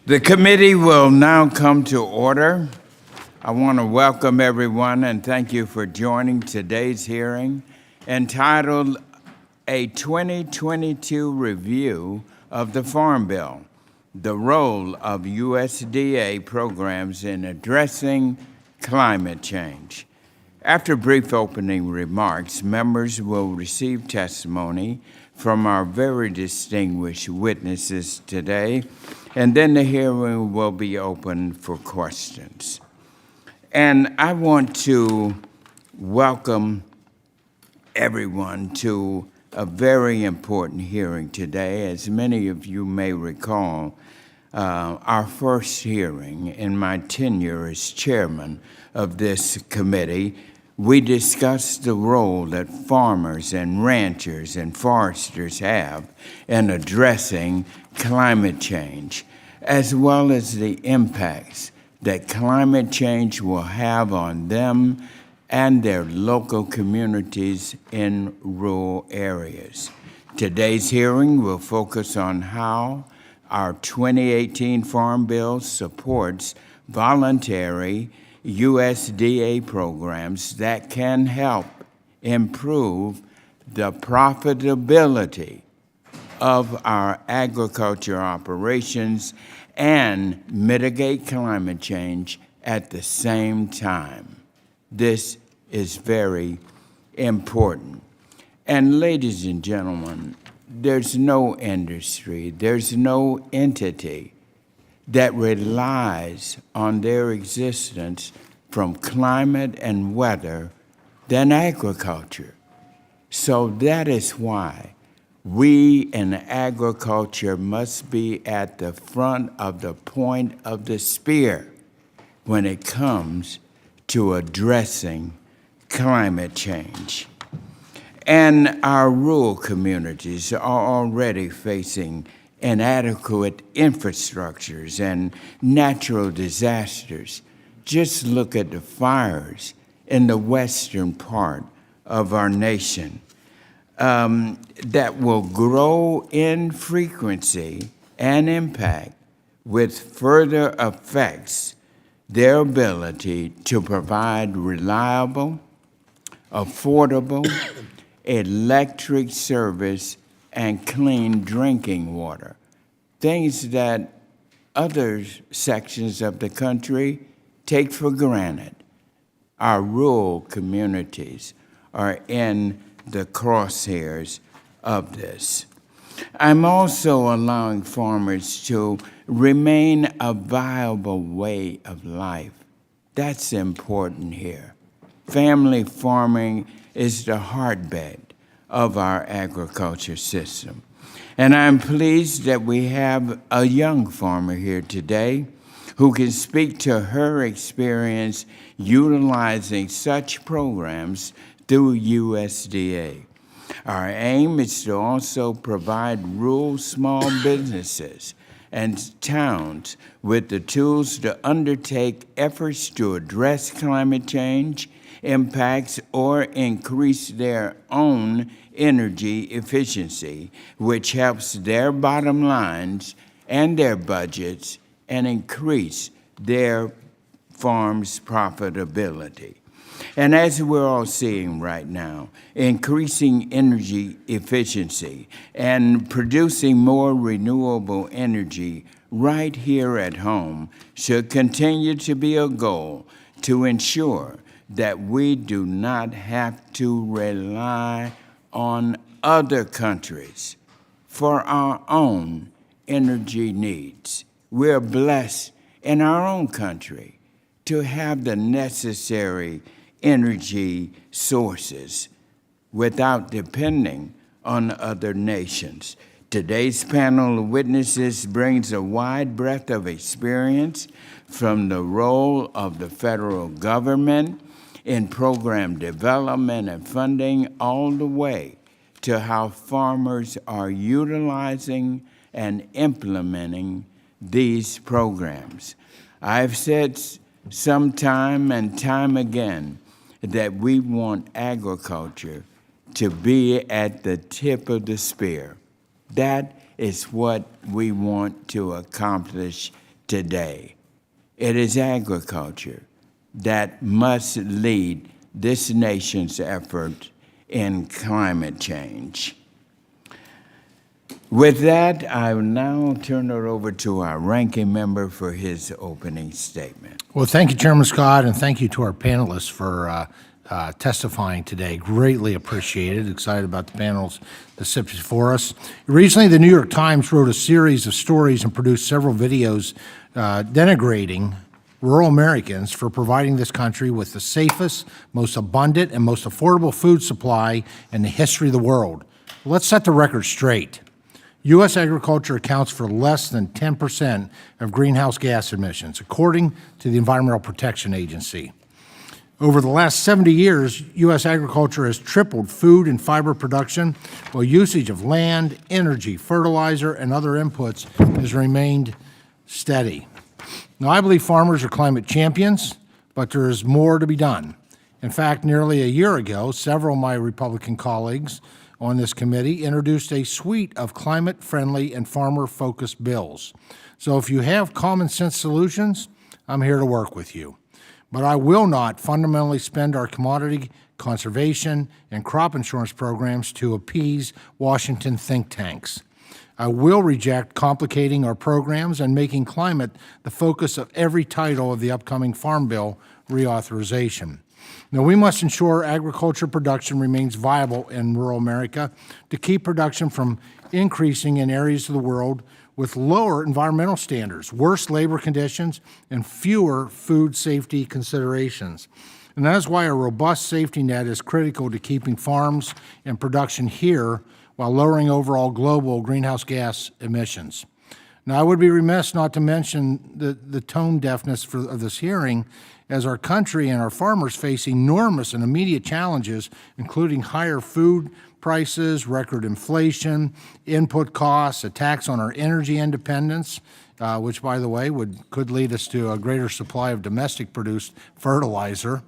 The committee will now come to order. I want to welcome everyone and thank you for joining today's hearing entitled A 2022 Review of the Farm Bill, the Role of USDA Programs in Addressing Climate Change. After brief opening remarks, members will receive testimony from our very distinguished witnesses today, and then the hearing will be open for questions. And I want to welcome everyone to a very important hearing today. As many of you may recall, our first hearing in my tenure as chairman of this committee, we discussed the role that farmers and ranchers and foresters have in addressing climate change, as well as the impacts that climate change will have on them and their local communities in rural areas. Today's hearing will focus on how our 2018 Farm Bill supports voluntary USDA programs that can help improve the profitability of our agriculture operations and mitigate climate change at the same time. This is very important. And ladies and gentlemen, there's no industry, there's no entity that relies on their existence from climate and weather than agriculture. So that is why we in agriculture must be at the front of the point of the spear when it comes to addressing climate change. And our rural communities are already facing inadequate infrastructures and natural disasters. Just look at the fires in the western part of our nation that will grow in frequency and impact with further affects their ability to provide reliable, affordable, electric service and clean drinking water, things that other sections of the country take for granted. Our rural communities are in the crosshairs of this. I'm also allowing farmers to remain a viable way of life. That's important here. Family farming is the heartbeat of our agriculture system. And I'm pleased that we have a young farmer here today who can speak to her experience utilizing such programs through USDA. Our aim is to also provide rural small businesses and towns with the tools to undertake efforts to address climate change impacts or increase their own energy efficiency, which helps their bottom lines and their budgets and increase their farm's profitability. And as we're all seeing right now, increasing energy efficiency and producing more renewable energy right here at home should continue to be a goal to ensure that we do not have to rely on other countries for our own energy needs. We're blessed in our own country to have the necessary energy sources without depending on other nations. Today's panel of witnesses brings a wide breadth of experience from the role of the federal government in program development and funding all the way to how farmers are utilizing and implementing these programs. I've said time and time again that we want agriculture to be at the tip of the spear. That is what we want to accomplish today. It is agriculture that must lead this nation's effort in climate change. With that, I will now turn it over to our ranking member for his opening statement. Well, thank you, Chairman Scott, and thank you to our panelists for testifying today. Greatly appreciated. Excited about the panels that sit before us. Recently, the New York Times wrote a series of stories and produced several videos denigrating rural Americans for providing this country with the safest, most abundant, and most affordable food supply in the history of the world. Let's set the record straight. U.S. agriculture accounts for less than 10% of greenhouse gas emissions, according to the Environmental Protection Agency. Over the last 70 years, U.S. agriculture has tripled food and fiber production, while usage of land, energy, fertilizer, and other inputs has remained steady. Now, I believe farmers are climate champions, but there is more to be done. In fact, nearly a year ago, several of my Republican colleagues on this committee introduced a suite of climate-friendly and farmer-focused bills. So if you have common-sense solutions, I'm here to work with you. But I will not fundamentally spend our commodity conservation and crop insurance programs to appease Washington think tanks. I will reject complicating our programs and making climate the focus of every title of the upcoming Farm Bill reauthorization. Now, we must ensure agriculture production remains viable in rural America to keep production from increasing in areas of the world with lower environmental standards, worse labor conditions, and fewer food safety considerations. And that is why a robust safety net is critical to keeping farms and production here while lowering overall global greenhouse gas emissions. Now, I would be remiss not to mention the tone deafness of this hearing, as our country and our farmers face enormous and immediate challenges, including higher food prices, record inflation, input costs, attacks on our energy independence, which, by the way, could lead us to a greater supply of domestic-produced fertilizer,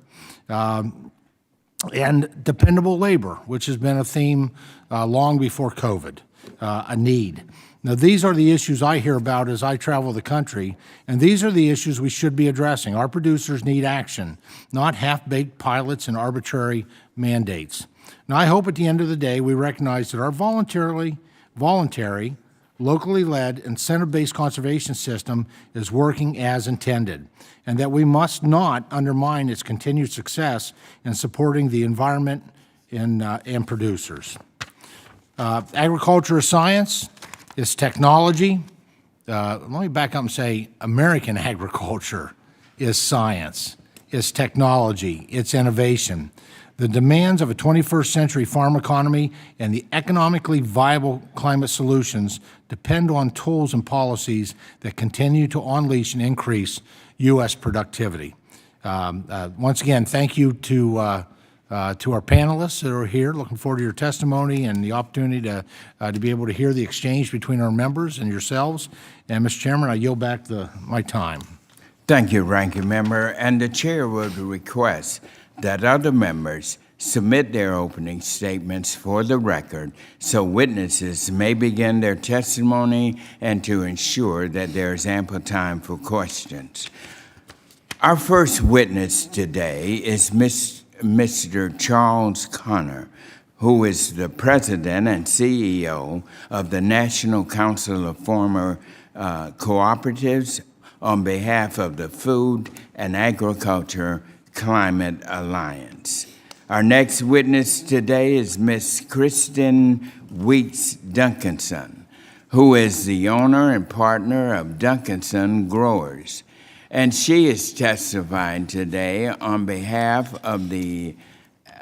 and dependable labor, which has been a theme long before COVID, a need. Now, these are the issues I hear about as I travel the country, and these are the issues we should be addressing. Our producers need action, not half-baked pilots and arbitrary mandates. Now, I hope at the end of the day we recognize that our voluntary, locally led, incentive-based conservation system is working as intended, and that we must not undermine its continued success in supporting the environment and producers. Agriculture is science. It's technology. Let me back up and say American agriculture is science, it's technology, it's innovation. The demands of a 21st century farm economy and the economically viable climate solutions depend on tools and policies that continue to unleash and increase U.S. productivity. Once again, thank you to our panelists that are here. Looking forward to your testimony and the opportunity to be able to hear the exchange between our members and yourselves. And, Mr. Chairman, I yield back my time. Thank you, Ranking Member. And the Chair would request that other members submit their opening statements for the record so witnesses may begin their testimony and to ensure that there is ample time for questions. Our first witness today is Mr. Charles Connor, who is the President and CEO of the National Council of Farmer Cooperatives on behalf of the Food and Agriculture Climate Alliance. Our next witness today is Ms. Kristen Weeks Duncanson, who is the owner and partner of Duncanson Growers. And she is testifying today on behalf of the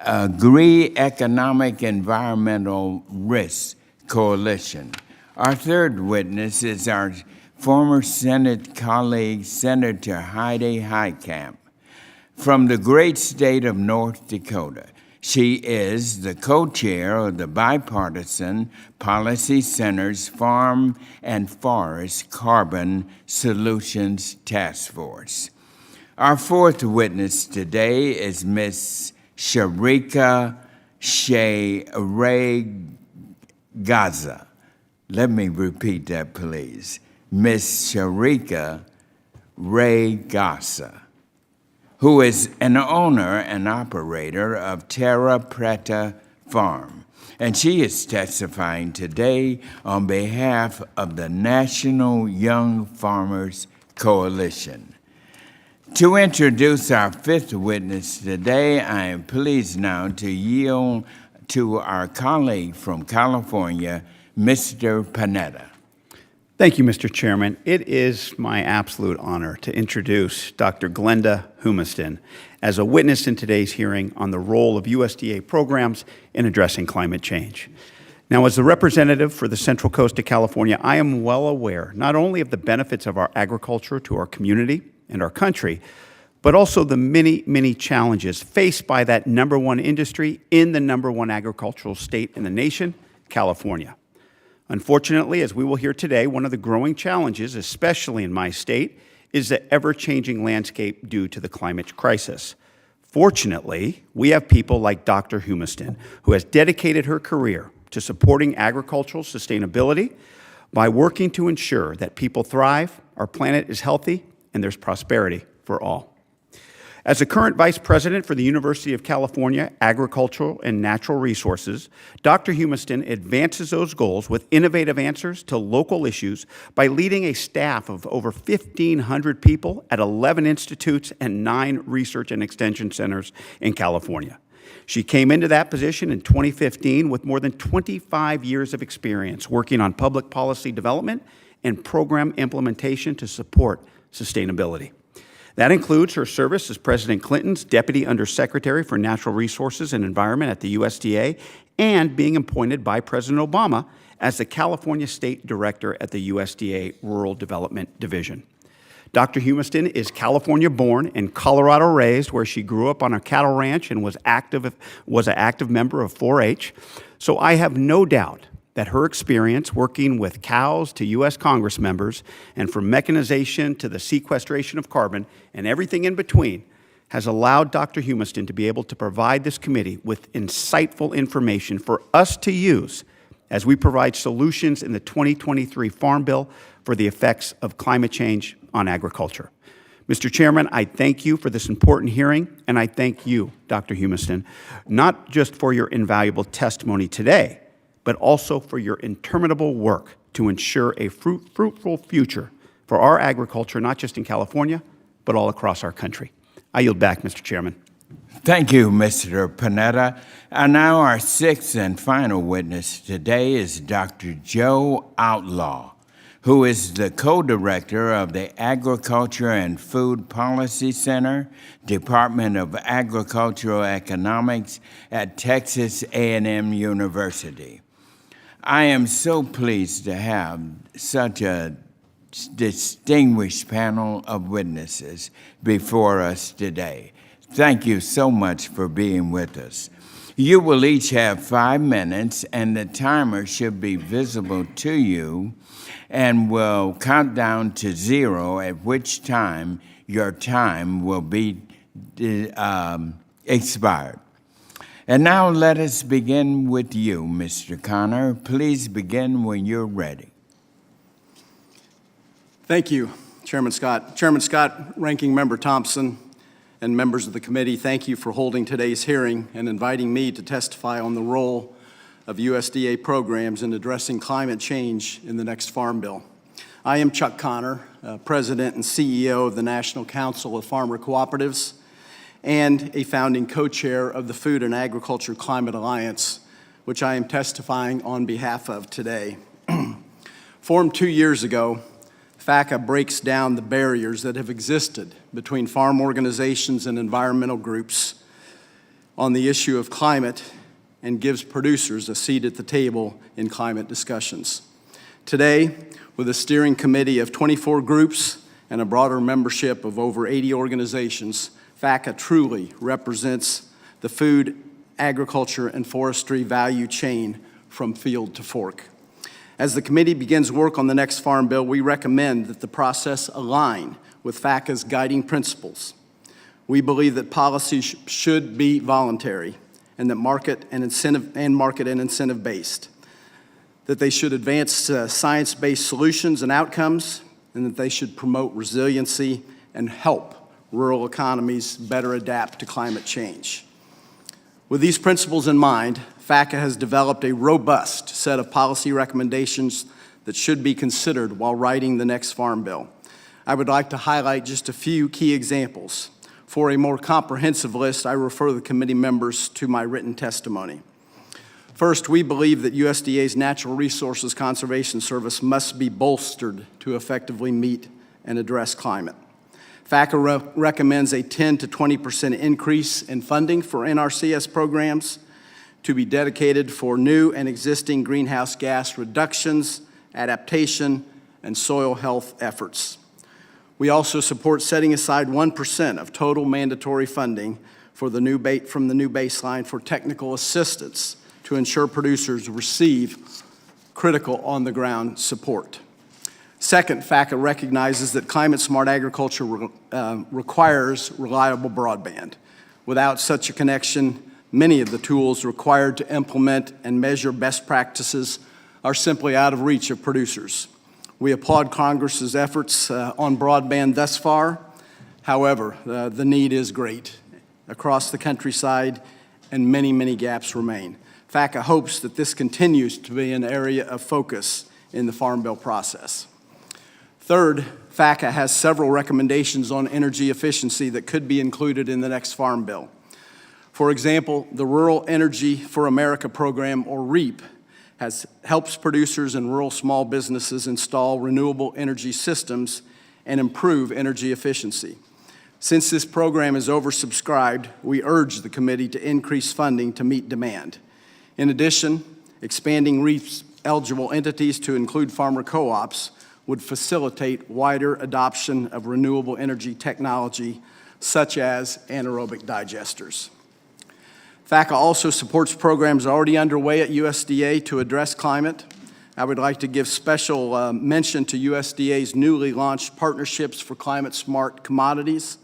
Agree Economic Environmental Risk Coalition. Our third witness is our former Senate colleague, Senator Heidi Heitkamp, from the great state of North Dakota. She is the co-chair of the Bipartisan Policy Center's Farm and Forest Carbon Solutions Task Force. Our fourth witness today is Ms. Sharika Raygosa. Let me repeat that, please. Ms. Sharika Raygosa, who is an owner and operator of Terra Preta Farm, and she is testifying today on behalf of the National Young Farmers Coalition. To introduce our fifth witness today, I am pleased now to yield to our colleague from California, Mr. Panetta. Thank you, Mr. Chairman. It is my absolute honor to introduce Dr. Glenda Humiston as a witness in today's hearing on the role of USDA programs in addressing climate change. Now, as the representative for the Central Coast of California, I am well aware not only of the benefits of our agriculture to our community and our country, but also the many, many challenges faced by that #1 industry in the #1 agricultural state in the nation, California. Unfortunately, as we will hear today, one of the growing challenges, especially in my state, is the ever-changing landscape due to the climate crisis. Fortunately, we have people like Dr. Humiston, who has dedicated her career to supporting agricultural sustainability by working to ensure that people thrive, our planet is healthy, and there's prosperity for all. As a current Vice President for the University of California Agricultural and Natural Resources, Dr. Humiston advances those goals with innovative answers to local issues by leading a staff of over 1,500 people at 11 institutes and 9 research and extension centers in California. She came into that position in 2015 with more than 25 years of experience working on public policy development and program implementation to support sustainability. That includes her service as President Clinton's Deputy Undersecretary for Natural Resources and Environment at the USDA and being appointed by President Obama as the California State Director at the USDA Rural Development Division. Dr. Humiston is California-born and Colorado-raised, where she grew up on a cattle ranch and was an active member of 4-H. So I have no doubt that her experience working with cows to U.S. Congress members and from mechanization to the sequestration of carbon and everything in between has allowed Dr. Humiston to be able to provide this committee with insightful information for us to use as we provide solutions in the 2023 Farm Bill for the effects of climate change on agriculture. Mr. Chairman, I thank you for this important hearing, and I thank you, Dr. Humiston, not just for your invaluable testimony today, but also for your interminable work to ensure a fruitful future for our agriculture, not just in California, but all across our country. I yield back, Mr. Chairman. Thank you, Mr. Panetta. And now our sixth and final witness today is Dr. Joe Outlaw, who is the co-director of the Agriculture and Food Policy Center, Department of Agricultural Economics at Texas A&M University. I am so pleased to have such a distinguished panel of witnesses before us today. Thank you so much for being with us. You will each have 5 minutes, and the timer should be visible to you and will count down to 0, at which time your time will be expired. And now let us begin with you, Mr. Connor. Please begin when you're ready. Thank you, Chairman Scott. Chairman Scott, Ranking Member Thompson, and members of the committee, thank you for holding today's hearing and inviting me to testify on the role of USDA programs in addressing climate change in the next Farm Bill. I am Chuck Connor, President and CEO of the National Council of Farmer Cooperatives and a founding co-chair of the Food and Agriculture Climate Alliance, which I am testifying on behalf of today. Formed 2 years ago, FACA breaks down the barriers that have existed between farm organizations and environmental groups on the issue of climate and gives producers a seat at the table in climate discussions. Today, with a steering committee of 24 groups and a broader membership of over 80 organizations, FACA truly represents the food, agriculture, and forestry value chain from field to fork. As the committee begins work on the next Farm Bill, we recommend that the process align with FACA's guiding principles. We believe that policies should be voluntary and that market and incentive based, that they should advance science-based solutions and outcomes, and that they should promote resiliency and help rural economies better adapt to climate change. With these principles in mind, FACA has developed a robust set of policy recommendations that should be considered while writing the next Farm Bill. I would like to highlight just a few key examples. For a more comprehensive list, I refer the committee members to my written testimony. First, we believe that USDA's Natural Resources Conservation Service must be bolstered to effectively meet and address climate. FACA recommends a 10 to 20% increase in funding for NRCS programs to be dedicated for new and existing greenhouse gas reductions, adaptation, and soil health efforts. We also support setting aside 1% of total mandatory funding for from the new baseline for technical assistance to ensure producers receive critical on-the-ground support. Second, FACA recognizes that climate-smart agriculture requires reliable broadband. Without such a connection, many of the tools required to implement and measure best practices are simply out of reach of producers. We applaud Congress's efforts on broadband thus far. However, the need is great across the countryside, and many, many gaps remain. FACA hopes that this continues to be an area of focus in the Farm Bill process. Third, FACA has several recommendations on energy efficiency that could be included in the next Farm Bill. For example, the Rural Energy for America program, or REAP, helps producers and rural small businesses install renewable energy systems and improve energy efficiency. Since this program is oversubscribed, we urge the committee to increase funding to meet demand. In addition, expanding REAP's eligible entities to include farmer co-ops would facilitate wider adoption of renewable energy technology, such as anaerobic digesters. FACA also supports programs already underway at USDA to address climate. I would like to give special mention to USDA's newly launched Partnerships for Climate-Smart Commodities.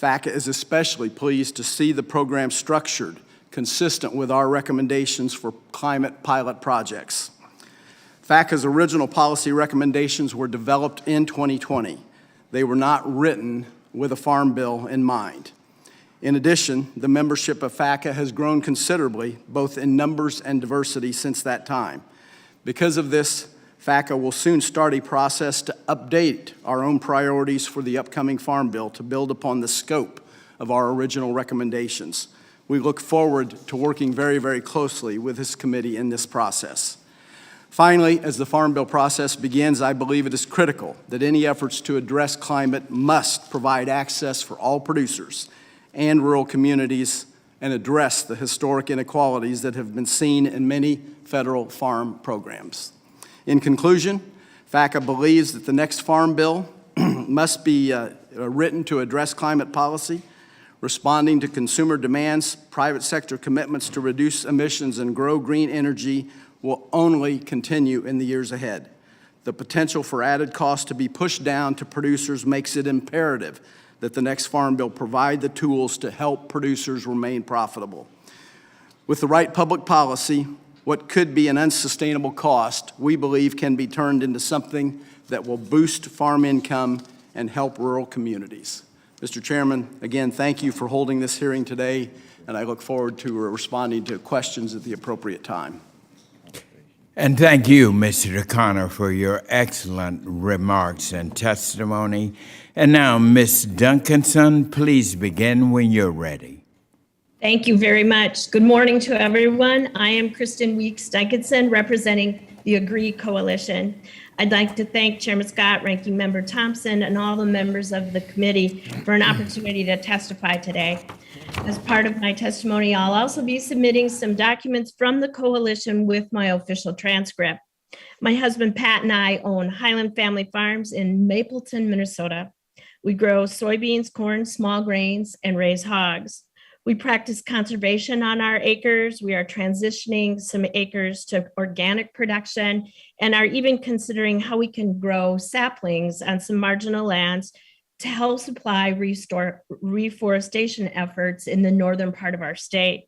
FACA is especially pleased to see the program structured consistent with our recommendations for climate pilot projects. FACA's original policy recommendations were developed in 2020. They were not written with a Farm Bill in mind. In addition, the membership of FACA has grown considerably, both in numbers and diversity, since that time. Because of this, FACA will soon start a process to update our own priorities for the upcoming Farm Bill to build upon the scope of our original recommendations. We look forward to working very, very closely with this committee in this process. Finally, as the Farm Bill process begins, I believe it is critical that any efforts to address climate must provide access for all producers and rural communities and address the historic inequalities that have been seen in many federal farm programs. In conclusion, FACA believes that the next Farm Bill must be written to address climate policy, responding to consumer demands, private sector commitments to reduce emissions and grow green energy will only continue in the years ahead. The potential for added costs to be pushed down to producers makes it imperative that the next Farm Bill provide the tools to help producers remain profitable. With the right public policy, what could be an unsustainable cost, we believe can be turned into something that will boost farm income and help rural communities. Mr. Chairman, again, thank you for holding this hearing today, and I look forward to responding to questions at the appropriate time. And thank you, Mr. O'Connor, for your excellent remarks and testimony. And now, Ms. Duncanson, please begin when you're ready. Thank you very much. Good morning to everyone. I am Kristen Weeks Duncanson, representing the Agree Coalition. I'd like to thank Chairman Scott, Ranking Member Thompson, and all the members of the committee for an opportunity to testify today. As part of my testimony, I'll also be submitting some documents from the coalition with my official transcript. My husband Pat and I own Highland Family Farms in Mapleton, Minnesota. We grow soybeans, corn, small grains, and raise hogs. We practice conservation on our acres. We are transitioning some acres to organic production and are even considering how we can grow saplings on some marginal lands to help supply reforestation efforts in the northern part of our state.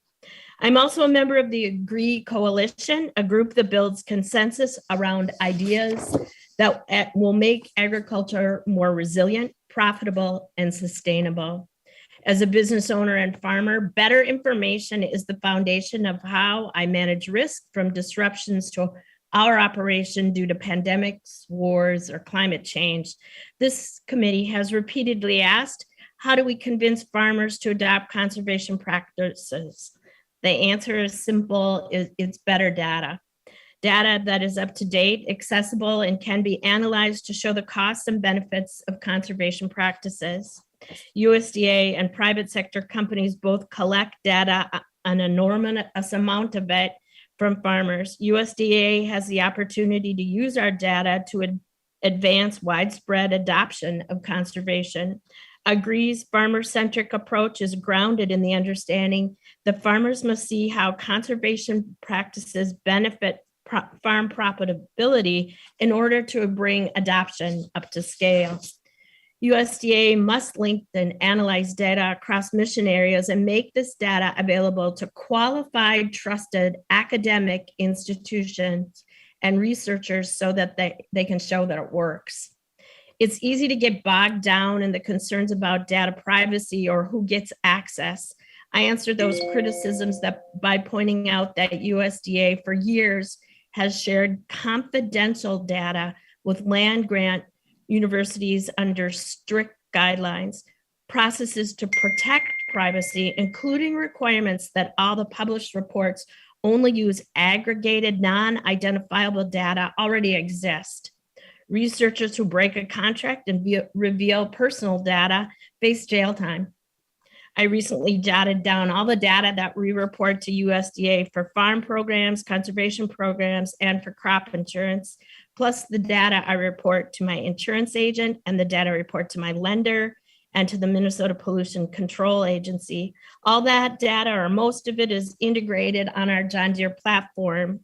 I'm also a member of the Agree Coalition, a group that builds consensus around ideas that will make agriculture more resilient, profitable, and sustainable. As a business owner and farmer, better information is the foundation of how I manage risk from disruptions to our operation due to pandemics, wars, or climate change. This committee has repeatedly asked, how do we convince farmers to adopt conservation practices? The answer is simple, it's better data. Data that is up to date, accessible, and can be analyzed to show the costs and benefits of conservation practices. USDA and private sector companies both collect data, an enormous amount of it, from farmers. USDA has the opportunity to use our data to advance widespread adoption of conservation. Agree's farmer-centric approach is grounded in the understanding that farmers must see how conservation practices benefit farm profitability in order to bring adoption up to scale. USDA must link and analyze data across mission areas and make this data available to qualified, trusted academic institutions and researchers so that they can show that it works. It's easy to get bogged down in the concerns about data privacy or who gets access. I answer those criticisms by pointing out that USDA for years has shared confidential data with land grant universities under strict guidelines, processes to protect privacy, including requirements that all the published reports only use aggregated, non-identifiable data already exist. Researchers who break a contract and reveal personal data face jail time. I recently jotted down all the data that we report to USDA for farm programs, conservation programs, and for crop insurance, plus the data I report to my insurance agent and the data I report to my lender and to the Minnesota Pollution Control Agency. All that data, or most of it, is integrated on our John Deere platform.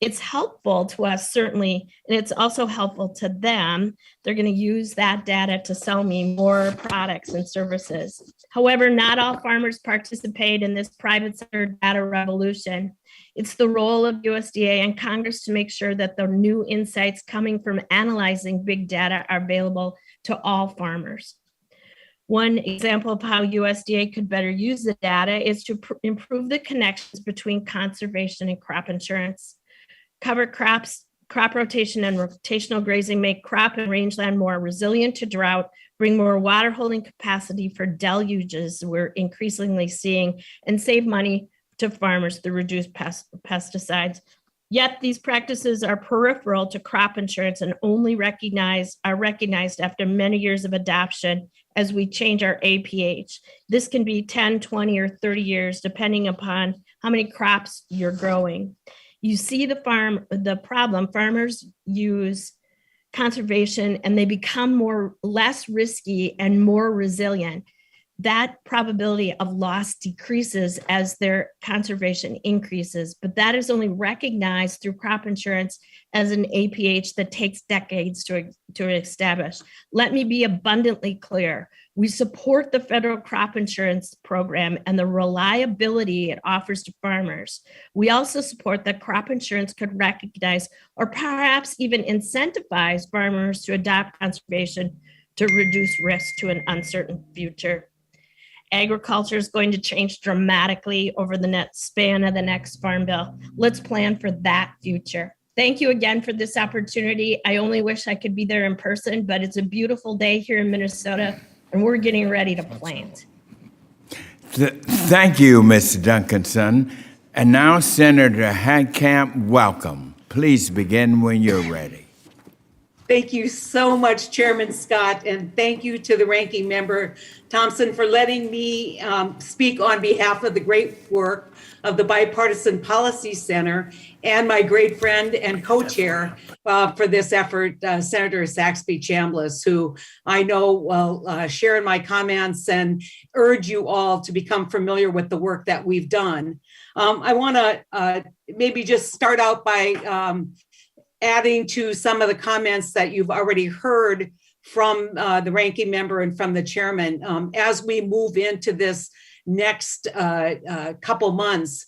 It's helpful to us, certainly, and it's also helpful to them. They're going to use that data to sell me more products and services. However, not all farmers participate in this private sector data revolution. It's the role of USDA and Congress to make sure that the new insights coming from analyzing big data are available to all farmers. One example of how USDA could better use the data is to improve the connections between conservation and crop insurance. Cover crops, crop rotation and rotational grazing make crop and rangeland more resilient to drought, bring more water holding capacity for deluges we're increasingly seeing, and save money to farmers through reduced pesticides. Yet these practices are peripheral to crop insurance and only are recognized after many years of adoption as we change our APH. This can be 10, 20, or 30 years, depending upon how many crops you're growing. You see the problem. Farmers use conservation and they become less risky and more resilient. That probability of loss decreases as their conservation increases, but that is only recognized through crop insurance as an APH that takes decades to establish. Let me be abundantly clear. We support the federal crop insurance program and the reliability it offers to farmers. We also support that crop insurance could recognize or perhaps even incentivize farmers to adopt conservation to reduce risk to an uncertain future. Agriculture is going to change dramatically over the span of the next Farm Bill. Let's plan for that future. Thank you again for this opportunity. I only wish I could be there in person, but it's a beautiful day here in Minnesota, and we're getting ready to plant. Thank you, Mr. Duncanson. And now, Senator Heitkamp, welcome. Please begin when you're ready. Thank you so much, Chairman Scott, and thank you to the Ranking Member Thompson for letting me speak on behalf of the great work of the Bipartisan Policy Center and my great friend and co-chair for this effort, Senator Saxby Chambliss, who I know will share in my comments and urge you all to become familiar with the work that we've done. I want to maybe just start out by adding to some of the comments that you've already heard from the ranking member and from the chairman. As we move into this next couple months,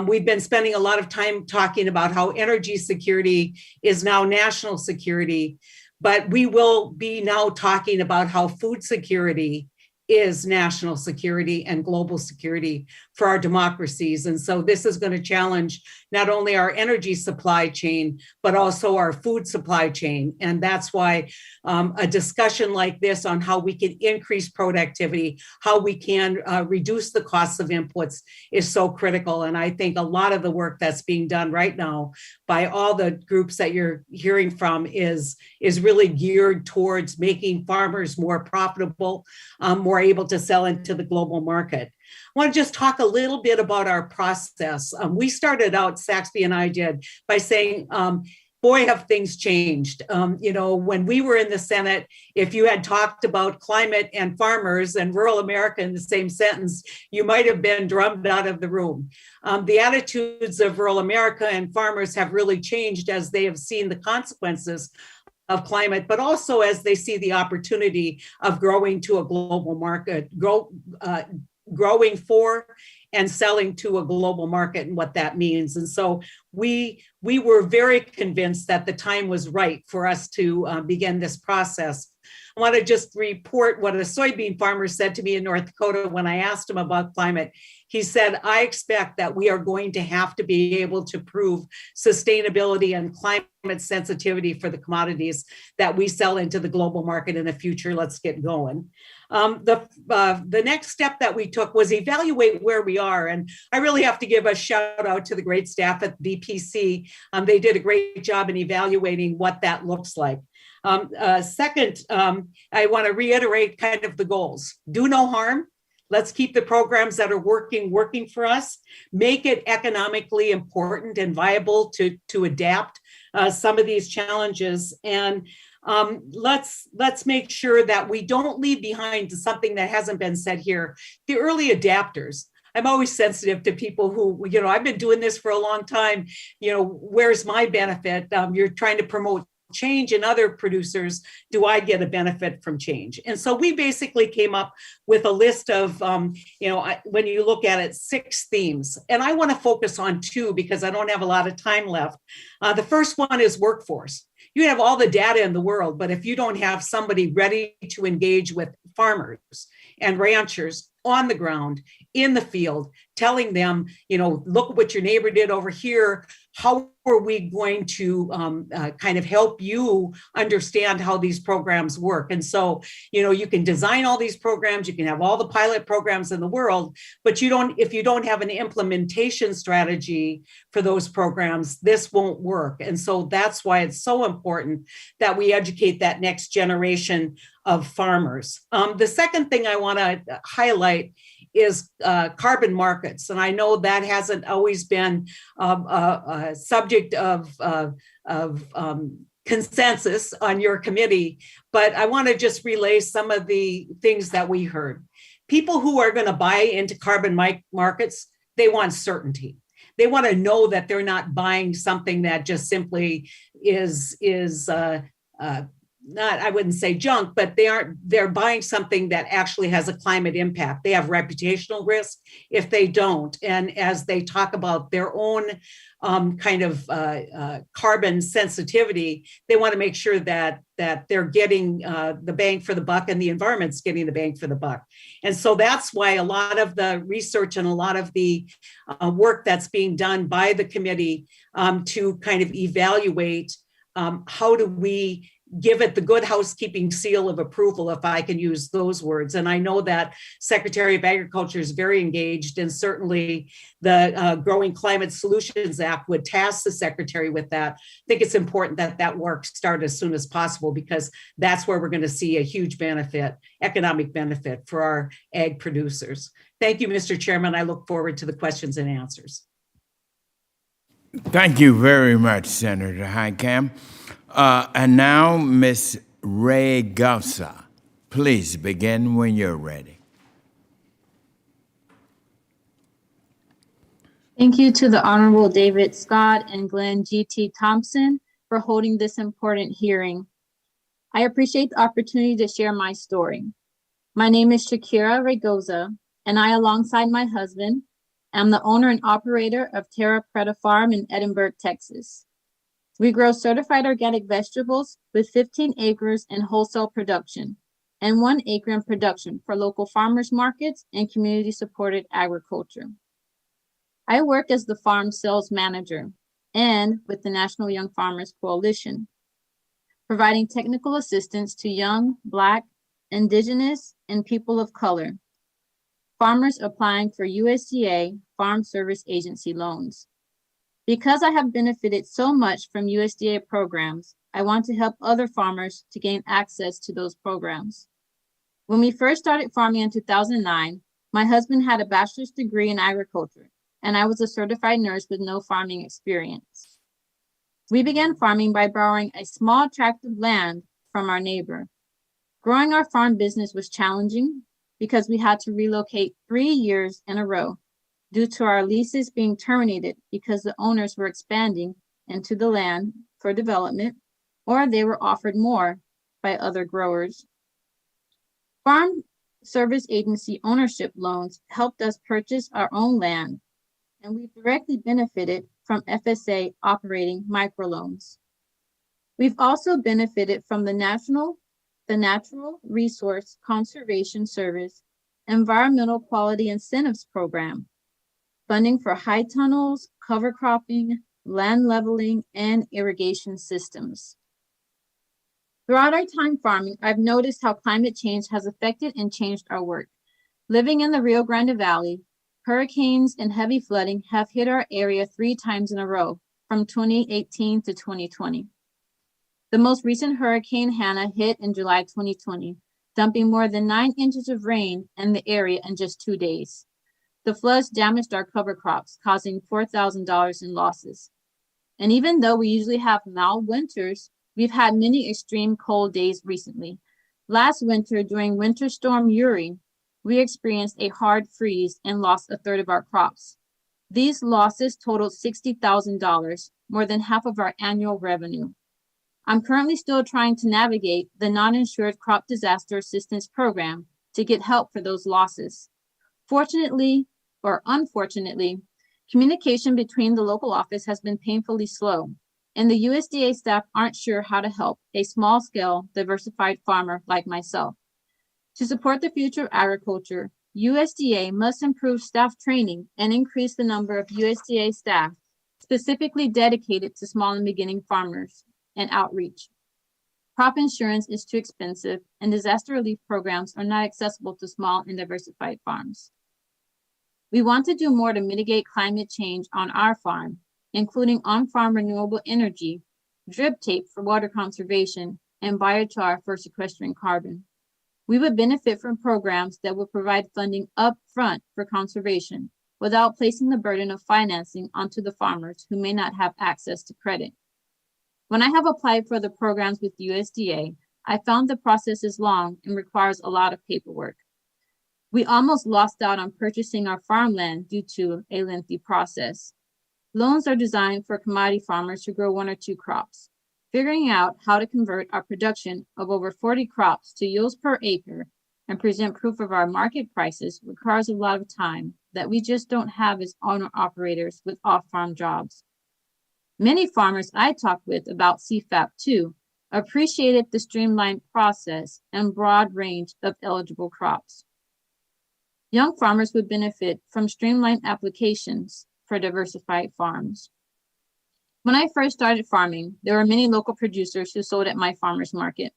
We've been spending a lot of time talking about how energy security is now national security, but we will be now talking about how food security is national security and global security for our democracies. And so this is going to challenge not only our energy supply chain, but also our food supply chain. And that's why a discussion like this on how we can increase productivity, how we can reduce the costs of inputs is so critical. And I think a lot of the work that's being done right now by all the groups that you're hearing from is really geared towards making farmers more profitable, more able to sell into the global market. I want to just talk a little bit about our process. We started out, Saxby and I did, by saying, boy, have things changed. When we were in the Senate, if you had talked about climate and farmers and rural America in the same sentence, you might have been drummed out of the room. The attitudes of rural America and farmers have really changed as they have seen the consequences of climate, but also as they see the opportunity of growing to a global market, growing for and selling to a global market and what that means. And so we were very convinced that the time was right for us to begin this process. I want to just report what a soybean farmer said to me in North Dakota when I asked him about climate. He said, I expect that we are going to have to be able to prove sustainability and climate sensitivity for the commodities that we sell into the global market in the future. Let's get going. The next step that we took was evaluate where we are. And I really have to give a shout out to the great staff at BPC. They did a great job in evaluating what that looks like. Second, I want to reiterate kind of the goals. Do no harm. Let's keep the programs that are working for us, make it economically important and viable to adapt some of these challenges. And let's make sure that we don't leave behind something that hasn't been said here. The early adapters. I'm always sensitive to people who, I've been doing this for a long time. Where's my benefit? You're trying to promote change in other producers. Do I get a benefit from change? And so we basically came up with a list of, when you look at it, 6 themes. And I want to focus on 2 because I don't have a lot of time left. The first one is workforce. You have all the data in the world, but if you don't have somebody ready to engage with farmers and ranchers on the ground, in the field, telling them, look at what your neighbor did over here. How are we going to kind of help you understand how these programs work? And so, you can design all these programs, you can have all the pilot programs in the world, but if you don't have an implementation strategy for those programs, this won't work. And so that's why it's so important that we educate that next generation of farmers. The second thing I want to highlight is carbon markets. And I know that hasn't always been a subject of consensus on your committee, but I want to just relay some of the things that we heard. People who are going to buy into carbon markets, they want certainty. They want to know that they're not buying something that just simply is not, I wouldn't say junk, but they're buying something that actually has a climate impact. They have reputational risk if they don't. And as they talk about their own kind of carbon sensitivity, they want to make sure that they're getting the bang for the buck and the environment's getting the bang for the buck. And so that's why a lot of the research and a lot of the work that's being done by the committee to kind of evaluate how do we give it the good housekeeping seal of approval, if I can use those words. And I know that Secretary of Agriculture is very engaged, and certainly the Growing Climate Solutions Act would task the Secretary with that. I think it's important that that work start as soon as possible, because that's where we're going to see a huge benefit, economic benefit for our ag producers. Thank you, Mr. Chairman. I look forward to the questions and answers. Thank you very much, Senator Heitkamp. And now, Ms. Raygosa, please begin when you're ready. Thank you to the Honorable David Scott and Glenn G.T. Thompson for holding this important hearing. I appreciate the opportunity to share my story. My name is Shakira Raygosa, and I, alongside my husband, I'm the owner and operator of Terra Preta Farm in Edinburgh, Texas. We grow certified organic vegetables with 15 acres in wholesale production and 1 acre in production for local farmers markets and community-supported agriculture. I work as the farm sales manager and with the National Young Farmers Coalition, providing technical assistance to young, Black, Indigenous, and people of color, farmers applying for USDA Farm Service Agency loans. Because I have benefited so much from USDA programs, I want to help other farmers to gain access to those programs. When we first started farming in 2009, my husband had a bachelor's degree in agriculture, and I was a certified nurse with no farming experience. We began farming by borrowing a small tract of land from our neighbor. Growing our farm business was challenging because we had to relocate 3 years in a row due to our leases being terminated because the owners were expanding into the land for development, or they were offered more by other growers. Farm Service Agency ownership loans helped us purchase our own land, and we directly benefited from FSA operating microloans. We've also benefited from the Natural Resource Conservation Service Environmental Quality Incentives Program, funding for high tunnels, cover cropping, land leveling, and irrigation systems. Throughout our time farming, I've noticed how climate change has affected and changed our work. Living in the Rio Grande Valley, hurricanes and heavy flooding have hit our area 3 times in a row from 2018 to 2020. The most recent Hurricane Hannah hit in July 2020, dumping more than 9 inches of rain in the area in just 2 days. The floods damaged our cover crops, causing $4,000 in losses. And even though we usually have mild winters, we've had many extreme cold days recently. Last winter, during Winter Storm Uri, we experienced a hard freeze and lost a third of our crops. These losses totaled $60,000, more than half of our annual revenue. I'm currently still trying to navigate the non-insured crop disaster assistance program to get help for those losses. Fortunately, or unfortunately, communication between the local office has been painfully slow, and the USDA staff aren't sure how to help a small-scale, diversified farmer like myself. To support the future of agriculture, USDA must improve staff training and increase the number of USDA staff specifically dedicated to small and beginning farmers and outreach. Crop insurance is too expensive, and disaster relief programs are not accessible to small and diversified farms. We want to do more to mitigate climate change on our farm, including on-farm renewable energy, drip tape for water conservation, and biochar for sequestering carbon. We would benefit from programs that would provide funding up front for conservation without placing the burden of financing onto the farmers who may not have access to credit. When I have applied for the programs with USDA, I found the process is long and requires a lot of paperwork. We almost lost out on purchasing our farmland due to a lengthy process. Loans are designed for commodity farmers who grow 1 or 2 crops. Figuring out how to convert our production of over 40 crops to yields per acre and present proof of our market prices requires a lot of time that we just don't have as owner-operators with off-farm jobs. Many farmers I talked with about CFAP 2 appreciated the streamlined process and broad range of eligible crops. Young farmers would benefit from streamlined applications for diversified farms. When I first started farming, there were many local producers who sold at my farmers market.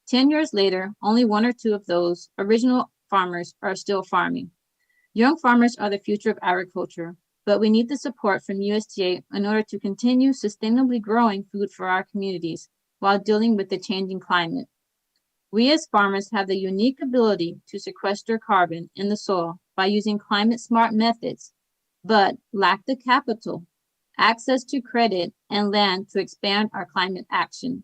10 years later, only 1 or 2 of those original farmers are still farming. Young farmers are the future of agriculture, but we need the support from USDA in order to continue sustainably growing food for our communities while dealing with the changing climate. We as farmers have the unique ability to sequester carbon in the soil by using climate-smart methods, but lack the capital, access to credit, and land to expand our climate action.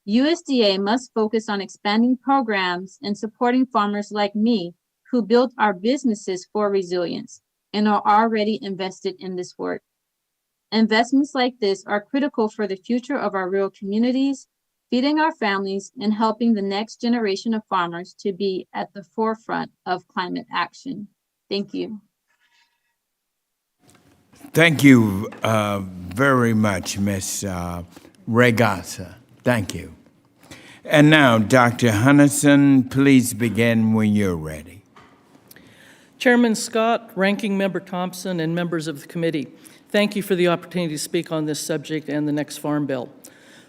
USDA must focus on expanding programs and supporting farmers like me who built our businesses for resilience and are already invested in this work. Investments like this are critical for the future of our rural communities, feeding our families, and helping the next generation of farmers to be at the forefront of climate action. Thank you. Thank you very much, Ms. Raygosa. Thank you. And now, Dr. Humiston, please begin when you're ready. Chairman Scott, Ranking Member Thompson, and members of the committee, thank you for the opportunity to speak on this subject and the next Farm Bill.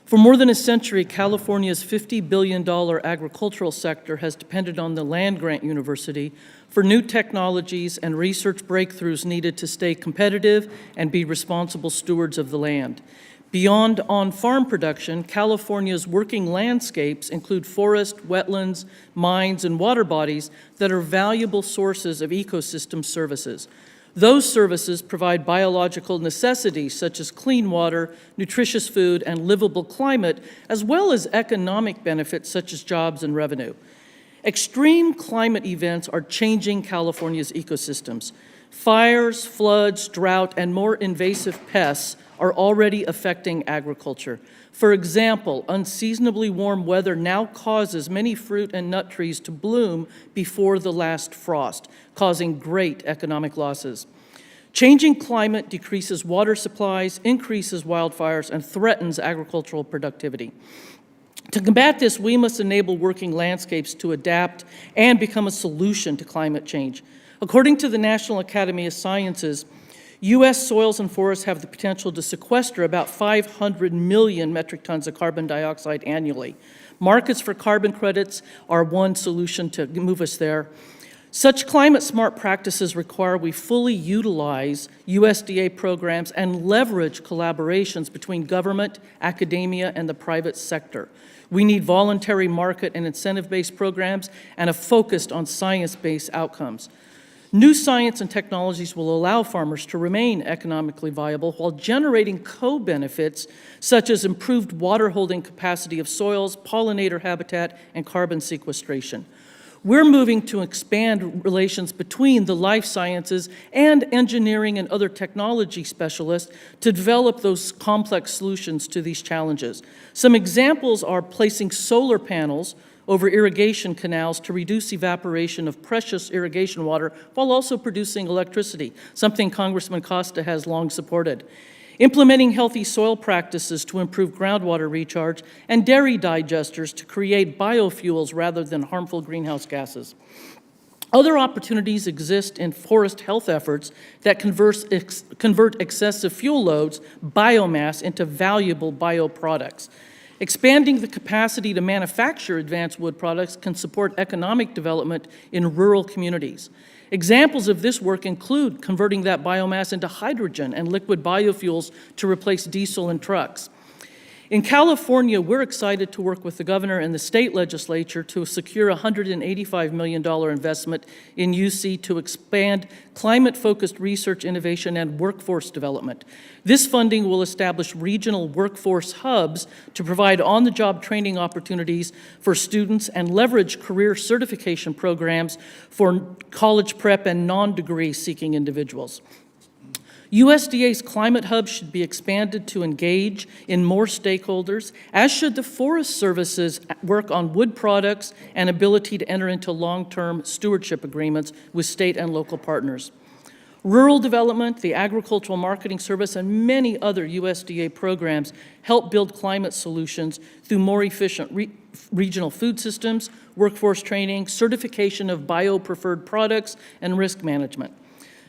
For more than a century, California's $50 billion agricultural sector has depended on the land-grant university for new technologies and research breakthroughs needed to stay competitive and be responsible stewards of the land. Beyond on-farm production, California's working landscapes include forest, wetlands, mines, and water bodies that are valuable sources of ecosystem services. Those services provide biological necessities such as clean water, nutritious food, and livable climate, as well as economic benefits such as jobs and revenue. Extreme climate events are changing California's ecosystems. Fires, floods, drought, and more invasive pests are already affecting agriculture. For example, unseasonably warm weather now causes many fruit and nut trees to bloom before the last frost, causing great economic losses. Changing climate decreases water supplies, increases wildfires, and threatens agricultural productivity. To combat this, we must enable working landscapes to adapt and become a solution to climate change. According to the National Academy of Sciences, U.S. soils and forests have the potential to sequester about 500 million metric tons of carbon dioxide annually. Markets for carbon credits are one solution to move us there. Such climate-smart practices require we fully utilize USDA programs and leverage collaborations between government, academia, and the private sector. We need voluntary market and incentive-based programs and a focus on science-based outcomes. New science and technologies will allow farmers to remain economically viable while generating co-benefits such as improved water holding capacity of soils, pollinator habitat, and carbon sequestration. We're moving to expand relations between the life sciences and engineering and other technology specialists to develop those complex solutions to these challenges. Some examples are placing solar panels over irrigation canals to reduce evaporation of precious irrigation water while also producing electricity, something Congressman Costa has long supported. Implementing healthy soil practices to improve groundwater recharge, and dairy digesters to create biofuels rather than harmful greenhouse gases. Other opportunities exist in forest health efforts that convert excessive fuel loads, biomass, into valuable bioproducts. Expanding the capacity to manufacture advanced wood products can support economic development in rural communities. Examples of this work include converting that biomass into hydrogen and liquid biofuels to replace diesel in trucks. In California, we're excited to work with the governor and the state legislature to secure a $185 million investment in UC to expand climate-focused research, innovation, and workforce development. This funding will establish regional workforce hubs to provide on-the-job training opportunities for students and leverage career certification programs for college prep and non-degree seeking individuals. USDA's climate hub should be expanded to engage in more stakeholders, as should the Forest Service's work on wood products and ability to enter into long-term stewardship agreements with state and local partners. Rural development, the Agricultural Marketing Service, and many other USDA programs help build climate solutions through more efficient regional food systems, workforce training, certification of bio-preferred products, and risk management.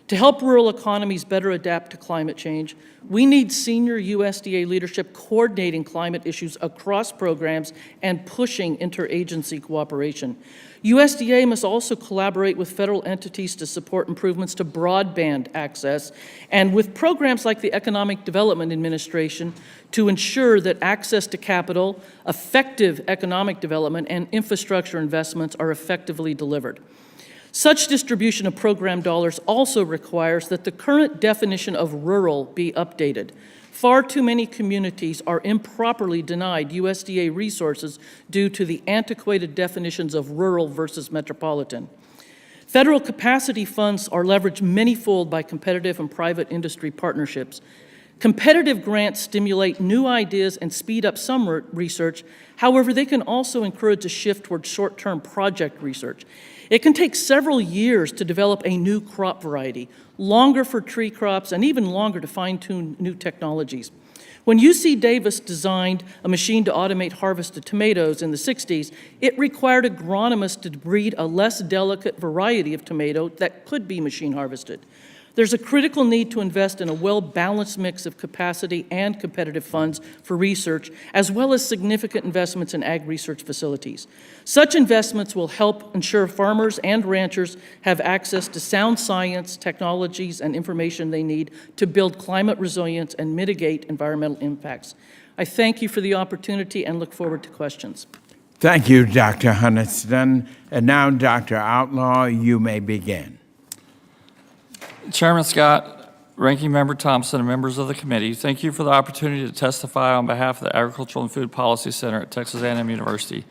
To help rural economies better adapt to climate change, we need senior USDA leadership coordinating climate issues across programs and pushing interagency cooperation. USDA must also collaborate with federal entities to support improvements to broadband access and with programs like the Economic Development Administration to ensure that access to capital, effective economic development, and infrastructure investments are effectively delivered. Such distribution of program dollars also requires that the current definition of rural be updated. Far too many communities are improperly denied USDA resources due to the antiquated definitions of rural versus metropolitan. Federal capacity funds are leveraged many-fold by competitive and private industry partnerships. Competitive grants stimulate new ideas and speed up some research. However, they can also encourage a shift towards short-term project research. It can take several years to develop a new crop variety, longer for tree crops, and even longer to fine-tune new technologies. When UC Davis designed a machine to automate harvest of tomatoes in the 60s, it required agronomists to breed a less delicate variety of tomato that could be machine harvested. There's a critical need to invest in a well-balanced mix of capacity and competitive funds for research, as well as significant investments in ag research facilities. Such investments will help ensure farmers and ranchers have access to sound science, technologies, and information they need to build climate resilience and mitigate environmental impacts. I thank you for the opportunity and look forward to questions. Thank you, Dr. Humiston. And now, Dr. Outlaw, you may begin. Chairman Scott, Ranking Member Thompson, and members of the committee, thank you for the opportunity to testify on behalf of the Agricultural and Food Policy Center at Texas A&M University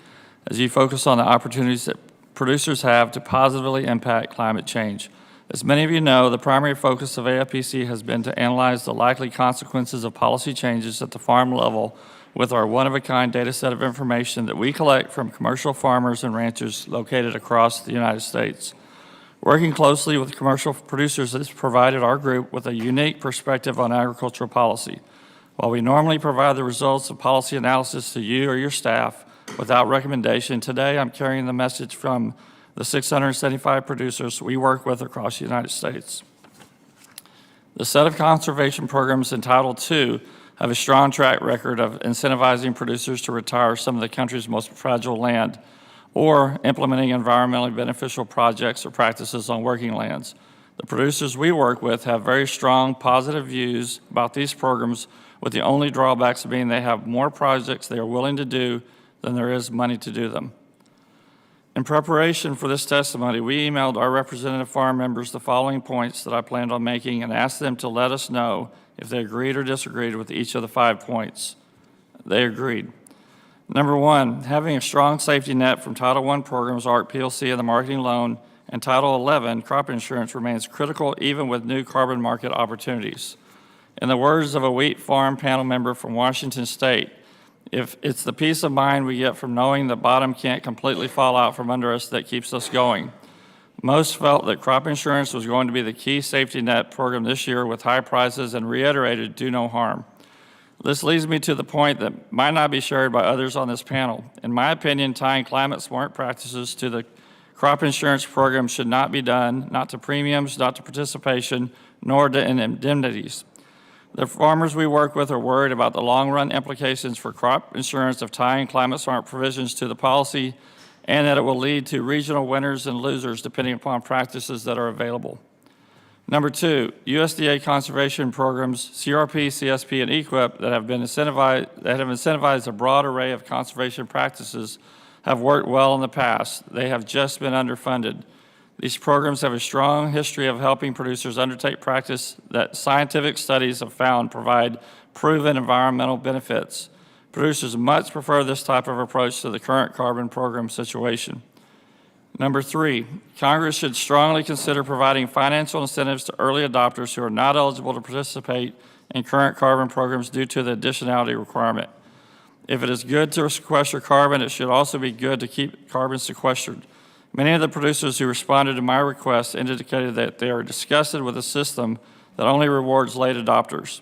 as you focus on the opportunities that producers have to positively impact climate change. As many of you know, the primary focus of AFPC has been to analyze the likely consequences of policy changes at the farm level with our one-of-a-kind data set of information that we collect from commercial farmers and ranchers located across the United States. Working closely with commercial producers has provided our group with a unique perspective on agricultural policy. While we normally provide the results of policy analysis to you or your staff without recommendation, today I'm carrying the message from the 675 producers we work with across the United States. The set of conservation programs in Title II have a strong track record of incentivizing producers to retire some of the country's most fragile land, or implementing environmentally beneficial projects or practices on working lands. The producers we work with have very strong positive views about these programs, with the only drawbacks being they have more projects they are willing to do than there is money to do them. In preparation for this testimony, we emailed our representative farm members the following points that I planned on making and asked them to let us know if they agreed or disagreed with each of the 5 points. They agreed. Number 1, having a strong safety net from Title I programs, ARC PLC and the marketing loan, and Title 11 crop insurance remains critical even with new carbon market opportunities. In the words of a wheat farm panel member from Washington State, if it's the peace of mind we get from knowing the bottom can't completely fall out from under us that keeps us going. Most felt that crop insurance was going to be the key safety net program this year with high prices and reiterated do no harm. This leads me to the point that might not be shared by others on this panel. In my opinion, tying climate-smart practices to the crop insurance program should not be done, not to premiums, not to participation, nor to indemnities. The farmers we work with are worried about the long-run implications for crop insurance of tying climate-smart provisions to the policy, and that it will lead to regional winners and losers depending upon practices that are available. Number 2, USDA conservation programs, CRP, CSP, and EQIP that have incentivized a broad array of conservation practices have worked well in the past. They have just been underfunded. These programs have a strong history of helping producers undertake practice that scientific studies have found provide proven environmental benefits. Producers much prefer this type of approach to the current carbon program situation. Number 3, Congress should strongly consider providing financial incentives to early adopters who are not eligible to participate in current carbon programs due to the additionality requirement. If it is good to sequester carbon, it should also be good to keep carbon sequestered. Many of the producers who responded to my request indicated that they are disgusted with a system that only rewards late adopters.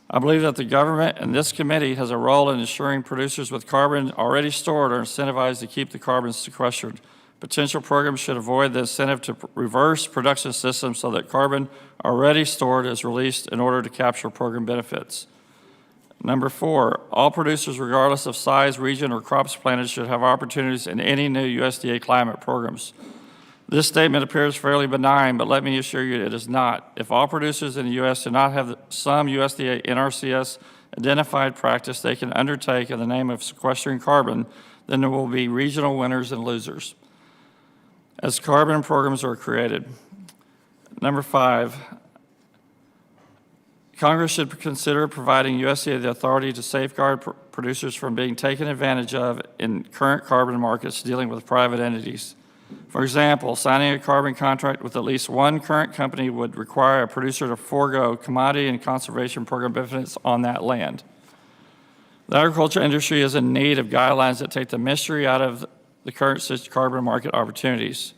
I believe that the government and this committee has a role in ensuring producers with carbon already stored are incentivized to keep the carbon sequestered. Potential programs should avoid the incentive to reverse production systems so that carbon already stored is released in order to capture program benefits. Number 4, all producers, regardless of size, region, or crops planted, should have opportunities in any new USDA climate programs. This statement appears fairly benign, but let me assure you it is not. If all producers in the U.S. do not have some USDA NRCS identified practice they can undertake in the name of sequestering carbon, then there will be regional winners and losers as carbon programs are created. Number 5, Congress should consider providing USDA the authority to safeguard producers from being taken advantage of in current carbon markets dealing with private entities. For example, signing a carbon contract with at least one current company would require a producer to forego commodity and conservation program benefits on that land. The agriculture industry is in need of guidelines that take the mystery out of the current carbon market opportunities.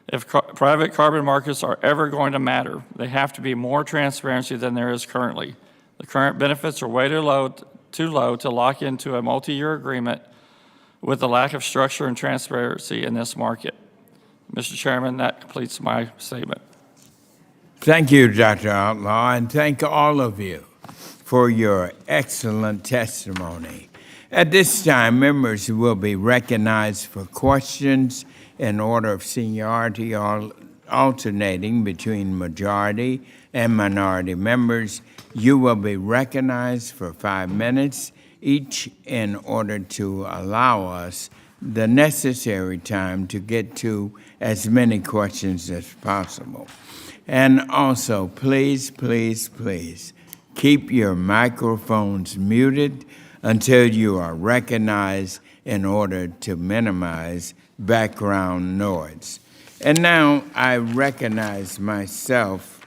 If private carbon markets are ever going to matter, they have to be more transparency than there is currently. The current benefits are way too low to lock into a multi-year agreement with the lack of structure and transparency in this market. Mr. Chairman, that completes my statement. Thank you, Dr. Outlaw, and thank all of you for your excellent testimony. At this time, members will be recognized for questions in order of seniority, alternating between majority and minority members. You will be recognized for 5 minutes each in order to allow us the necessary time to get to as many questions as possible. And also, please, please, please, keep your microphones muted until you are recognized in order to minimize background noise. And now I recognize myself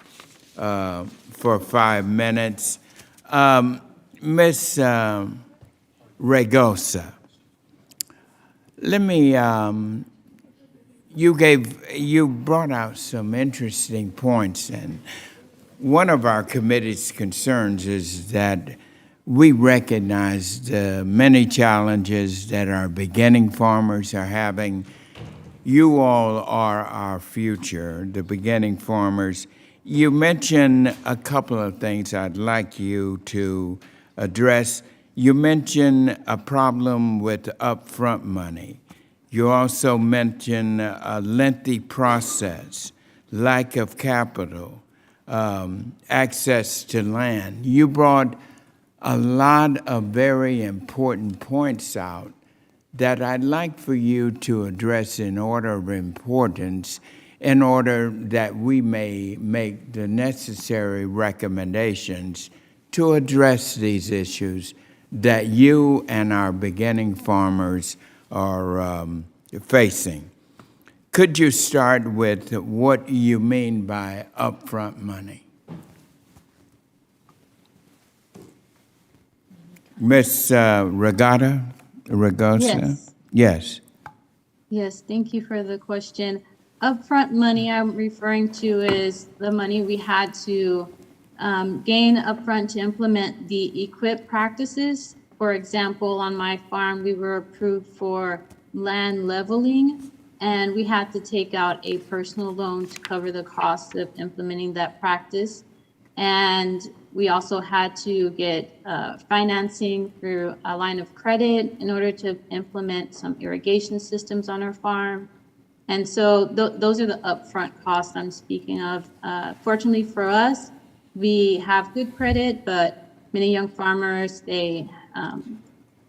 for 5 minutes. Ms. Raygosa, let me, you brought out some interesting points, and one of our committee's concerns is that we recognize the many challenges that our beginning farmers are having. You all are our future, the beginning farmers. You mentioned a couple of things I'd like you to address. You mentioned a problem with upfront money. You also mentioned a lengthy process, lack of capital, access to land. You brought a lot of very important points out that I'd like for you to address in order of importance, in order that we may make the necessary recommendations to address these issues that you and our beginning farmers are facing. Could you start with what you mean by upfront money? Ms. Raygosa? Yes. Yes. Yes, thank you for the question. Upfront money I'm referring to is the money we had to gain upfront to implement the EQIP practices. For example, on my farm, we were approved for land leveling, and we had to take out a personal loan to cover the cost of implementing that practice. And we also had to get financing through a line of credit in order to implement some irrigation systems on our farm. And so those are the upfront costs I'm speaking of. Fortunately for us, we have good credit, but many young farmers, they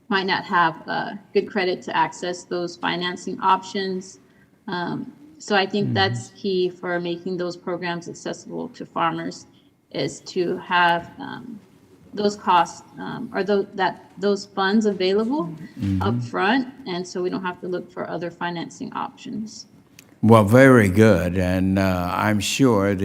might not have good credit to access those financing options. So I think that's key for making those programs accessible to farmers, is to have those costs or those funds available up front, and so we don't have to look for other financing options. Well, very good, and I'm sure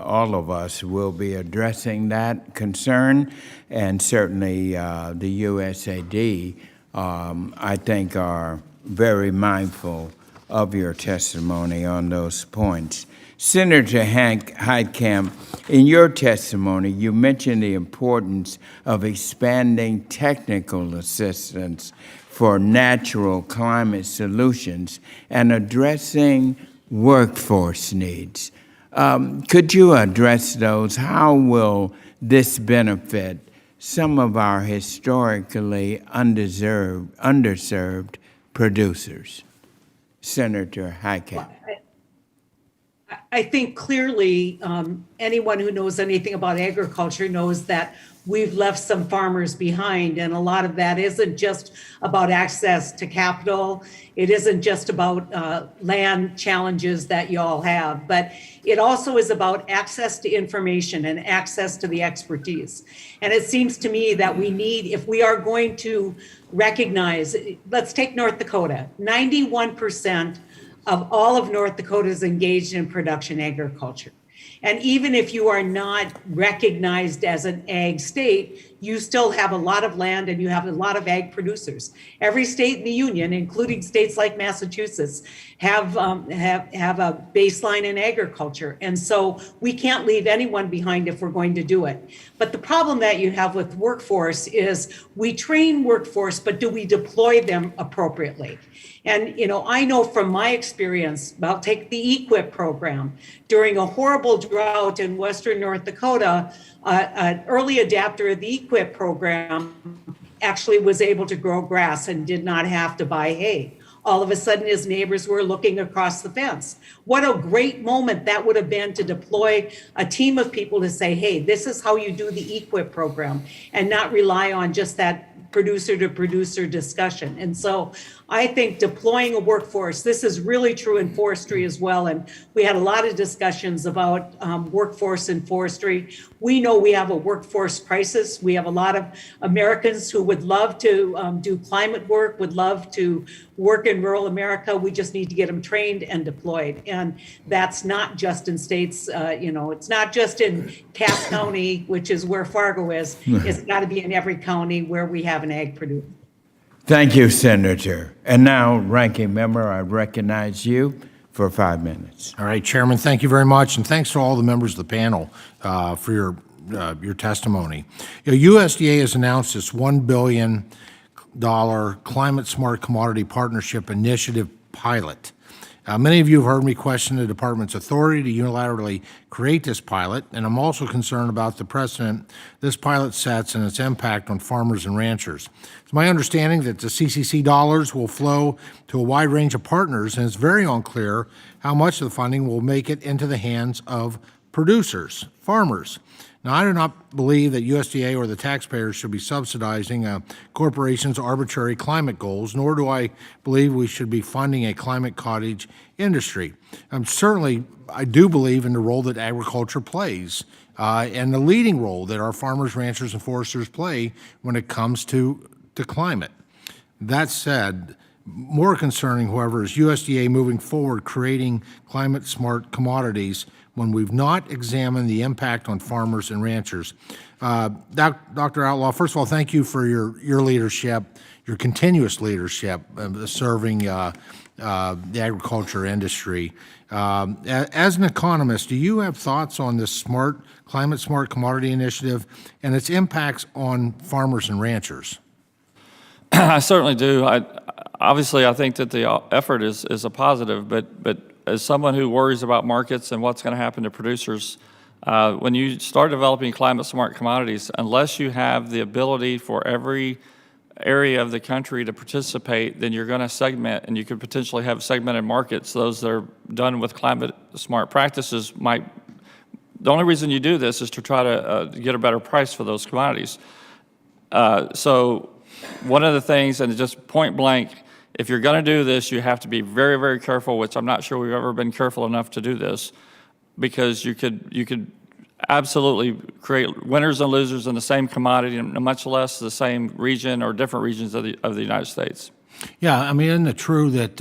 all of us will be addressing that concern, and certainly the USAID, I think, are very mindful of your testimony on those points. Senator Heitkamp, in your testimony, you mentioned the importance of expanding technical assistance for natural climate solutions and addressing workforce needs. Could you address those? How will this benefit some of our historically underserved producers? Senator Heitkamp. I think clearly anyone who knows anything about agriculture knows that we've left some farmers behind, and a lot of that isn't just about access to capital. It isn't just about land challenges that you all have, but it also is about access to information and access to the expertise. And it seems to me that we need, if we are going to recognize, let's take North Dakota, 91% of all of North Dakota is engaged in production agriculture. And even if you are not recognized as an ag state, you still have a lot of land and you have a lot of ag producers. Every state in the union, including states like Massachusetts, have a baseline in agriculture. And so we can't leave anyone behind if we're going to do it. But the problem that you have with workforce is we train workforce, but do we deploy them appropriately? And, I know from my experience, I'll take the EQIP program. During a horrible drought in Western North Dakota, an early adapter of the EQIP program actually was able to grow grass and did not have to buy hay. All of a sudden, his neighbors were looking across the fence. What a great moment that would have been to deploy a team of people to say, hey, this is how you do the EQIP program, and not rely on just that producer to producer discussion. And so I think deploying a workforce, this is really true in forestry as well. And we had a lot of discussions about workforce in forestry. We know we have a workforce crisis. We have a lot of Americans who would love to do climate work, would love to work in rural America. We just need to get them trained and deployed. And that's not just in states, it's not just in Cass County, which is where Fargo is. It's got to be in every county where we have an ag producer. Thank you, Senator. And now, Ranking Member, I recognize you for 5 minutes. All right, Chairman, thank you very much, and thanks to all the members of the panel for your testimony. USDA has announced its $1 billion Climate Smart Commodity Partnership Initiative pilot. Many of you have heard me question the department's authority to unilaterally create this pilot, and I'm also concerned about the precedent this pilot sets and its impact on farmers and ranchers. It's my understanding that the CCC dollars will flow to a wide range of partners, and it's very unclear how much of the funding will make it into the hands of producers, farmers. Now, I do not believe that USDA or the taxpayers should be subsidizing a corporation's arbitrary climate goals, nor do I believe we should be funding a climate cottage industry. Certainly, I do believe in the role that agriculture plays and the leading role that our farmers, ranchers, and foresters play when it comes to climate. That said, more concerning, however, is USDA moving forward creating climate-smart commodities when we've not examined the impact on farmers and ranchers. Dr. Outlaw, first of all, thank you for your leadership, your continuous leadership serving the agriculture industry. As an economist, do you have thoughts on this climate-smart commodity initiative and its impacts on farmers and ranchers? I certainly do. Obviously, I think that the effort is a positive, but as someone who worries about markets and what's going to happen to producers, when you start developing climate-smart commodities, unless you have the ability for every area of the country to participate, then you're going to segment, and you could potentially have segmented markets. Those that are done with climate-smart practices might. The only reason you do this is to try to get a better price for those commodities. So one of the things, and just point blank, if you're going to do this, you have to be very, very careful, which I'm not sure we've ever been careful enough to do this, because you could absolutely create winners and losers in the same commodity, and much less the same region or different regions of the United States. Yeah, I mean, isn't it true that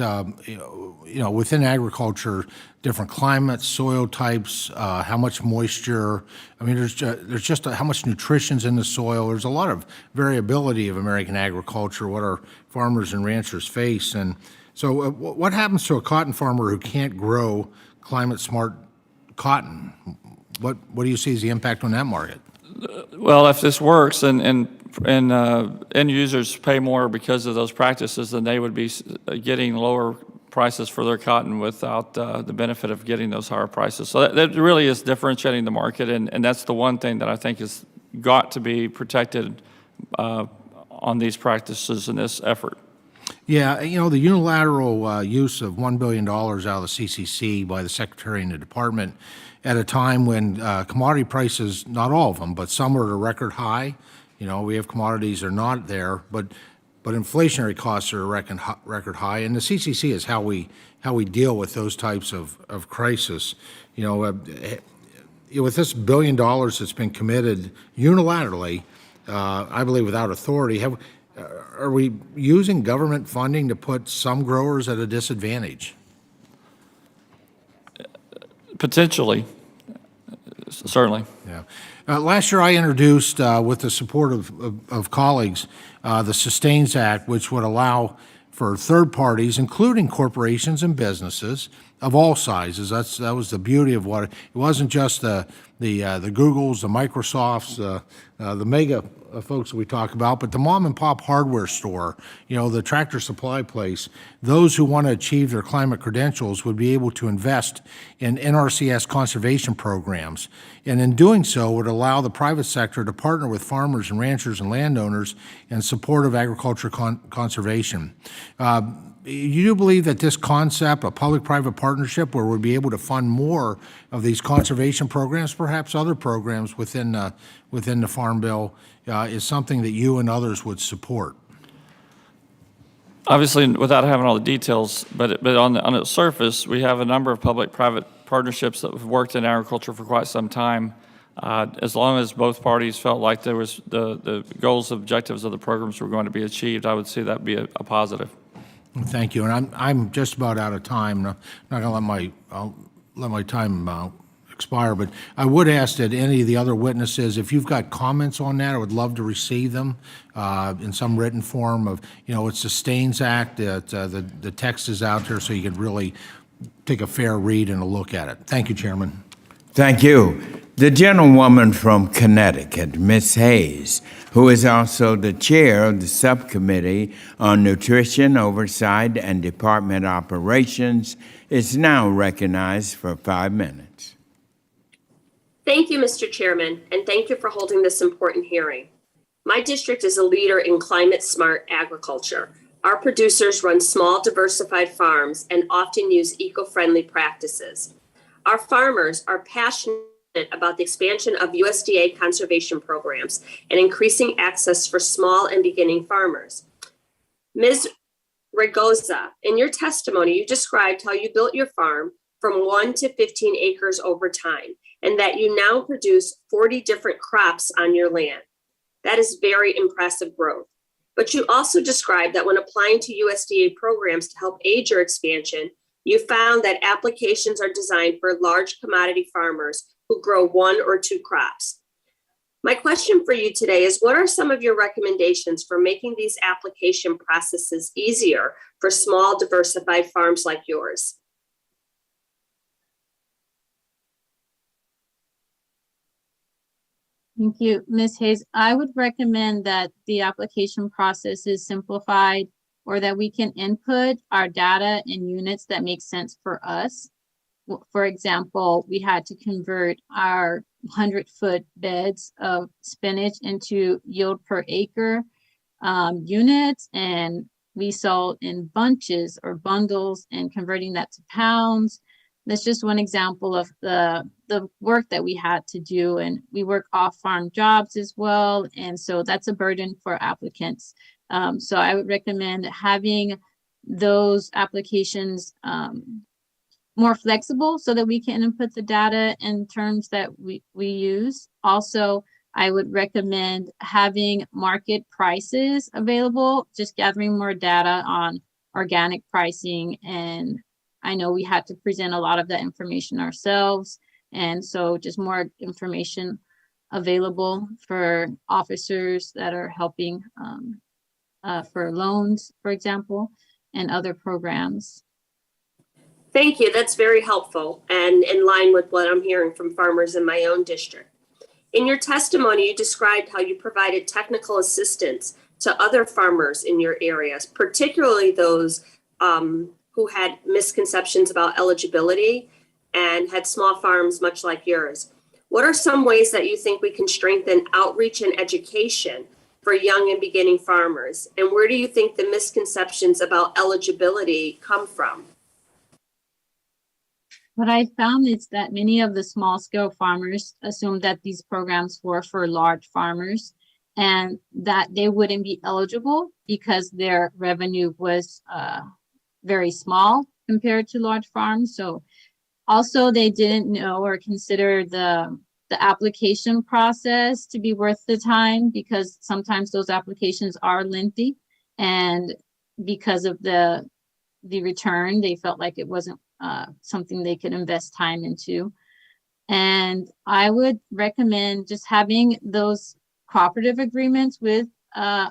within agriculture, different climates, soil types, how much moisture? I mean, there's just how much nutrition's in the soil. There's a lot of variability of American agriculture, what our farmers and ranchers face. And so, what happens to a cotton farmer who can't grow climate-smart cotton? What do you see as the impact on that market? Well, if this works and end users pay more because of those practices, then they would be getting lower prices for their cotton without the benefit of getting those higher prices. So that really is differentiating the market, and that's the one thing that I think has got to be protected on these practices in this effort. Yeah, the unilateral use of $1 billion out of the CCC by the Secretary and the Department at a time when commodity prices, not all of them, but some are at a record high. We have commodities that are not there, but inflationary costs are a record high, and the CCC is how we deal with those types of crisis. With this $1 billion that's been committed unilaterally, I believe without authority, are we using government funding to put some growers at a disadvantage? Potentially, certainly. Yeah. Last year, I introduced, with the support of colleagues, the Sustains Act, which would allow for third parties, including corporations and businesses of all sizes. That was the beauty of what it wasn't just the Googles, the Microsofts, the mega folks that we talk about, but the mom and pop hardware store, the Tractor Supply place. Those who want to achieve their climate credentials would be able to invest in NRCS conservation programs, and in doing so would allow the private sector to partner with farmers and ranchers and landowners in support of agriculture conservation. You do believe that this concept, a public-private partnership where we'll be able to fund more of these conservation programs, perhaps other programs within the Farm Bill, is something that you and others would support? Obviously, without having all the details, but on the surface, we have a number of public-private partnerships that have worked in agriculture for quite some time. As long as both parties felt like there was the goals, objectives of the programs were going to be achieved, I would see that be a positive. Thank you, and I'm just about out of time. I'm not going to let my time expire, but I would ask that any of the other witnesses, if you've got comments on that, I would love to receive them in some written form. It's the Sustains Act. The text is out there, so you can really take a fair read and a look at it. Thank you, Chairman. Thank you. The gentlewoman from Connecticut, Ms. Hayes, who is also the chair of the Subcommittee on Nutrition Oversight and Department Operations, is now recognized for 5 minutes. Thank you, Mr. Chairman, and thank you for holding this important hearing. My district is a leader in climate-smart agriculture. Our producers run small, diversified farms and often use eco-friendly practices. Our farmers are passionate about the expansion of USDA conservation programs and increasing access for small and beginning farmers. Ms. Raygosa, in your testimony, you described how you built your farm from 1 to 15 acres over time, and that you now produce 40 different crops on your land. That is very impressive growth. But you also described that when applying to USDA programs to help aid your expansion, you found that applications are designed for large commodity farmers who grow 1 or 2 crops. My question for you today is, what are some of your recommendations for making these application processes easier for small, diversified farms like yours? Thank you, Ms. Hayes. I would recommend that the application process is simplified, or that we can input our data in units that make sense for us. For example, we had to convert our 100-foot beds of spinach into yield per acre units, and we sold in bunches or bundles and converting that to pounds. That's just one example of the work that we had to do, and we work off-farm jobs as well, and so that's a burden for applicants. So I would recommend having those applications more flexible so that we can input the data in terms that we use. Also, I would recommend having market prices available, just gathering more data on organic pricing. And I know we had to present a lot of that information ourselves. And so just more information available for officers that are helping for loans, for example, and other programs. Thank you. That's very helpful and in line with what I'm hearing from farmers in my own district. In your testimony, you described how you provided technical assistance to other farmers in your areas, particularly those who had misconceptions about eligibility and had small farms much like yours. What are some ways that you think we can strengthen outreach and education for young and beginning farmers? And where do you think the misconceptions about eligibility come from? What I found is that many of the small scale farmers assume that these programs were for large farmers and that they wouldn't be eligible because their revenue was very small compared to large farms. So also they didn't know or consider the application process to be worth the time, because sometimes those applications are lengthy, and because of the return, they felt like it wasn't something they could invest time into. And I would recommend just having those cooperative agreements with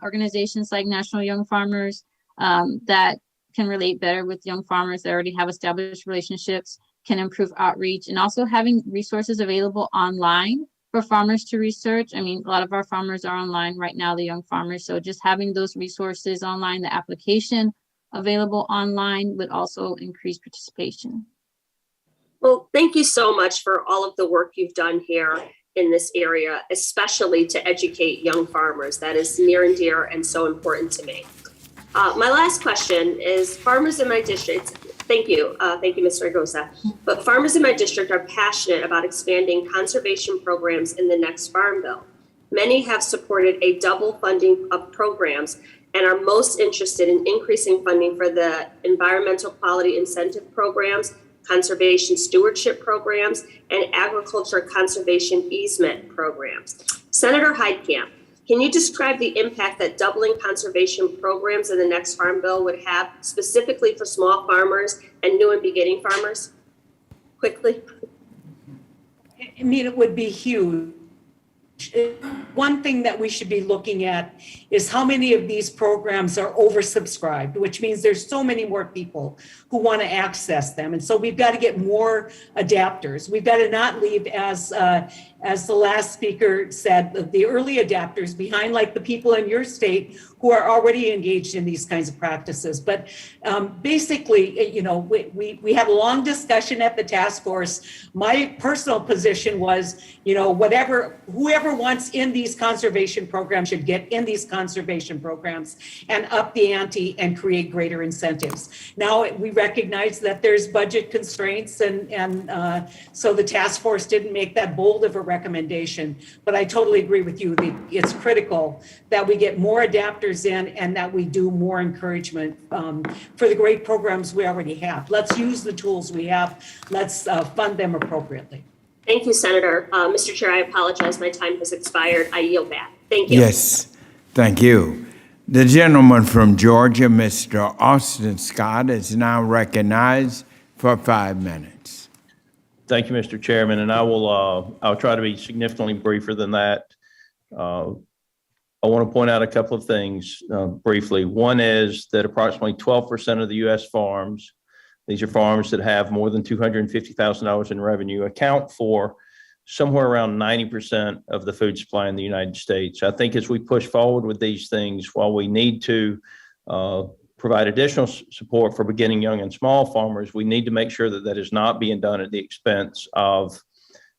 organizations like National Young Farmers that can relate better with young farmers that already have established relationships, can improve outreach, and also having resources available online for farmers to research. I mean, a lot of our farmers are online right now, the young farmers. So just having those resources online, the application available online would also increase participation. Well, thank you so much for all of the work you've done here in this area, especially to educate young farmers. That is near and dear and so important to me. My last question is, farmers in my district, thank you, Mr. Raygosa, but farmers in my district are passionate about expanding conservation programs in the next Farm Bill. Many have supported a double funding of programs and are most interested in increasing funding for the environmental quality incentive programs, conservation stewardship programs, and agriculture conservation easement programs. Senator Heitkamp, can you describe the impact that doubling conservation programs in the next Farm Bill would have specifically for small farmers and new and beginning farmers? Quickly. I mean, it would be huge. One thing that we should be looking at is how many of these programs are oversubscribed, which means there's so many more people who want to access them. And so we've got to get more adapters. We've got to not leave, as the last speaker said, the early adapters behind, like the people in your state who are already engaged in these kinds of practices. But basically, you know, we had a long discussion at the task force. My personal position was, you know, whoever wants in these conservation programs should get in these conservation programs and up the ante and create greater incentives. Now, we recognize that there's budget constraints, and so the task force didn't make that bold of a recommendation. But I totally agree with you. It's critical that we get more adapters in and that we do more encouragement for the great programs we already have. Let's use the tools we have. Let's fund them appropriately. Thank you, Senator. Mr. Chair, I apologize. My time has expired. I yield back. Thank you. Yes, thank you. The gentleman from Georgia, Mr. Austin Scott, is now recognized for 5 minutes. Thank you, Mr. Chairman, and I'll try to be significantly briefer than that. I want to point out a couple of things briefly. One is that approximately 12% of the U.S. farms, these are farms that have more than $250,000 in revenue, account for somewhere around 90% of the food supply in the United States. I think as we push forward with these things, while we need to provide additional support for beginning young and small farmers, we need to make sure that that is not being done at the expense of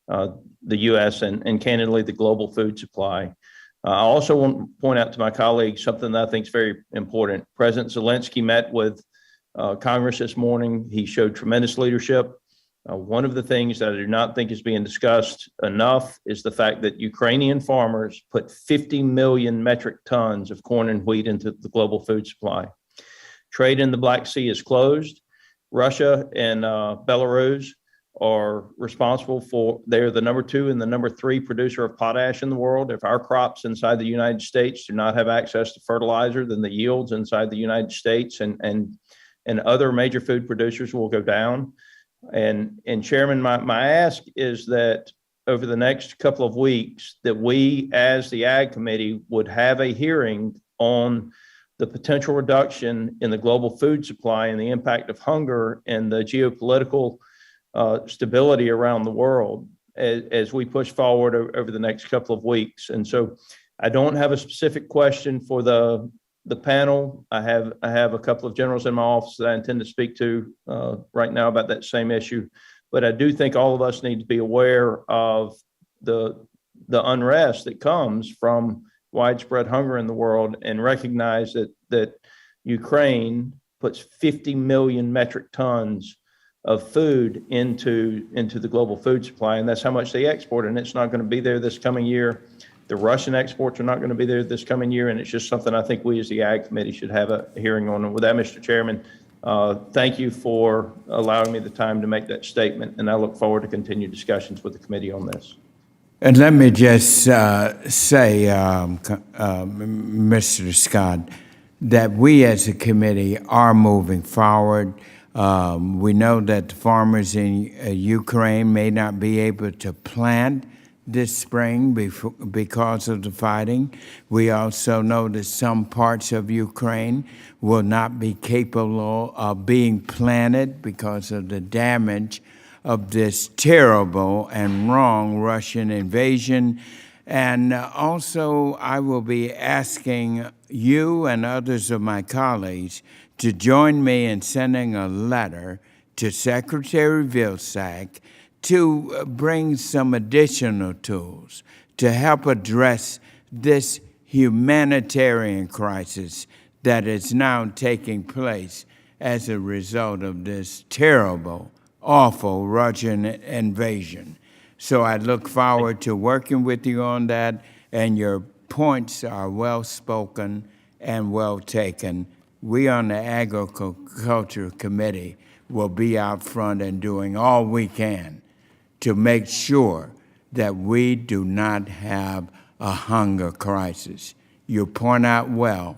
the U.S. and candidly, the global food supply. I also want to point out to my colleagues something that I think is very important. President Zelensky met with Congress this morning. He showed tremendous leadership. One of the things that I do not think is being discussed enough is the fact that Ukrainian farmers put 50 million metric tons of corn and wheat into the global food supply. Trade in the Black Sea is closed. Russia and Belarus are responsible for, they're the number 2 and the number 3 producer of potash in the world. If our crops inside the United States do not have access to fertilizer, then the yields inside the United States and other major food producers will go down. And Chairman, my ask is that over the next couple of weeks, that we as the Ag Committee would have a hearing on the potential reduction in the global food supply and the impact of hunger and the geopolitical stability around the world as we push forward over the next couple of weeks. And so I don't have a specific question for the panel. I have a couple of generals in my office that I intend to speak to right now about that same issue. But I do think all of us need to be aware of the unrest that comes from widespread hunger in the world and recognize that Ukraine puts 50 million metric tons of food into the global food supply, and that's how much they export, and it's not going to be there this coming year. The Russian exports are not going to be there this coming year, and it's just something I think we as the Ag Committee should have a hearing on. And with that, Mr. Chairman, thank you for allowing me the time to make that statement, and I look forward to continued discussions with the committee on this. And let me just say, Mr. Scott, that we as a committee are moving forward. We know that the farmers in Ukraine may not be able to plant this spring because of the fighting. We also know that some parts of Ukraine will not be capable of being planted because of the damage of this terrible and wrong Russian invasion. And also, I will be asking you and others of my colleagues to join me in sending a letter to Secretary Vilsack to bring some additional tools to help address this humanitarian crisis that is now taking place as a result of this terrible, awful Russian invasion. So I look forward to working with you on that, and your points are well spoken and well taken. We on the Agriculture Committee will be out front and doing all we can to make sure that we do not have a hunger crisis. You point out well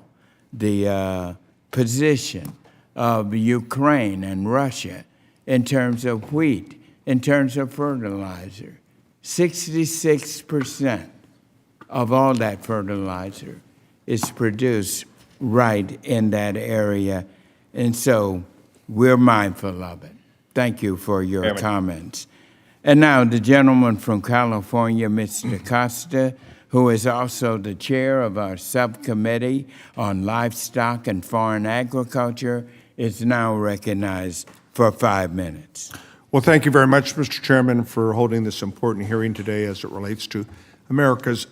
the position of Ukraine and Russia in terms of wheat, in terms of fertilizer. 66% of all that fertilizer is produced right in that area, and so we're mindful of it. Thank you for your comments. And now the gentleman from California, Mr. Costa, who is also the chair of our subcommittee on livestock and foreign agriculture, is now recognized for 5 minutes. Well, thank you very much, Mr. Chairman, for holding this important hearing today as it relates to America's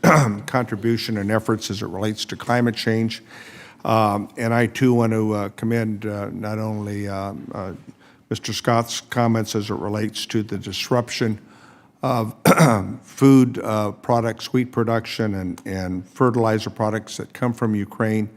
contribution and efforts as it relates to climate change. And I, too, want to commend not only Mr. Scott's comments as it relates to the disruption of food products, wheat production, and fertilizer products that come from Ukraine,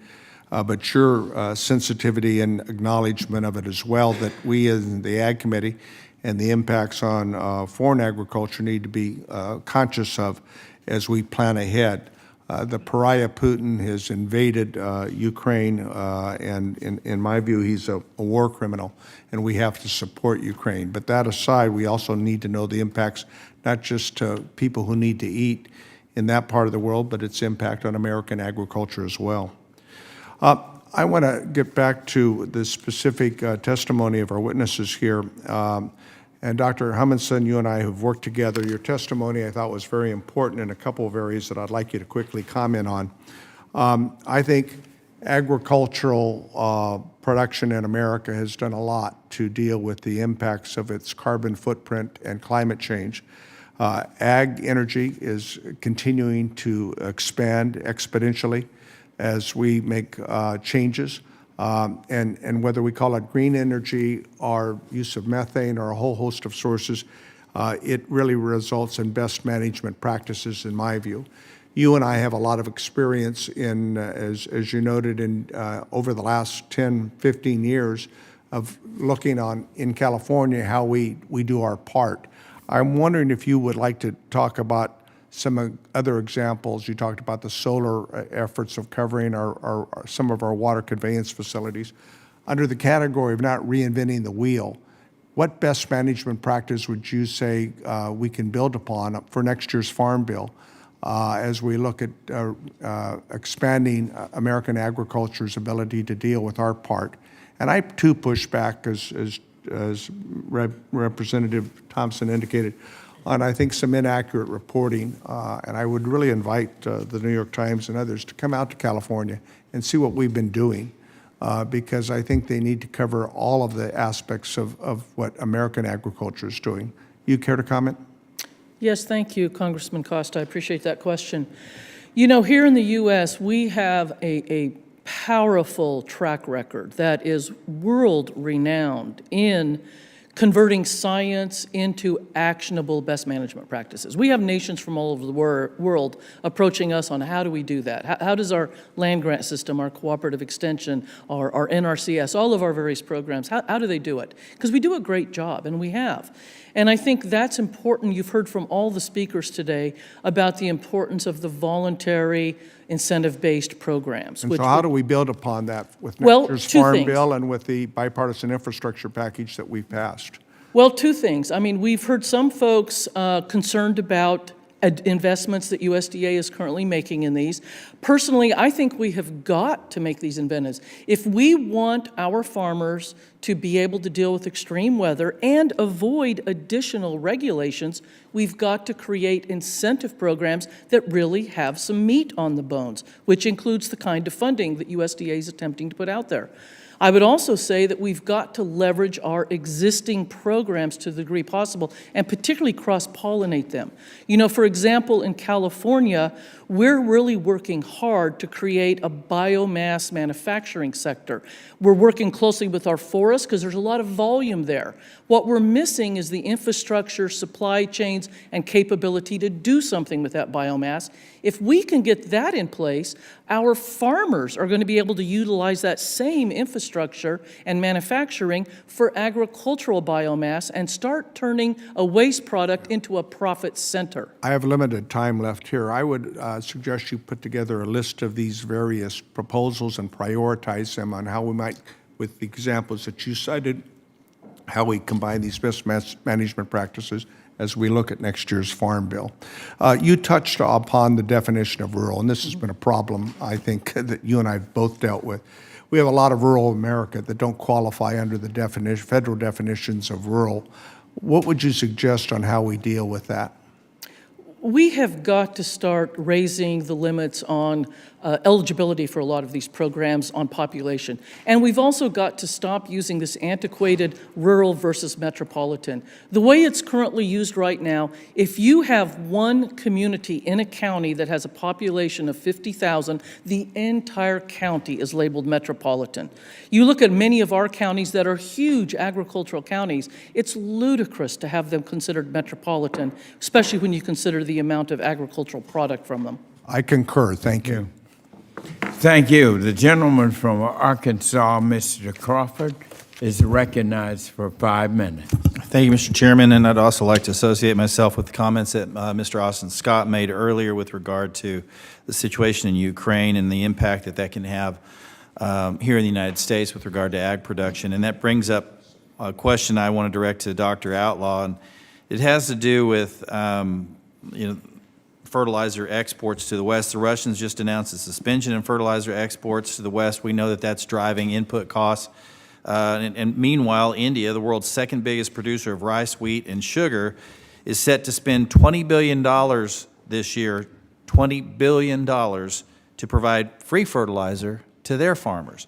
but your sensitivity and acknowledgement of it as well, that we in the Ag Committee and the impacts on foreign agriculture need to be conscious of as we plan ahead. The pariah Putin has invaded Ukraine, and in my view, he's a war criminal, and we have to support Ukraine. But that aside, we also need to know the impacts, not just to people who need to eat in that part of the world, but its impact on American agriculture as well. I want to get back to the specific testimony of our witnesses here. And Dr. Humiston, you and I have worked together. Your testimony I thought was very important in a couple of areas that I'd like you to quickly comment on. I think agricultural production in America has done a lot to deal with the impacts of its carbon footprint and climate change. Ag energy is continuing to expand exponentially as we make changes. And whether we call it green energy or use of methane or a whole host of sources, it really results in best management practices, in my view. You and I have a lot of experience in, as you noted, in over the last 10, 15 years of looking on in California how we do our part. I'm wondering if you would like to talk about some other examples. You talked about the solar efforts of covering some of our water conveyance facilities. Under the category of not reinventing the wheel, what best management practice would you say we can build upon for next year's Farm Bill as we look at expanding American agriculture's ability to deal with our part? And I, too, push back, as Representative Thompson indicated, on, I think, some inaccurate reporting. And I would really invite the New York Times and others to come out to California and see what we've been doing, because I think they need to cover all of the aspects of what American agriculture is doing. You care to comment? Yes, thank you, Congressman Costa. I appreciate that question. You know, here in the U.S., we have a powerful track record that is world-renowned in converting science into actionable best management practices. We have nations from all over the world approaching us on how do we do that? How does our land grant system, our cooperative extension, our NRCS, all of our various programs, how do they do it? Because we do a great job, and we have. And I think that's important. You've heard from all the speakers today about the importance of the voluntary incentive-based programs. And which so how would- do we build upon that with Well, next year's two Farm things. Bill and with the bipartisan infrastructure package that we've passed? Well, two things. I mean, we've heard some folks concerned about investments that USDA is currently making in these. Personally, I think we have got to make these inventives. If we want our farmers to be able to deal with extreme weather and avoid additional regulations, we've got to create incentive programs that really have some meat on the bones, which includes the kind of funding that USDA is attempting to put out there. I would also say that we've got to leverage our existing programs to the degree possible, and particularly cross-pollinate them. You know, for example, in California, we're really working hard to create a biomass manufacturing sector. We're working closely with our forests because there's a lot of volume there. What we're missing is the infrastructure, supply chains, and capability to do something with that biomass. If we can get that in place, our farmers are going to be able to utilize that same infrastructure and manufacturing for agricultural biomass and start turning a waste product into a profit center. I have limited time left here. I would suggest you put together a list of these various proposals and prioritize them on how we might, with the examples that you cited, how we combine these best management practices as we look at next year's Farm Bill. You touched upon the definition of rural, and this has been a problem, I think, that you and I have both dealt with. We have a lot of rural America that don't qualify under the federal definitions of rural. What would you suggest on how we deal with that? We have got to start raising the limits on eligibility for a lot of these programs on population. And we've also got to stop using this antiquated rural versus metropolitan. The way it's currently used right now, if you have one community in a county that has a population of 50,000, the entire county is labeled metropolitan. You look at many of our counties that are huge agricultural counties, it's ludicrous to have them considered metropolitan, especially when you consider the amount of agricultural product from them. I concur. Thank you. Thank you. The gentleman from Arkansas, Mr. Crawford, is recognized for 5 minutes. Thank you, Mr. Chairman, and I'd also like to associate myself with the comments that Mr. Austin Scott made earlier with regard to the situation in Ukraine and the impact that that can have here in the United States with regard to ag production. And that brings up a question I want to direct to Dr. Outlaw, and it has to do with fertilizer exports to the West. The Russians just announced a suspension in fertilizer exports to the West. We know that that's driving input costs. And meanwhile, India, the world's second biggest producer of rice, wheat, and sugar, is set to spend $20 billion this year, $20 billion to provide free fertilizer to their farmers.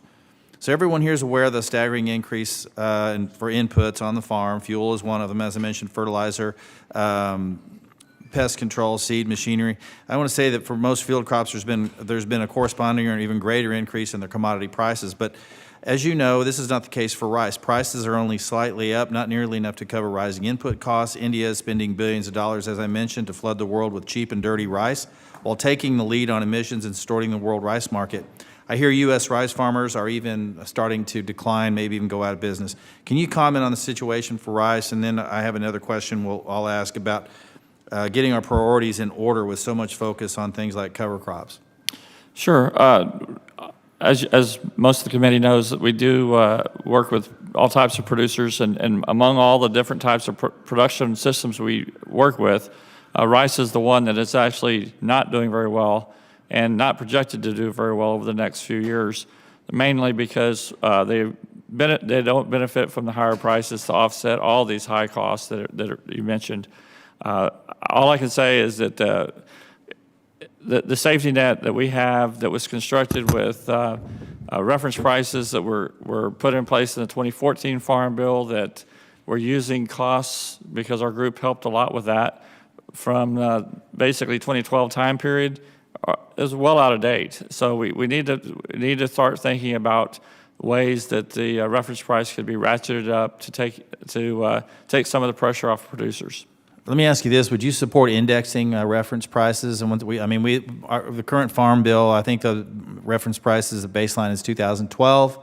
So everyone here is aware of the staggering increase for inputs on the farm. Fuel is one of them, as I mentioned, fertilizer, pest control, seed, machinery. I want to say that for most field crops, there's been a corresponding or even greater increase in their commodity prices. But as you know, this is not the case for rice. Prices are only slightly up, not nearly enough to cover rising input costs. India is spending billions of dollars, as I mentioned, to flood the world with cheap and dirty rice, while taking the lead on emissions and distorting the world rice market. I hear U.S. rice farmers are even starting to decline, maybe even go out of business. Can you comment on the situation for rice? And then I have another question I'll ask about getting our priorities in order with so much focus on things like cover crops. Sure. As most of the committee knows, we do work with all types of producers, and among all the different types of production systems we work with, rice is the one that is actually not doing very well and not projected to do very well over the next few years, mainly because they don't benefit from the higher prices to offset all these high costs that you mentioned. All I can say is that the safety net that we have that was constructed with reference prices that were put in place in the 2014 Farm Bill, that we're using costs because our group helped a lot with that from basically 2012 time period, is well out of date. So we need to start thinking about ways that the reference price could be ratcheted up to take some of the pressure off producers. Let me ask you this: would you support indexing reference prices? And the current Farm Bill, I think the reference prices, the baseline is 2012.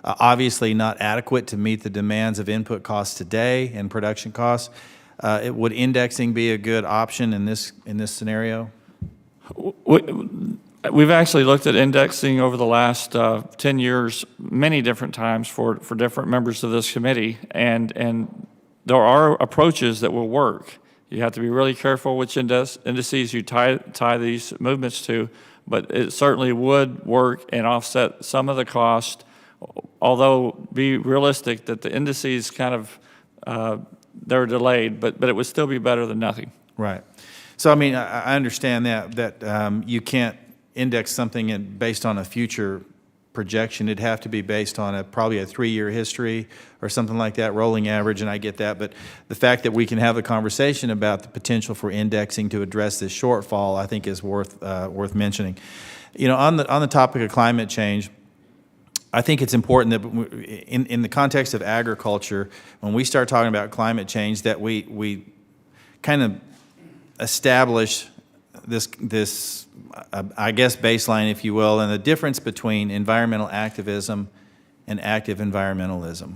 Obviously, not adequate to meet the demands of input costs today and production costs. Would indexing be a good option in this scenario? We've actually looked at indexing over the last 10 years many different times for different members of this committee, and there are approaches that will work. You have to be really careful which indices you tie these movements to, but it certainly would work and offset some of the cost, although be realistic that the indices kind of, they're delayed, but it would still be better than nothing. Right. So, I mean, I understand that you can't index something based on a future projection. It'd have to be based on probably a 3-year history or something like that, rolling average, and I get that. But the fact that we can have a conversation about the potential for indexing to address this shortfall, I think is worth mentioning. You know, on the topic of climate change, I think it's important that in the context of agriculture, when we start talking about climate change, that we kind of establish this I guess baseline, if you will, and the difference between environmental activism and active environmentalism.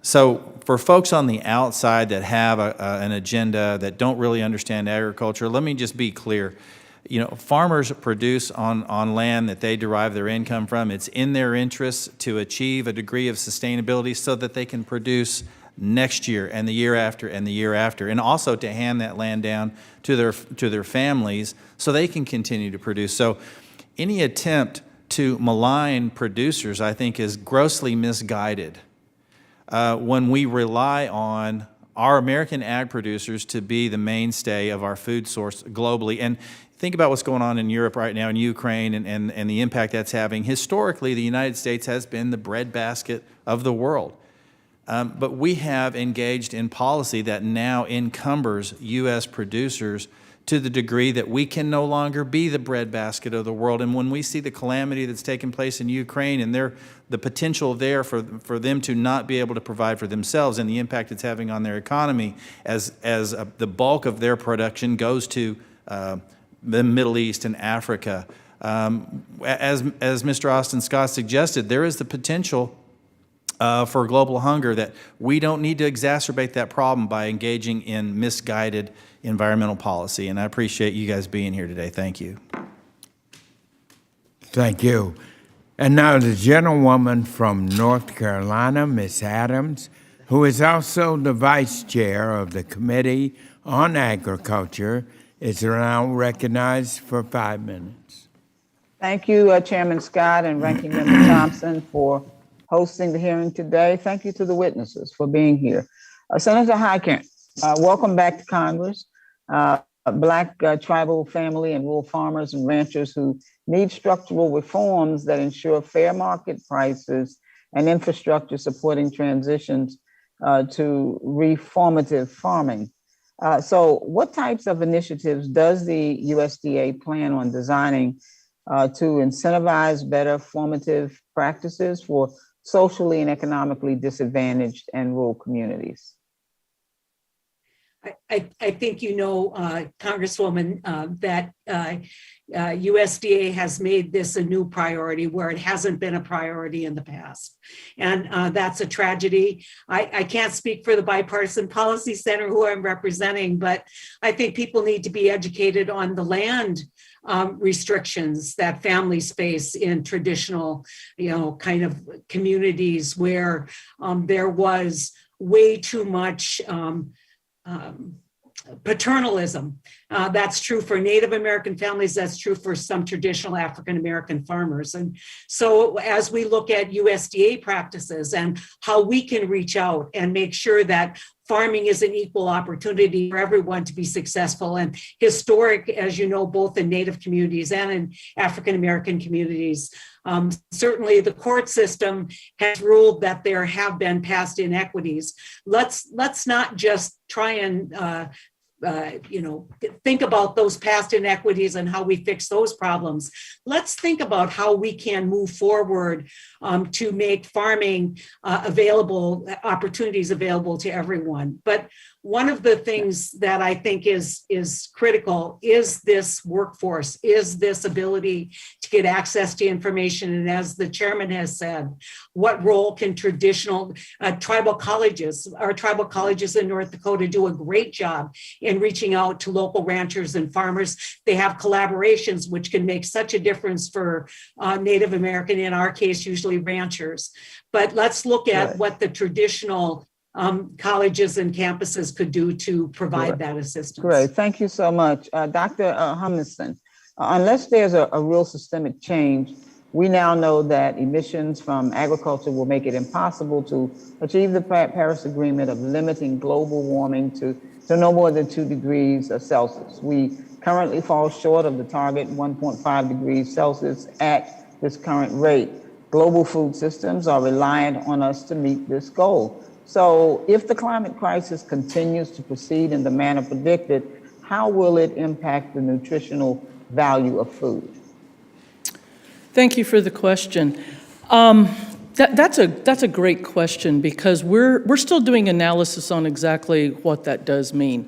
So for folks on the outside that have an agenda that don't really understand agriculture, let me just be clear. You know, farmers produce on land that they derive their income from. It's in their interest to achieve a degree of sustainability so that they can produce next year and the year after and the year after, and also to hand that land down to their families so they can continue to produce. So any attempt to malign producers, I think, is grossly misguided when we rely on our American ag producers to be the mainstay of our food source globally. And think about what's going on in Europe right now, in Ukraine, and the impact that's having. Historically, the United States has been the breadbasket of the world. But we have engaged in policy that now encumbers U.S. producers to the degree that we can no longer be the breadbasket of the world. And when we see the calamity that's taken place in Ukraine and the potential there for them to not be able to provide for themselves and the impact it's having on their economy as the bulk of their production goes to the Middle East and Africa, as Mr. Austin Scott suggested, there is the potential for global hunger, that we don't need to exacerbate that problem by engaging in misguided environmental policy. And I appreciate you guys being here today. Thank you. Thank you. And now the gentlewoman from North Carolina, Ms. Adams, who is also the vice chair of the Committee on Agriculture, is now recognized for 5 minutes. Thank you, Chairman Scott and Ranking Member Thompson, for hosting the hearing today. Thank you to the witnesses for being here. Senator Heitkamp, welcome back to Congress. Black tribal family and rural farmers and ranchers who need structural reforms that ensure fair market prices and infrastructure supporting transitions to reformative farming. So what types of initiatives does the USDA plan on designing to incentivize better formative practices for socially and economically disadvantaged and rural communities? I think you know, Congresswoman, that USDA has made this a new priority where it hasn't been a priority in the past. And that's a tragedy. I can't speak for the Bipartisan Policy Center, who I'm representing, but I think people need to be educated on the land restrictions that families face in traditional, kind of communities where there was way too much paternalism. That's true for Native American families. That's true for some traditional African American farmers. And so as we look at USDA practices and how we can reach out and make sure that farming is an equal opportunity for everyone to be successful and historic, as you know, both in Native communities and in African American communities. Certainly the court system has ruled that there have been past inequities. Let's not just try and think about those past inequities and how we fix those problems. Let's think about how we can move forward to make farming opportunities available to everyone. But one of the things that I think is critical is this workforce, is this ability to get access to information. And as the chairman has said, what role can traditional tribal colleges, our tribal colleges in North Dakota do a great job in reaching out to local ranchers and farmers. They have collaborations which can make such a difference for Native American, in our case, usually ranchers. But let's look at what the traditional colleges and campuses could do to provide that assistance. Great, thank you so much. Dr. Humiston, unless there's a real systemic change, we now know that emissions from agriculture will make it impossible to achieve the Paris Agreement of limiting global warming to no more than 2 degrees Celsius. We currently fall short of the target 1.5 degrees Celsius at this current rate. Global food systems are reliant on us to meet this goal. So if the climate crisis continues to proceed in the manner predicted, how will it impact the nutritional value of food? Thank you for the question. That's a great question, because we're still doing analysis on exactly what that does mean.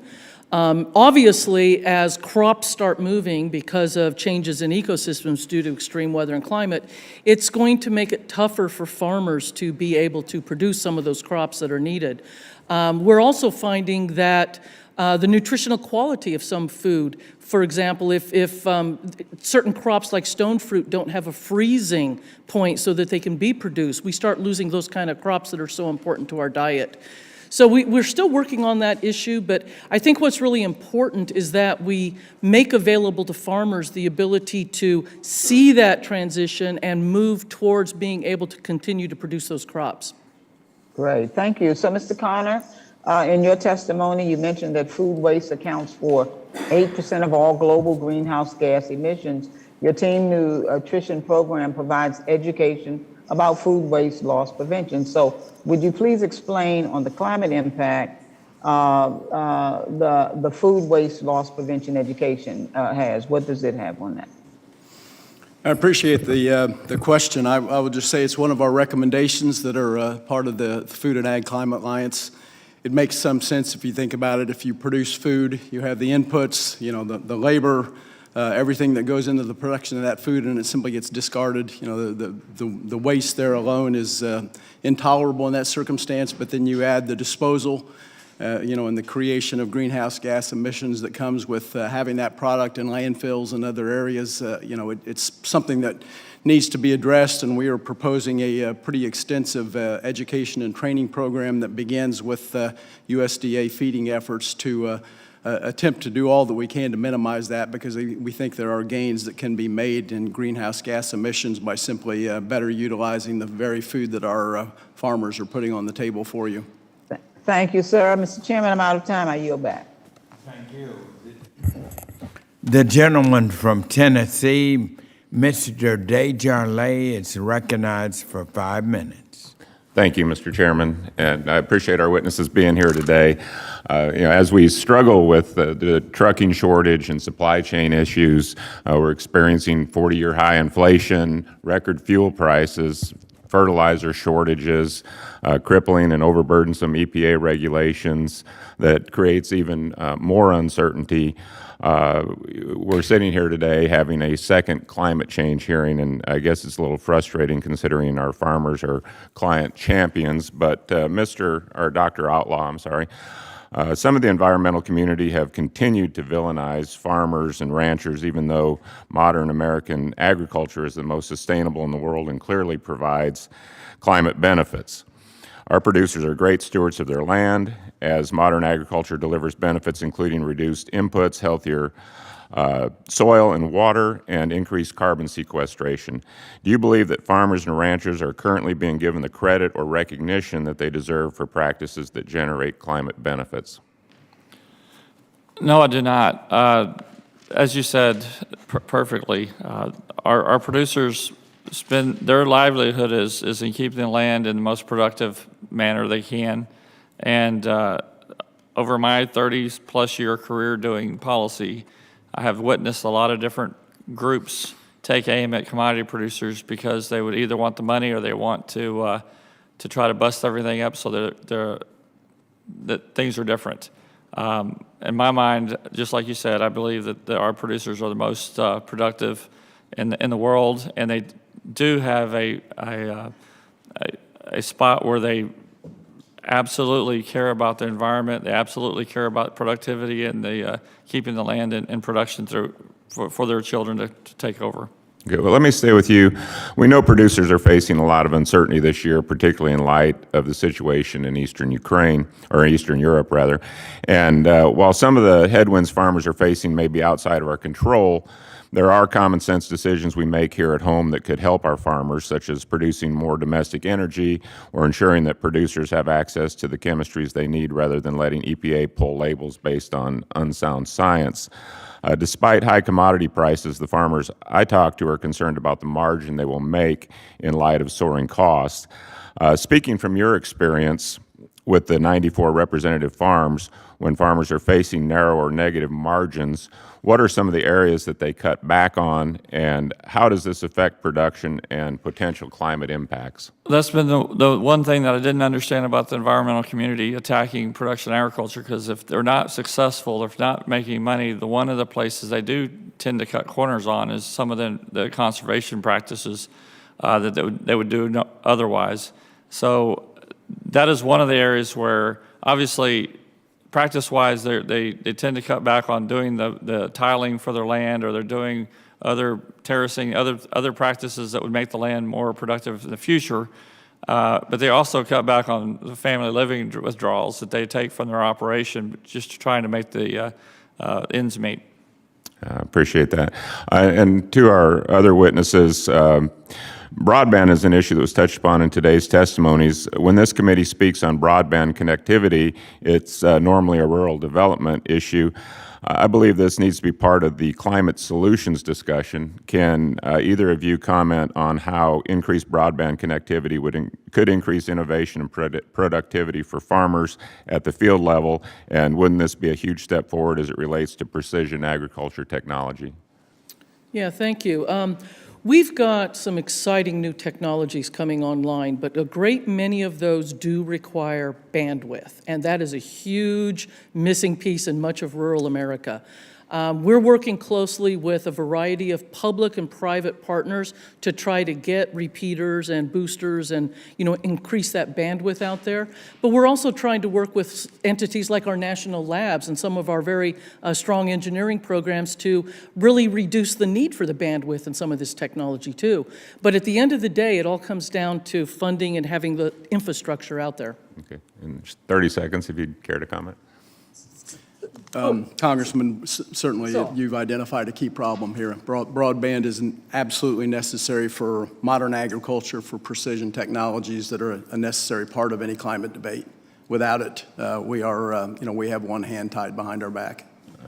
Obviously, as crops start moving because of changes in ecosystems due to extreme weather and climate, it's going to make it tougher for farmers to be able to produce some of those crops that are needed. We're also finding that the nutritional quality of some food, for example, if certain crops like stone fruit don't have a freezing point so that they can be produced, we start losing those kind of crops that are so important to our diet. So we're still working on that issue, but I think what's really important is that we make available to farmers the ability to see that transition and move towards being able to continue to produce those crops. Great, thank you. So Mr. Connor, in your testimony, you mentioned that food waste accounts for 8% of all global greenhouse gas emissions. Your team nutrition program provides education about food waste loss prevention. So would you please explain on the climate impact the food waste loss prevention education has? What does it have on that? I appreciate the question. I would just say it's one of our recommendations that are part of the Food and Ag Climate Alliance. It makes some sense if you think about it. If you produce food, you have the inputs, the labor, everything that goes into the production of that food, and it simply gets discarded. The waste there alone is intolerable in that circumstance, but then you add the disposal, and the creation of greenhouse gas emissions that comes with having that product in landfills and other areas. It's something that needs to be addressed, and we are proposing a pretty extensive education and training program that begins with USDA feeding efforts to attempt to do all that we can to minimize that, because we think there are gains that can be made in greenhouse gas emissions by simply better utilizing the very food that our farmers are putting on the table for you. Thank you, sir. Mr. Chairman, I'm out of time. I yield back. Thank you. The gentleman from Tennessee, Mr. Desjardins, is recognized for 5 minutes. Thank you, Mr. Chairman, and I appreciate our witnesses being here today. As we struggle with the trucking shortage and supply chain issues, we're experiencing 40-year high inflation, record fuel prices, fertilizer shortages, crippling and overburdensome EPA regulations that creates even more uncertainty. We're sitting here today having a second climate change hearing, and I guess it's a little frustrating considering our farmers are client champions. But Dr. Outlaw, some of the environmental community have continued to villainize farmers and ranchers, even though modern American agriculture is the most sustainable in the world and clearly provides climate benefits. Our producers are great stewards of their land, as modern agriculture delivers benefits including reduced inputs, healthier soil and water, and increased carbon sequestration. Do you believe that farmers and ranchers are currently being given the credit or recognition that they deserve for practices that generate climate benefits? No, I do not. As you said perfectly, our producers spend their livelihood is in keeping the land in the most productive manner they can. And over my 30-plus year career doing policy, I have witnessed a lot of different groups take aim at commodity producers because they would either want the money or they want to try to bust everything up so that things are different. In my mind, just like you said, I believe that our producers are the most productive in the world, and they do have a spot where they absolutely care about the environment. They absolutely care about productivity and the keeping the land in production for their children to take over. Okay, well, let me stay with you. We know producers are facing a lot of uncertainty this year, particularly in light of the situation in eastern Ukraine, or Eastern Europe, rather. And while some of the headwinds farmers are facing may be outside of our control, there are common sense decisions we make here at home that could help our farmers, such as producing more domestic energy or ensuring that producers have access to the chemistries they need rather than letting EPA pull labels based on unsound science. Despite high commodity prices, the farmers I talk to are concerned about the margin they will make in light of soaring costs. Speaking from your experience with the 94 representative farms, when farmers are facing narrow or negative margins, what are some of the areas that they cut back on, and how does this affect production and potential climate impacts? That's been the one thing that I didn't understand about the environmental community attacking production agriculture, because if they're not successful, if not making money, one of the places they do tend to cut corners on is some of the conservation practices that they would do otherwise. So that is one of the areas where, obviously, practice-wise, they tend to cut back on doing the tiling for their land, or they're doing other terracing, other practices that would make the land more productive in the future. But they also cut back on the family living withdrawals that they take from their operation, just trying to make the ends meet. Appreciate that. And to our other witnesses, broadband is an issue that was touched upon in today's testimonies. When this committee speaks on broadband connectivity, it's normally a rural development issue. I believe this needs to be part of the climate solutions discussion. Can either of you comment on how increased broadband connectivity could increase innovation and productivity for farmers at the field level, and wouldn't this be a huge step forward as it relates to precision agriculture technology? Yeah, thank you. We've got some exciting new technologies coming online, but a great many of those do require bandwidth, and that is a huge missing piece in much of rural America. We're working closely with a variety of public and private partners to try to get repeaters and boosters and, increase that bandwidth out there. But we're also trying to work with entities like our national labs and some of our very strong engineering programs to really reduce the need for the bandwidth in some of this technology too. But at the end of the day, it all comes down to funding and having the infrastructure out there. Okay, in 30 seconds, if you'd care to comment. Congressman, certainly you've identified a key problem here. Broadband is absolutely necessary for modern agriculture, for precision technologies that are a necessary part of any climate debate. Without it, we have one hand tied behind our back.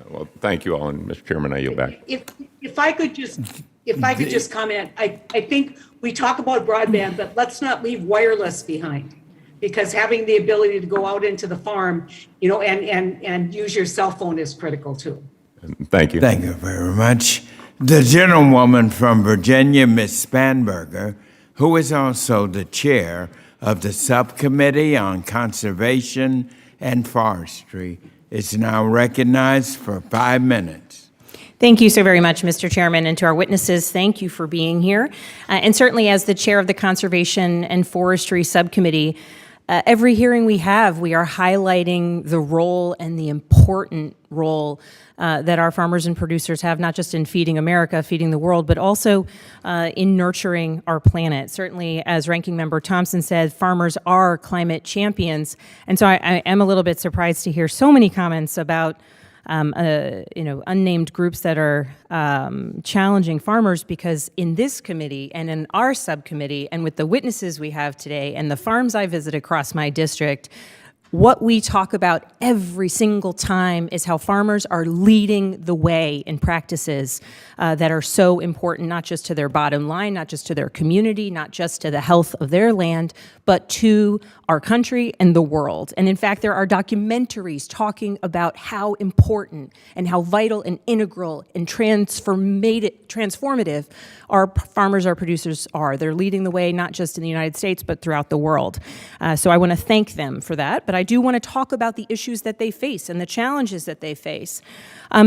Well, thank you all, and Mr. Chairman, I yield back. If I could just comment, I think we talk about broadband, but let's not leave wireless behind. Because having the ability to go out into the farm, and use your cell phone is critical too. Thank you. Thank you very much. The gentlewoman from Virginia, Ms. Spanberger, who is also the chair of the Subcommittee on Conservation and Forestry, is now recognized for 5 minutes. Thank you so very much, Mr. Chairman, and to our witnesses, thank you for being here. And certainly as the chair of the Conservation and Forestry Subcommittee, every hearing we have, we are highlighting the role and the important role that our farmers and producers have, not just in feeding America, feeding the world, but also in nurturing our planet. Certainly, as Ranking Member Thompson said, farmers are climate champions. And so I am a little bit surprised to hear so many comments about unnamed groups that are challenging farmers, because in this committee and in our subcommittee and with the witnesses we have today and the farms I visit across my district, what we talk about every single time is how farmers are leading the way in practices that are so important, not just to their bottom line, not just to their community, not just to the health of their land, but to our country and the world. And in fact, there are documentaries talking about how important and how vital and integral and transformative our farmers, our producers are. They're leading the way, not just in the United States, but throughout the world. So I want to thank them for that. But I do want to talk about the issues that they face and the challenges that they face.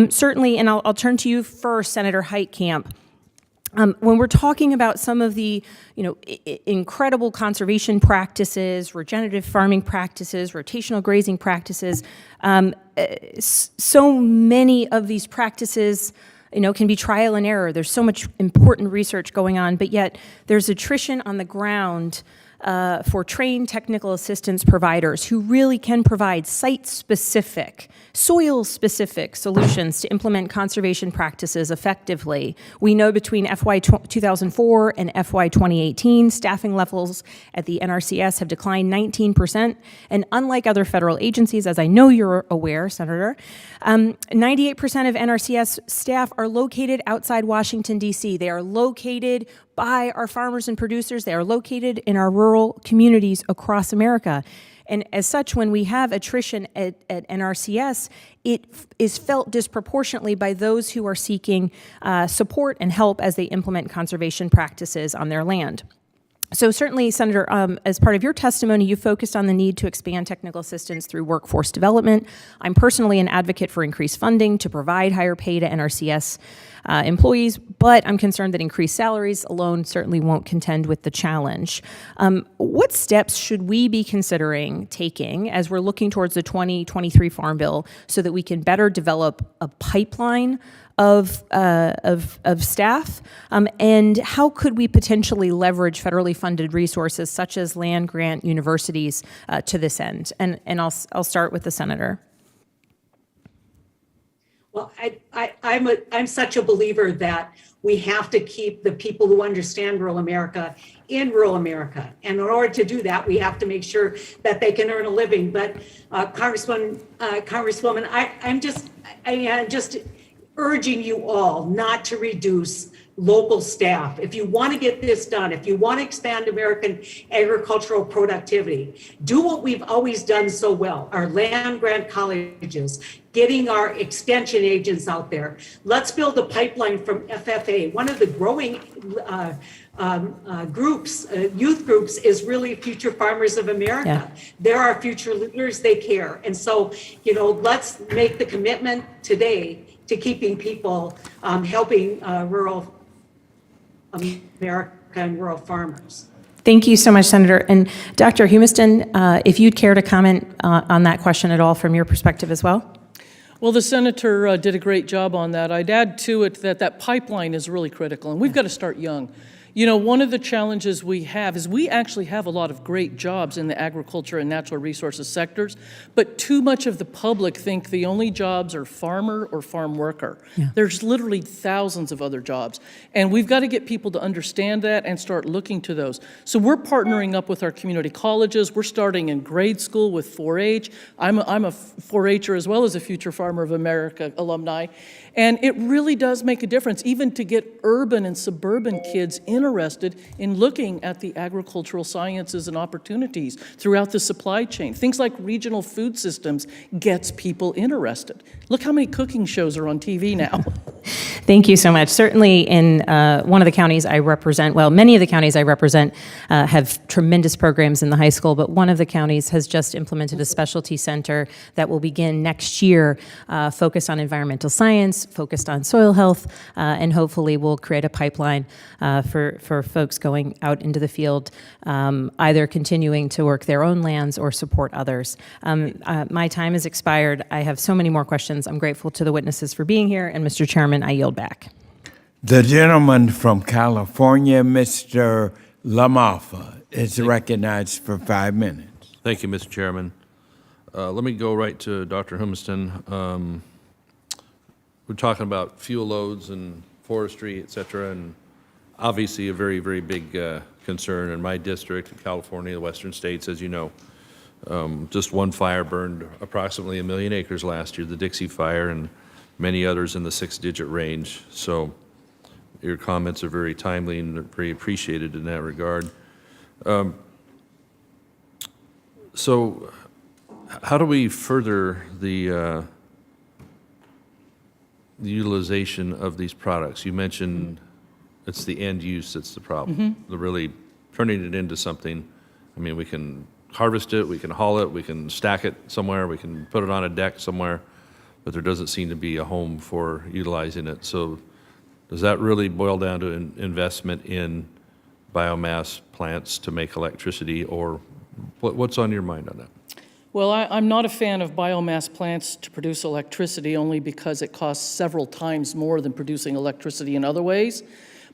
Certainly, and I'll turn to you first, Senator Heitkamp. When we're talking about some of the, incredible conservation practices, regenerative farming practices, rotational grazing practices, so many of these practices, can be trial and error. There's so much important research going on, but yet there's attrition on the ground for trained technical assistance providers who really can provide site-specific, soil-specific solutions to implement conservation practices effectively. We know between FY 2004 and FY 2018, staffing levels at the NRCS have declined 19%, and unlike other federal agencies, as I know you're aware, Senator, 98% of NRCS staff are located outside Washington, D.C. They are located by our farmers and producers. They are located in our rural communities across America. And as such, when we have attrition at NRCS, it is felt disproportionately by those who are seeking support and help as they implement conservation practices on their land. So certainly, Senator, as part of your testimony, you focused on the need to expand technical assistance through workforce development. I'm personally an advocate for increased funding to provide higher pay to NRCS employees, but I'm concerned that increased salaries alone certainly won't contend with the challenge. What steps should we be considering taking as we're looking towards the 2023 Farm Bill so that we can better develop a pipeline of staff, and how could we potentially leverage federally funded resources such as land grant universities to this end? And I'll start with the senator. Well, I'm such a believer that we have to keep the people who understand rural America in rural America. And in order to do that, we have to make sure that they can earn a living. But Congresswoman, I'm just urging you all not to reduce local staff. If you want to get this done, if you want to expand American agricultural productivity, do what we've always done so well, our land grant colleges, getting our extension agents out there. Let's build a pipeline from FFA. One of the growing youth groups is really Future Farmers of America. Yeah. They're our future leaders, they care. And so, let's make the commitment today to keeping people, helping rural America and rural farmers. Thank you so much, Senator. And Dr. Humiston, if you'd care to comment on that question at all from your perspective as well. Well, the senator did a great job on that. I'd add to it that pipeline is really critical, and we've got to start young. One of the challenges we have is we actually have a lot of great jobs in the agriculture and natural resources sectors, but too much of the public think the only jobs are farmer or farm worker. Yeah. There's literally thousands of other jobs, and we've got to get people to understand that and start looking to those. So we're partnering up with our community colleges. We're starting in grade school with 4-H. I'm a 4-H'er as well as a Future Farmer of America alumni. And it really does make a difference, even to get urban and suburban kids interested in looking at the agricultural sciences and opportunities throughout the supply chain. Things like regional food systems gets people interested. Look how many cooking shows are on TV now. Thank you so much. Certainly in one of the counties I represent, well, many of the counties I represent have tremendous programs in the high school, but one of the counties has just implemented a specialty center that will begin next year, focused on environmental science, focused on soil health, and hopefully will create a pipeline for folks going out into the field, either continuing to work their own lands or support others. My time has expired. I have so many more questions. I'm grateful to the witnesses for being here, and Mr. Chairman, I yield back. The gentleman from California, Mr. LaMalfa, is recognized for 5 minutes. Thank you, Mr. Chairman. Let me go right to Dr. Humiston. We're talking about fuel loads and forestry, et cetera, and obviously a very, very big concern in my district in California, the western states, as you know. Just one fire burned approximately 1 million acres last year, the Dixie Fire, and many others in the 6-digit range. So your comments are very timely and very appreciated in that regard. So how do we further the utilization of these products? You mentioned it's the end use that's the problem. Mm-hmm. The really turning it into something. I mean, we can harvest it, we can haul it, we can stack it somewhere, we can put it on a deck somewhere, but there doesn't seem to be a home for utilizing it. So does that really boil down to an investment in biomass plants to make electricity, or what's on your mind on that? Well, I'm not a fan of biomass plants to produce electricity only because it costs several times more than producing electricity in other ways.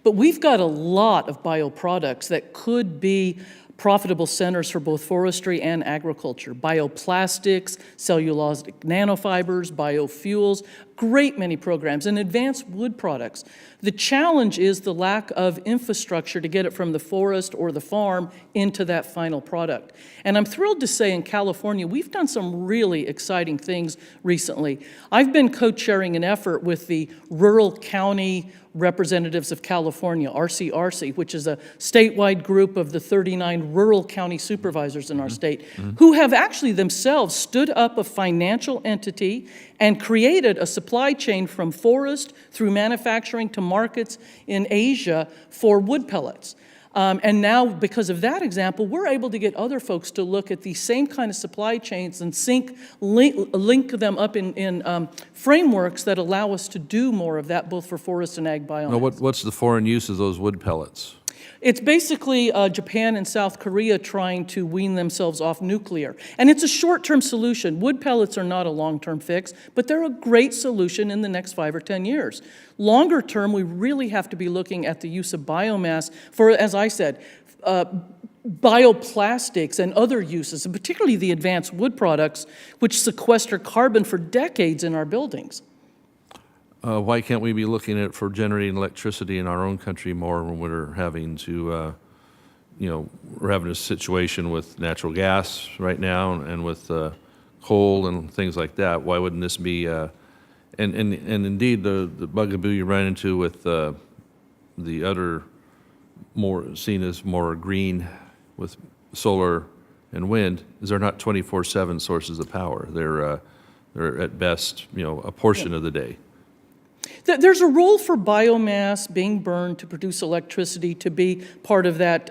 But we've got a lot of bioproducts that could be profitable centers for both forestry and agriculture. Bioplastics, cellulosic nanofibers, biofuels, great many programs, and advanced wood products. The challenge is the lack of infrastructure to get it from the forest or the farm into that final product. And I'm thrilled to say in California, we've done some really exciting things recently. I've been co-chairing an effort with the Rural County Representatives of California, RCRC, which is a statewide group of the 39 rural county supervisors in our state, who have actually themselves stood up a financial entity and created a supply chain from forest through manufacturing to markets in Asia for wood pellets. And now, because of that example, we're able to get other folks to look at these same kind of supply chains and link them up in frameworks that allow us to do more of that, both for forest and ag biomass. Now, what's the foreign use of those wood pellets? It's basically Japan and South Korea trying to wean themselves off nuclear. And it's a short-term solution. Wood pellets are not a long-term fix, but they're a great solution in the next 5 or 10 years. Longer term, we really have to be looking at the use of biomass for, as I said, bioplastics and other uses, and particularly the advanced wood products, which sequester carbon for decades in our buildings. Why can't we be looking at for generating electricity in our own country more when we're having to, we're having a situation with natural gas right now and with coal and things like that? Why wouldn't this be, and indeed the bugaboo you run into with the other more seen as more green with solar and wind is they're not 24/7 sources of power. They're at best, a portion of the day. There's a role for biomass being burned to produce electricity to be part of that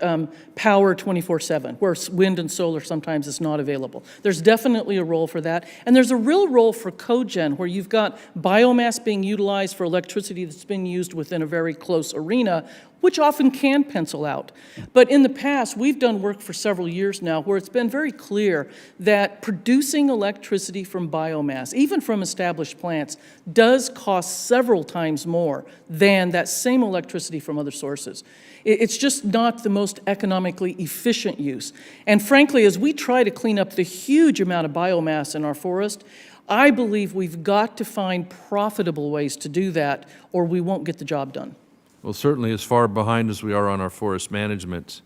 power 24/7, where wind and solar sometimes is not available. There's definitely a role for that. And there's a real role for cogen, where you've got biomass being utilized for electricity that's been used within a very close arena, which often can pencil out. But in the past, we've done work for several years now where it's been very clear that producing electricity from biomass, even from established plants, does cost several times more than that same electricity from other sources. It's just not the most economically efficient use. And frankly, as we try to clean up the huge amount of biomass in our forest, I believe we've got to find profitable ways to do that, or we won't get the job done. Well, certainly as far behind as we are on our forest management,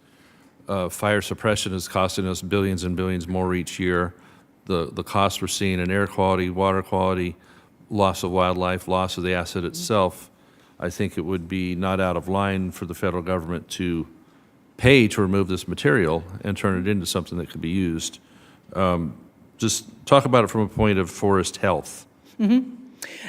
fire suppression is costing us billions and billions more each year. The costs we're seeing in air quality, water quality, loss of wildlife, loss of the asset itself, I think it would be not out of line for the federal government to pay to remove this material and turn it into something that could be used. Just talk about it from a point of forest health.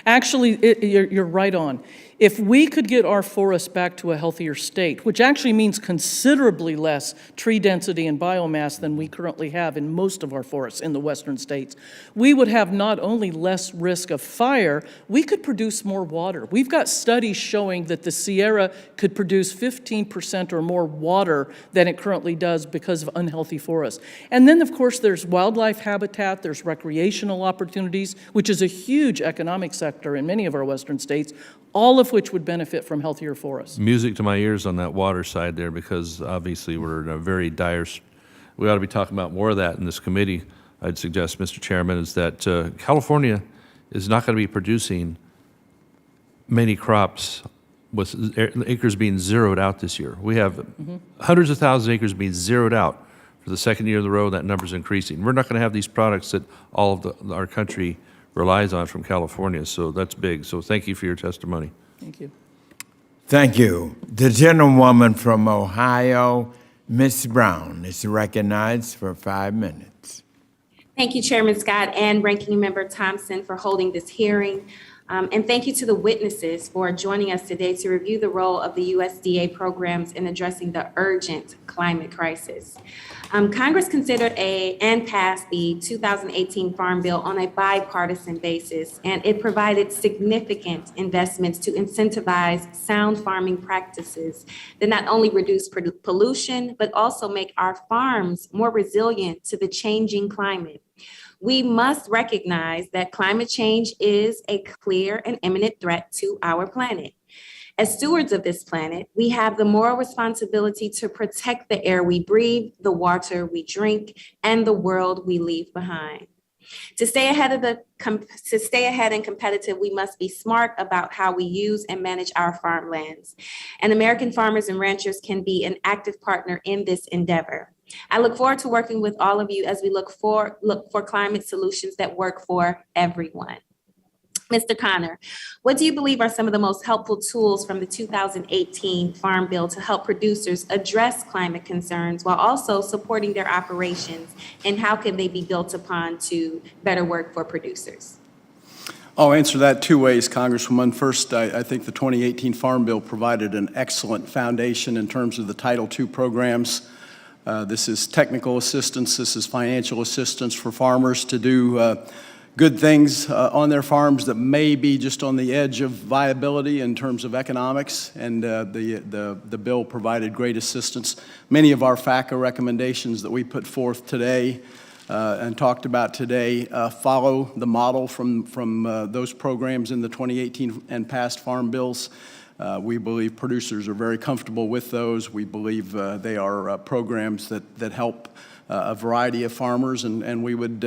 Actually, you're right on. If we could get our forests back to a healthier state, which actually means considerably less tree density and biomass than we currently have in most of our forests in the western states, we would have not only less risk of fire, we could produce more water. We've got studies showing that the Sierra could produce 15% or more water than it currently does because of unhealthy forests. And then, of course, there's wildlife habitat, there's recreational opportunities, which is a huge economic sector in many of our western states, all of which would benefit from healthier forests. Music to my ears on that water side there, because obviously we're in a very dire, we ought to be talking about more of that in this committee. I'd suggest, Mr. Chairman, is that California is not going to be producing many crops with acres being zeroed out this year. We have hundreds of thousands of acres being zeroed out for the second year in a row. That number's increasing. We're not going to have these products that all of our country relies on from California, so that's big. So thank you for your testimony. Thank you. Thank you. The gentlewoman from Ohio, Ms. Brown, is recognized for 5 minutes. Thank you, Chairman Scott and Ranking Member Thompson, for holding this hearing. And thank you to the witnesses for joining us today to review the role of the USDA programs in addressing the urgent climate crisis. Congress considered and passed the 2018 Farm Bill on a bipartisan basis, and it provided significant investments to incentivize sound farming practices that not only reduce pollution, but also make our farms more resilient to the changing climate. We must recognize that climate change is a clear and imminent threat to our planet. As stewards of this planet, we have the moral responsibility to protect the air we breathe, the water we drink, and the world we leave behind. To stay ahead and competitive, we must be smart about how we use and manage our farmlands. And American farmers and ranchers can be an active partner in this endeavor. I look forward to working with all of you as we look for climate solutions that work for everyone. Mr. Connor, what do you believe are some of the most helpful tools from the 2018 Farm Bill to help producers address climate concerns while also supporting their operations? And how can they be built upon to better work for producers? I'll answer that two ways, Congresswoman. First, I think the 2018 Farm Bill provided an excellent foundation in terms of the Title II programs. This is technical assistance, this is financial assistance for farmers to do good things on their farms that may be just on the edge of viability in terms of economics, and the bill provided great assistance. Many of our FACA recommendations that we put forth today and talked about today follow the model from those programs in the 2018 and past farm bills. We believe producers are very comfortable with those. We believe they are programs that help a variety of farmers, and we would,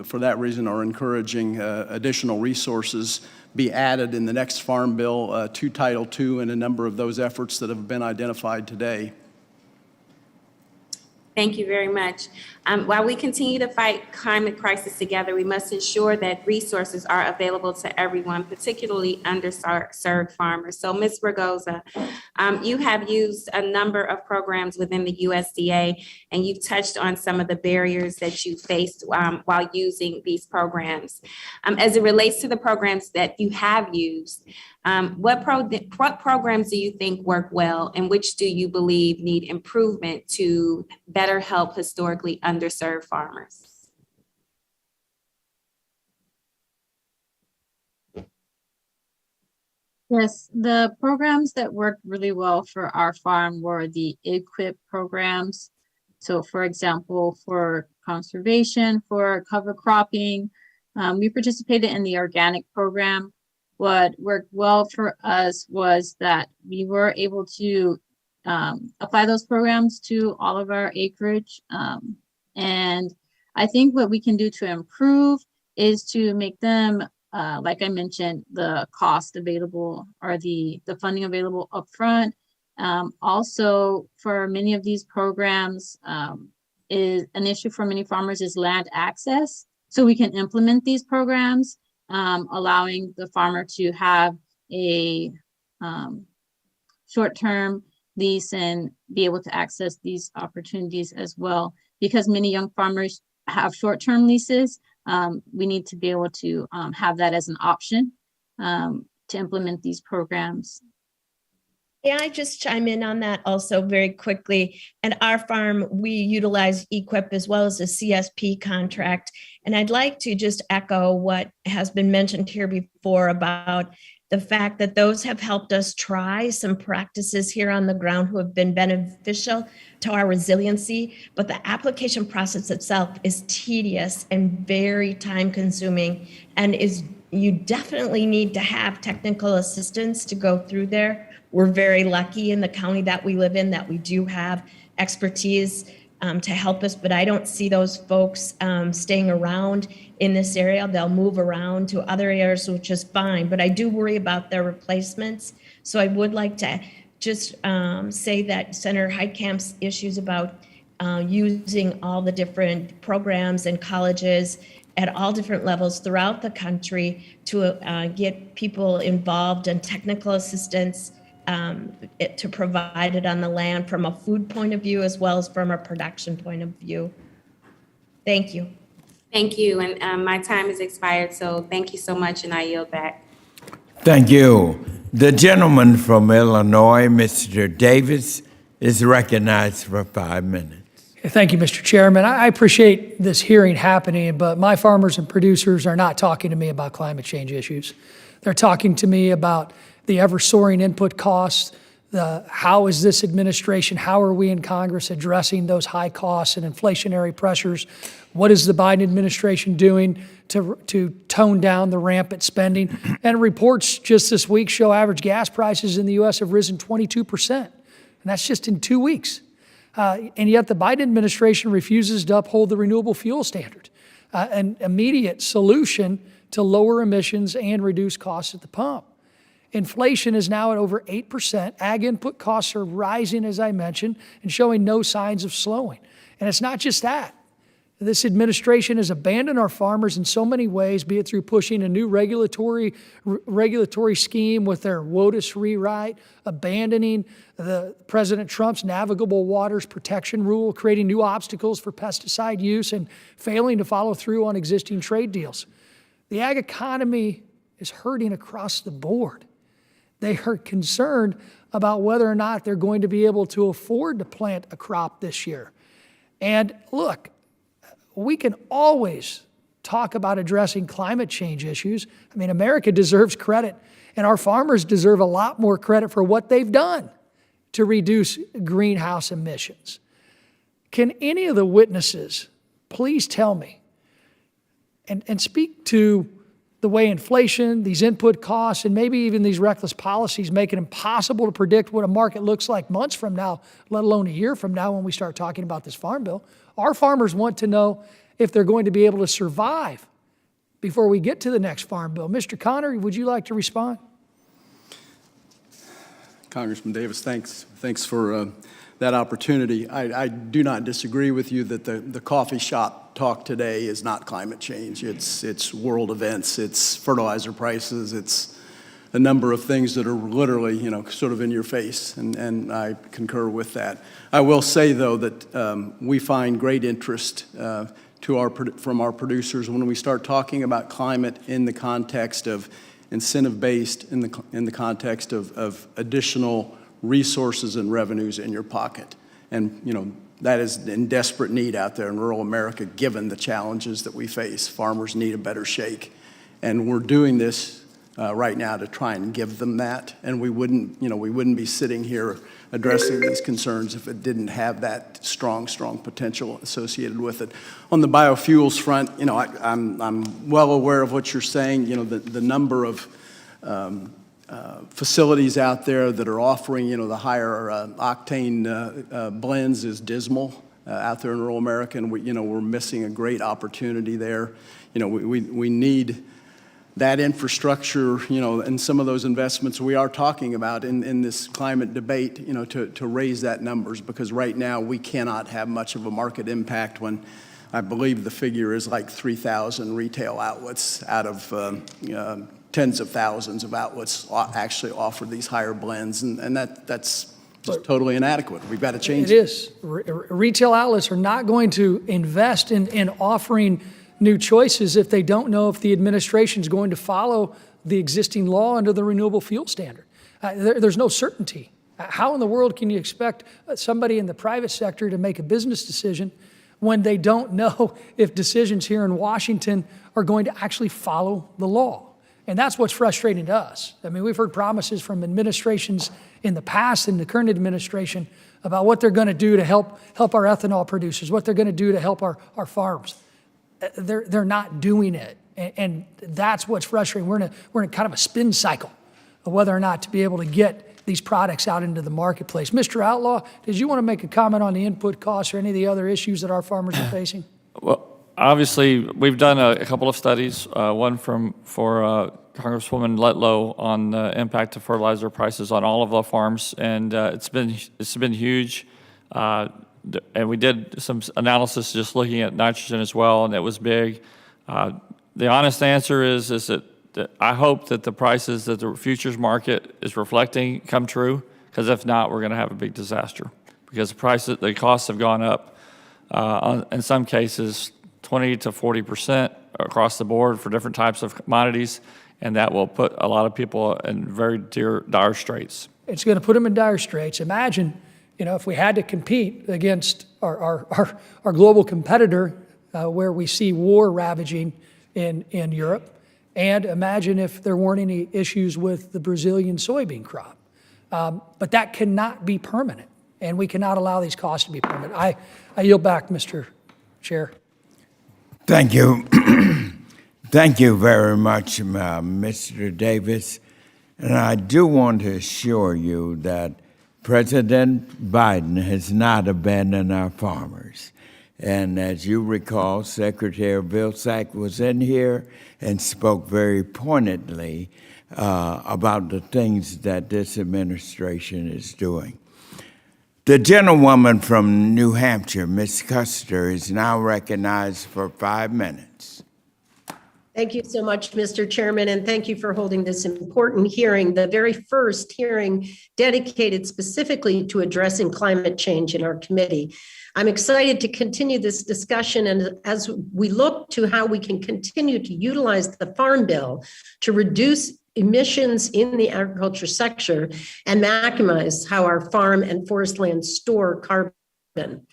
for that reason, are encouraging additional resources be added in the next Farm Bill to Title II and a number of those efforts that have been identified today. Thank you very much. While we continue to fight climate crisis together, we must ensure that resources are available to everyone, particularly underserved farmers. So, Ms. Raygosa, you have used a number of programs within the USDA, and you've touched on some of the barriers that you faced while using these programs. As it relates to the programs that you have used, what programs do you think work well, and which do you believe need improvement to better help historically underserved farmers? Yes, the programs that worked really well for our farm were the EQIP programs. So for example, for conservation, for cover cropping, we participated in the organic program. What worked well for us was that we were able to apply those programs to all of our acreage. And I think what we can do to improve is to make them, like I mentioned, the cost available or the funding available upfront. Also, for many of these programs, is an issue for many farmers is land access. So we can implement these programs, allowing the farmer to have a short-term lease and be able to access these opportunities as well. Because many young farmers have short-term leases, we need to be able to have that as an option to implement these programs. May I just chime in on that also very quickly? At our farm, we utilize EQIP as well as a CSP contract. And I'd like to just echo what has been mentioned here before about the fact that those have helped us try some practices here on the ground who have been beneficial to our resiliency, but the application process itself is tedious and very time consuming, and you definitely need to have technical assistance to go through there. We're very lucky in the county that we live in that we do have expertise to help us, but I don't see those folks staying around in this area. They'll move around to other areas, which is fine, but I do worry about their replacements. So I would like to just say that Senator Heitkamp's issues about using all the different programs and colleges at all different levels throughout the country to get people involved in technical assistance to provide it on the land from a food point of view as well as from a production point of view. Thank you. Thank you, and my time has expired, so thank you so much, and I yield back. Thank you. The gentleman from Illinois, Mr. Davis, is recognized for 5 minutes. Thank you, Mr. Chairman. I appreciate this hearing happening, but my farmers and producers are not talking to me about climate change issues. They're talking to me about the ever-soaring input costs, how is this administration, how are we in Congress addressing those high costs and inflationary pressures? What is the Biden administration doing to tone down the rampant spending? And reports just this week show average gas prices in the U.S. have risen 22%, and that's just in 2 weeks. And yet the Biden administration refuses to uphold the renewable fuel standard, an immediate solution to lower emissions and reduce costs at the pump. Inflation is now at over 8%. Ag input costs are rising, as I mentioned, and showing no signs of slowing. And it's not just that. This administration has abandoned our farmers in so many ways, be it through pushing a new regulatory scheme with their WOTUS rewrite, abandoning President Trump's navigable waters protection rule, creating new obstacles for pesticide use, and failing to follow through on existing trade deals. The ag economy is hurting across the board. They are concerned about whether or not they're going to be able to afford to plant a crop this year. And look, we can always talk about addressing climate change issues. I mean, America deserves credit, and our farmers deserve a lot more credit for what they've done to reduce greenhouse emissions. Can any of the witnesses please tell me and speak to the way inflation, these input costs, and maybe even these reckless policies make it impossible to predict what a market looks like months from now, let alone a year from now when we start talking about this farm bill? Our farmers want to know if they're going to be able to survive before we get to the next farm bill. Mr. Conner, would you like to respond? Congressman Davis, thanks for that opportunity. I do not disagree with you that the coffee shop talk today is not climate change. It's world events, it's fertilizer prices, it's a number of things that are literally, sort of in your face, and I concur with that. I will say, though, that we find great interest from our producers when we start talking about climate in the context of incentive-based, in the context of additional resources and revenues in your pocket. And, that is in desperate need out there in rural America, given the challenges that we face. Farmers need a better shake. And we're doing this right now to try and give them that. And we wouldn't be sitting here addressing these concerns if it didn't have that strong potential associated with it. On the biofuels front, I'm well aware of what you're saying. The number of facilities out there that are offering, the higher octane blends is dismal out there in rural America, and we're missing a great opportunity there. We need that infrastructure, and some of those investments we are talking about in this climate debate, to raise that numbers, because right now we cannot have much of a market impact when I believe the figure is like 3,000 retail outlets out of tens of thousands of outlets actually offer these higher blends, and that's just totally inadequate. We've got to change it. It is. Retail outlets are not going to invest in offering new choices if they don't know if the administration is going to follow the existing law under the renewable fuel standard. There's no certainty. How in the world can you expect somebody in the private sector to make a business decision when they don't know if decisions here in Washington are going to actually follow the law? And that's what's frustrating to us. I mean, we've heard promises from administrations in the past and the current administration about what they're going to do to help our ethanol producers, what they're going to do to help our farms. They're not doing it, and that's what's frustrating. We're in kind of a spin cycle of whether or not to be able to get these products out into the marketplace. Mr. Outlaw, did you want to make a comment on the input costs or any of the other issues that our farmers are facing? Well, obviously, we've done a couple of studies, one for Congresswoman Letlow on the impact of fertilizer prices on all of the farms, and it's been huge. And we did some analysis just looking at nitrogen as well, and it was big. The honest answer is that I hope that the prices that the futures market is reflecting come true, because if not, we're going to have a big disaster, because the costs have gone up in some cases 20 to 40% across the board for different types of commodities, and that will put a lot of people in very dire straits. It's going to put them in dire straits. Imagine, if we had to compete against our global competitor, where we see war ravaging in Europe, and imagine if there weren't any issues with the Brazilian soybean crop. But that cannot be permanent, and we cannot allow these costs to be permanent. I yield back, Mr. Chair. Thank you. Thank you very much, Mr. Davis. And I do want to assure you that President Biden has not abandoned our farmers. And as you recall, Secretary Vilsack was in here and spoke very pointedly about the things that this administration is doing. The gentlewoman from New Hampshire, Ms. Custer, is now recognized for 5 minutes. Thank you so much, Mr. Chairman, and thank you for holding this important hearing, the very first hearing dedicated specifically to addressing climate change in our committee. I'm excited to continue this discussion, and as we look to how we can continue to utilize the Farm Bill to reduce emissions in the agriculture sector and maximize how our farm and forest lands store carbon.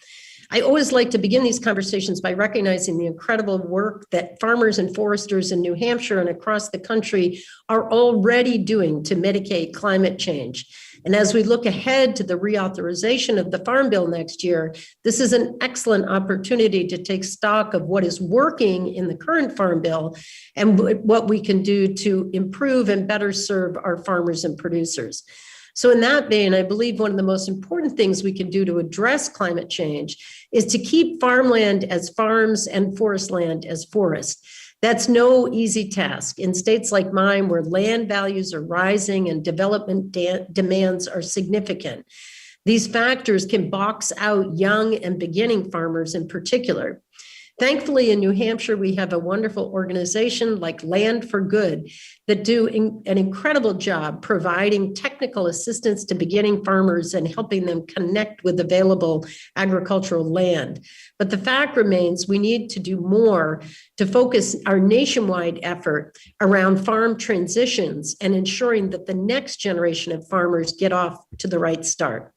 I always like to begin these conversations by recognizing the incredible work that farmers and foresters in New Hampshire and across the country are already doing to mitigate climate change. And as we look ahead to the reauthorization of the Farm Bill next year, this is an excellent opportunity to take stock of what is working in the current Farm Bill and what we can do to improve and better serve our farmers and producers. So in that vein, I believe one of the most important things we can do to address climate change is to keep farmland as farms and forest land as forests. That's no easy task. In states like mine, where land values are rising and development demands are significant, these factors can box out young and beginning farmers in particular. Thankfully, in New Hampshire, we have a wonderful organization like Land for Good that do an incredible job providing technical assistance to beginning farmers and helping them connect with available agricultural land. But the fact remains we need to do more to focus our nationwide effort around farm transitions and ensuring that the next generation of farmers get off to the right start.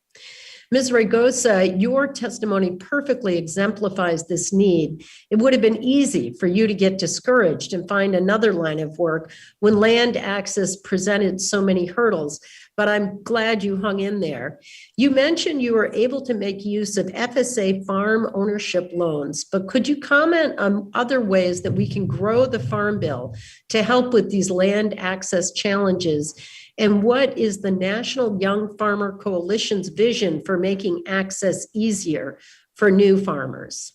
Ms. Raygosa, your testimony perfectly exemplifies this need. It would have been easy for you to get discouraged and find another line of work when land access presented so many hurdles, but I'm glad you hung in there. You mentioned you were able to make use of FSA farm ownership loans, but could you comment on other ways that we can grow the Farm Bill to help with these land access challenges? And what is the National Young Farmer Coalition's vision for making access easier for new farmers?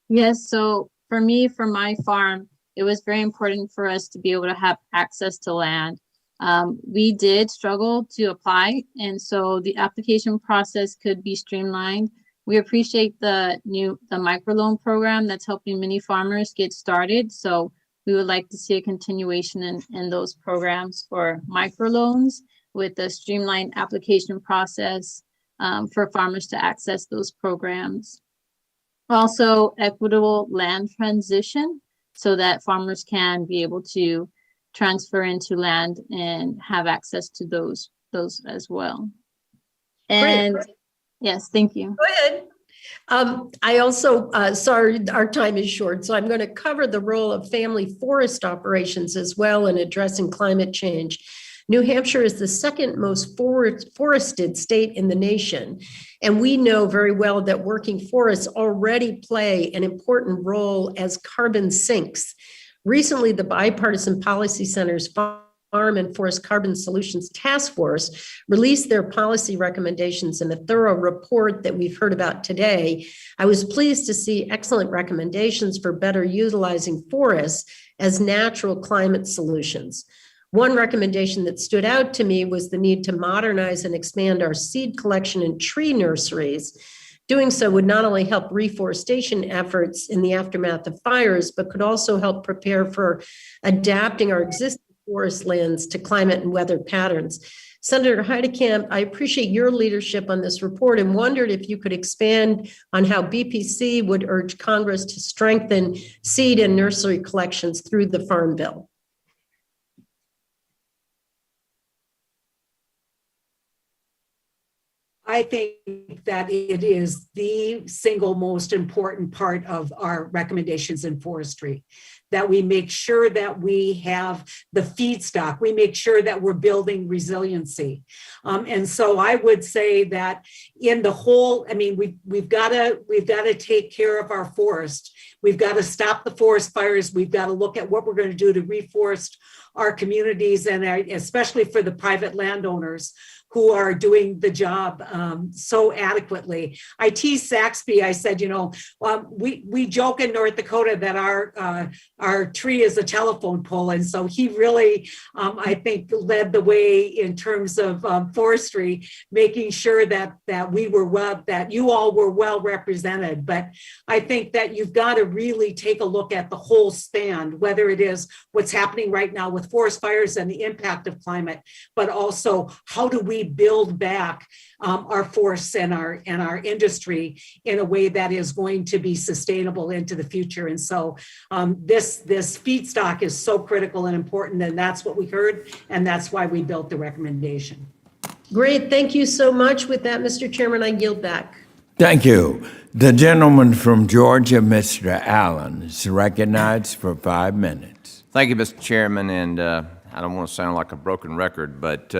Yes, so for me, for my farm, it was very important for us to be able to have access to land. We did struggle to apply, and so the application process could be streamlined. We appreciate the microloan program that's helping many farmers get started. So we would like to see a continuation in those programs for microloans with the streamlined application process for farmers to access those programs. Also, equitable land transition so that farmers can be able to transfer into land and have access to those as well. And Great. Yes, thank you. Go ahead. I also, sorry, our time is short, so I'm going to cover the role of family forest operations as well in addressing climate change. New Hampshire is the second most forested state in the nation, and we know very well that working forests already play an important role as carbon sinks. Recently, the Bipartisan Policy Center's Farm and Forest Carbon Solutions Task Force released their policy recommendations in a thorough report that we've heard about today. I was pleased to see excellent recommendations for better utilizing forests as natural climate solutions. One recommendation that stood out to me was the need to modernize and expand our seed collection and tree nurseries. Doing so would not only help reforestation efforts in the aftermath of fires, but could also help prepare for adapting our existing forest lands to climate and weather patterns. Senator Heitkamp, I appreciate your leadership on this report and wondered if you could expand on how BPC would urge Congress to strengthen seed and nursery collections through the Farm Bill. I think that it is the single most important part of our recommendations in forestry, that we make sure that we have the feedstock, we make sure that we're building resiliency. And so I would say that in the whole, I mean, we've got to take care of our forest. We've got to stop the forest fires. We've got to look at what we're going to do to reforest our communities, and especially for the private landowners who are doing the job so adequately. I teased Saxby. I said, we joke in North Dakota that our tree is a telephone pole, and so he really, I think, led the way in terms of forestry, making sure that that you all were well represented. But I think that you've got to really take a look at the whole stand, whether it is what's happening right now with forest fires and the impact of climate, but also how do we build back our forests and our industry in a way that is going to be sustainable into the future. And so this feedstock is so critical and important, and that's what we heard, and that's why we built the recommendation. Great, thank you so much. With that, Mr. Chairman, I yield back. Thank you. The gentleman from Georgia, Mr. Allen, is recognized for 5 minutes. Thank you, Mr. Chairman, and I don't want to sound like a broken record, but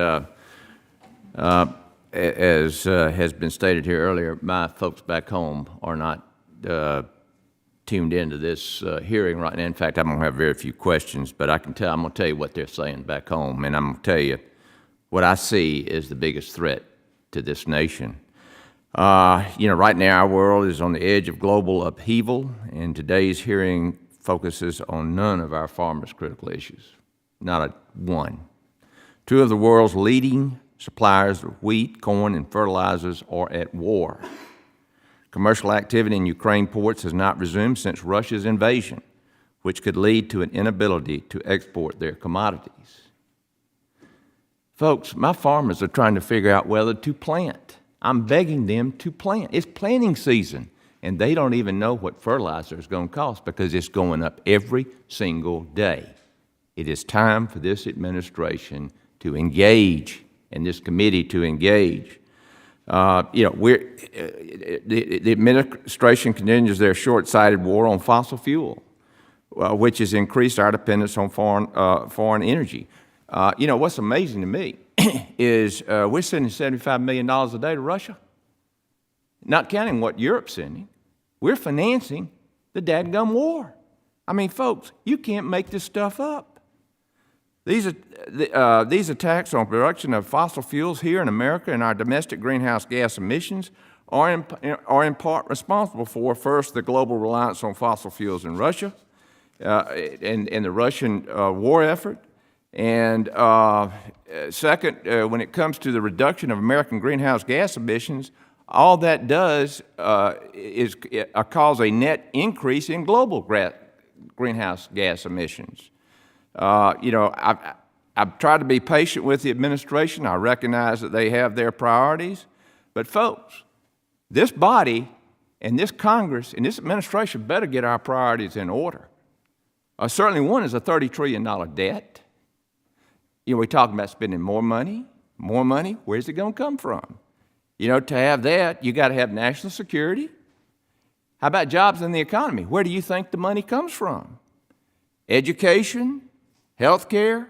as has been stated here earlier, my folks back home are not tuned into this hearing right now. In fact, I'm going to have very few questions, but I'm going to tell you what they're saying back home, and I'm going to tell you what I see is the biggest threat to this nation. Right now our world is on the edge of global upheaval, and today's hearing focuses on none of our farmers' critical issues, not one. Two of the world's leading suppliers of wheat, corn, and fertilizers are at war. Commercial activity in Ukraine ports has not resumed since Russia's invasion, which could lead to an inability to export their commodities. Folks, my farmers are trying to figure out whether to plant. I'm begging them to plant. It's planting season, and they don't even know what fertilizer is going to cost because it's going up every single day. It is time for this administration to engage and this committee to engage. The administration continues their short-sighted war on fossil fuel, which has increased our dependence on foreign energy. What's amazing to me is we're sending $75 million a day to Russia, not counting what Europe's sending. We're financing the dadgum war. I mean, folks, you can't make this stuff up. These attacks on production of fossil fuels here in America and our domestic greenhouse gas emissions are in part responsible for, first, the global reliance on fossil fuels in Russia and the Russian war effort, and second, when it comes to the reduction of American greenhouse gas emissions, all that does is cause a net increase in global greenhouse gas emissions. I've tried to be patient with the administration. I recognize that they have their priorities. But folks, this body and this Congress and this administration better get our priorities in order. Certainly one is a $30 trillion debt. We're talking about spending more money. Where's it going to come from? To have that, you got to have national security. How about jobs in the economy? Where do you think the money comes from? Education? Healthcare,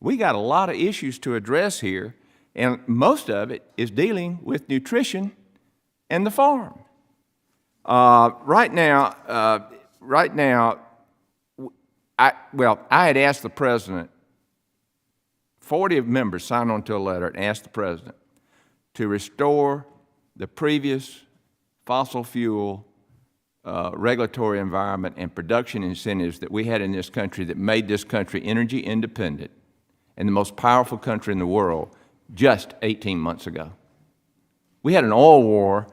we got a lot of issues to address here, and most of it is dealing with nutrition and the farm. Right now, I had asked the president, 40 members signed on to a letter and asked the president to restore the previous fossil fuel regulatory environment and production incentives that we had in this country that made this country energy independent and the most powerful country in the world just 18 months ago. We had an oil war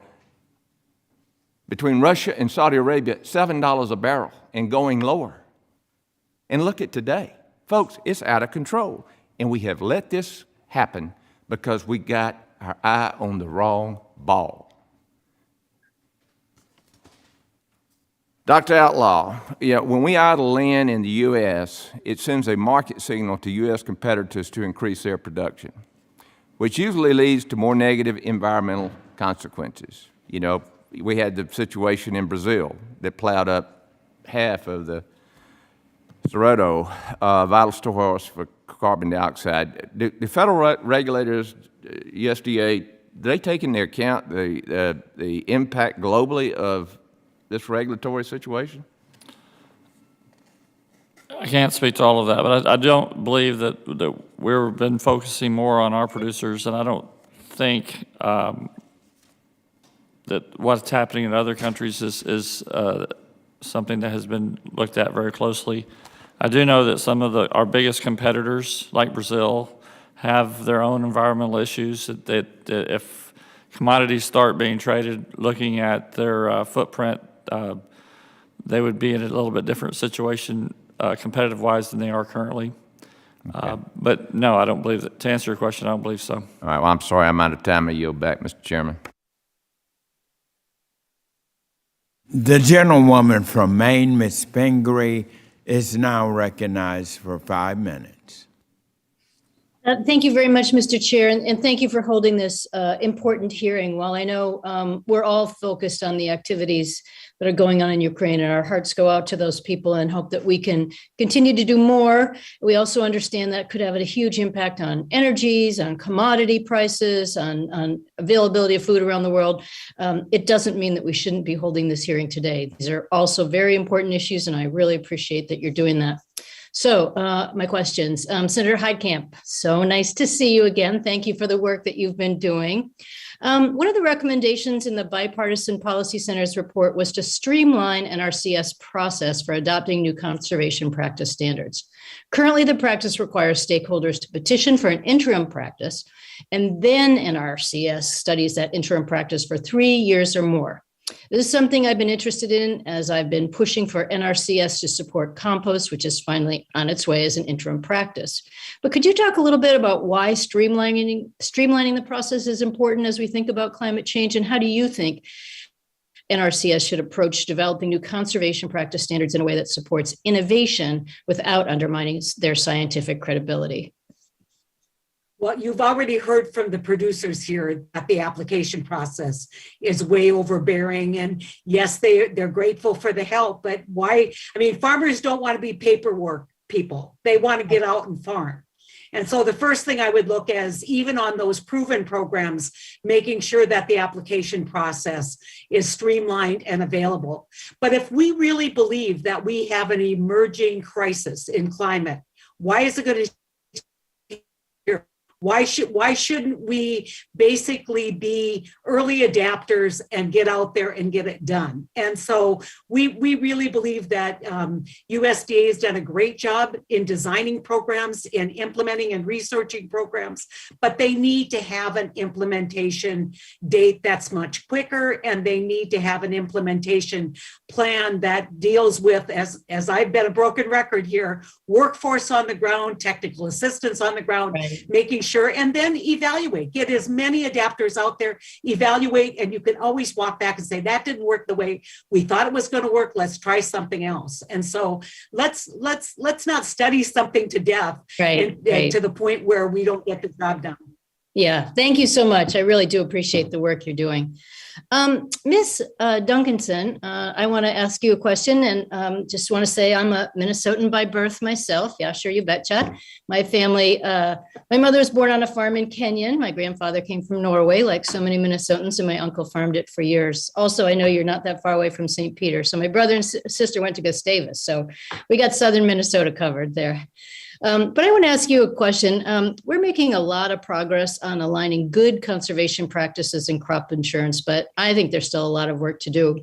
between Russia and Saudi Arabia at $7 a barrel and going lower. And look at today. Folks, it's out of control. And we have let this happen because we got our eye on the wrong ball. Dr. Outlaw, when we idle land in the U.S., it sends a market signal to U.S. competitors to increase their production, which usually leads to more negative environmental consequences. We had the situation in Brazil that plowed up half of the Cerrado, vital stores for carbon dioxide. The federal regulators, USDA, do they take into account the impact globally of this regulatory situation? I can't speak to all of that, but I don't believe that we've been focusing more on our producers, and I don't think that what's happening in other countries is something that has been looked at very closely. I do know that some of our biggest competitors, like Brazil, have their own environmental issues that if commodities start being traded looking at their footprint, they would be in a little bit different situation competitive-wise than they are currently. Okay. But no, I don't believe that. To answer your question, I don't believe so. All right, well, I'm sorry, I'm out of time. I yield back, Mr. Chairman. The gentlewoman from Maine, Ms. Pingree, is now recognized for 5 minutes. Thank you very much, Mr. Chair, and thank you for holding this important hearing. While I know we're all focused on the activities that are going on in Ukraine, and our hearts go out to those people and hope that we can continue to do more, we also understand that could have a huge impact on energies, on commodity prices, on availability of food around the world. It doesn't mean that we shouldn't be holding this hearing today. These are also very important issues, and I really appreciate that you're doing that. So my questions, Senator Heitkamp, so nice to see you again. Thank you for the work that you've been doing. One of the recommendations in the Bipartisan Policy Center's report was to streamline NRCS process for adopting new conservation practice standards. Currently, the practice requires stakeholders to petition for an interim practice, and then NRCS studies that interim practice for 3 years or more. This is something I've been interested in as I've been pushing for NRCS to support compost, which is finally on its way as an interim practice. But could you talk a little bit about why streamlining the process is important as we think about climate change, and how do you think NRCS should approach developing new conservation practice standards in a way that supports innovation without undermining their scientific credibility? Well, you've already heard from the producers here that the application process is way overbearing. And yes, they're grateful for the help, but why? I mean, farmers don't want to be paperwork people. They want to get out and farm. And so the first thing I would look at is, even on those proven programs, making sure that the application process is streamlined and available. But if we really believe that we have an emerging crisis in climate, why is it going to Why shouldn't we basically be early adapters and get out there and get it done? And so we really believe that USDA has done a great job in designing programs, in implementing and researching programs, but they need to have an implementation date that's much quicker, and they need to have an implementation plan that deals with, as I've been a broken record here, workforce on the ground, technical assistance on the ground, right, making sure, and then evaluate, get as many adapters out there, evaluate, and you can always walk back and say, that didn't work the way we thought it was going to work. Let's try something else. And so let's not study something to death, right, and to the point where we don't get the job done. Yeah, thank you so much. I really do appreciate the work you're doing. Ms. Duncanson, I want to ask you a question, and just want to say I'm a Minnesotan by birth myself. Yeah, sure, you betcha. My family, my mother was born on a farm in Kenyon. My grandfather came from Norway, like so many Minnesotans, and my uncle farmed it for years. Also, I know you're not that far away from St. Peter. So my brother and sister went to Gustavus. So we got southern Minnesota covered there. But I want to ask you a question. We're making a lot of progress on aligning good conservation practices and crop insurance, but I think there's still a lot of work to do.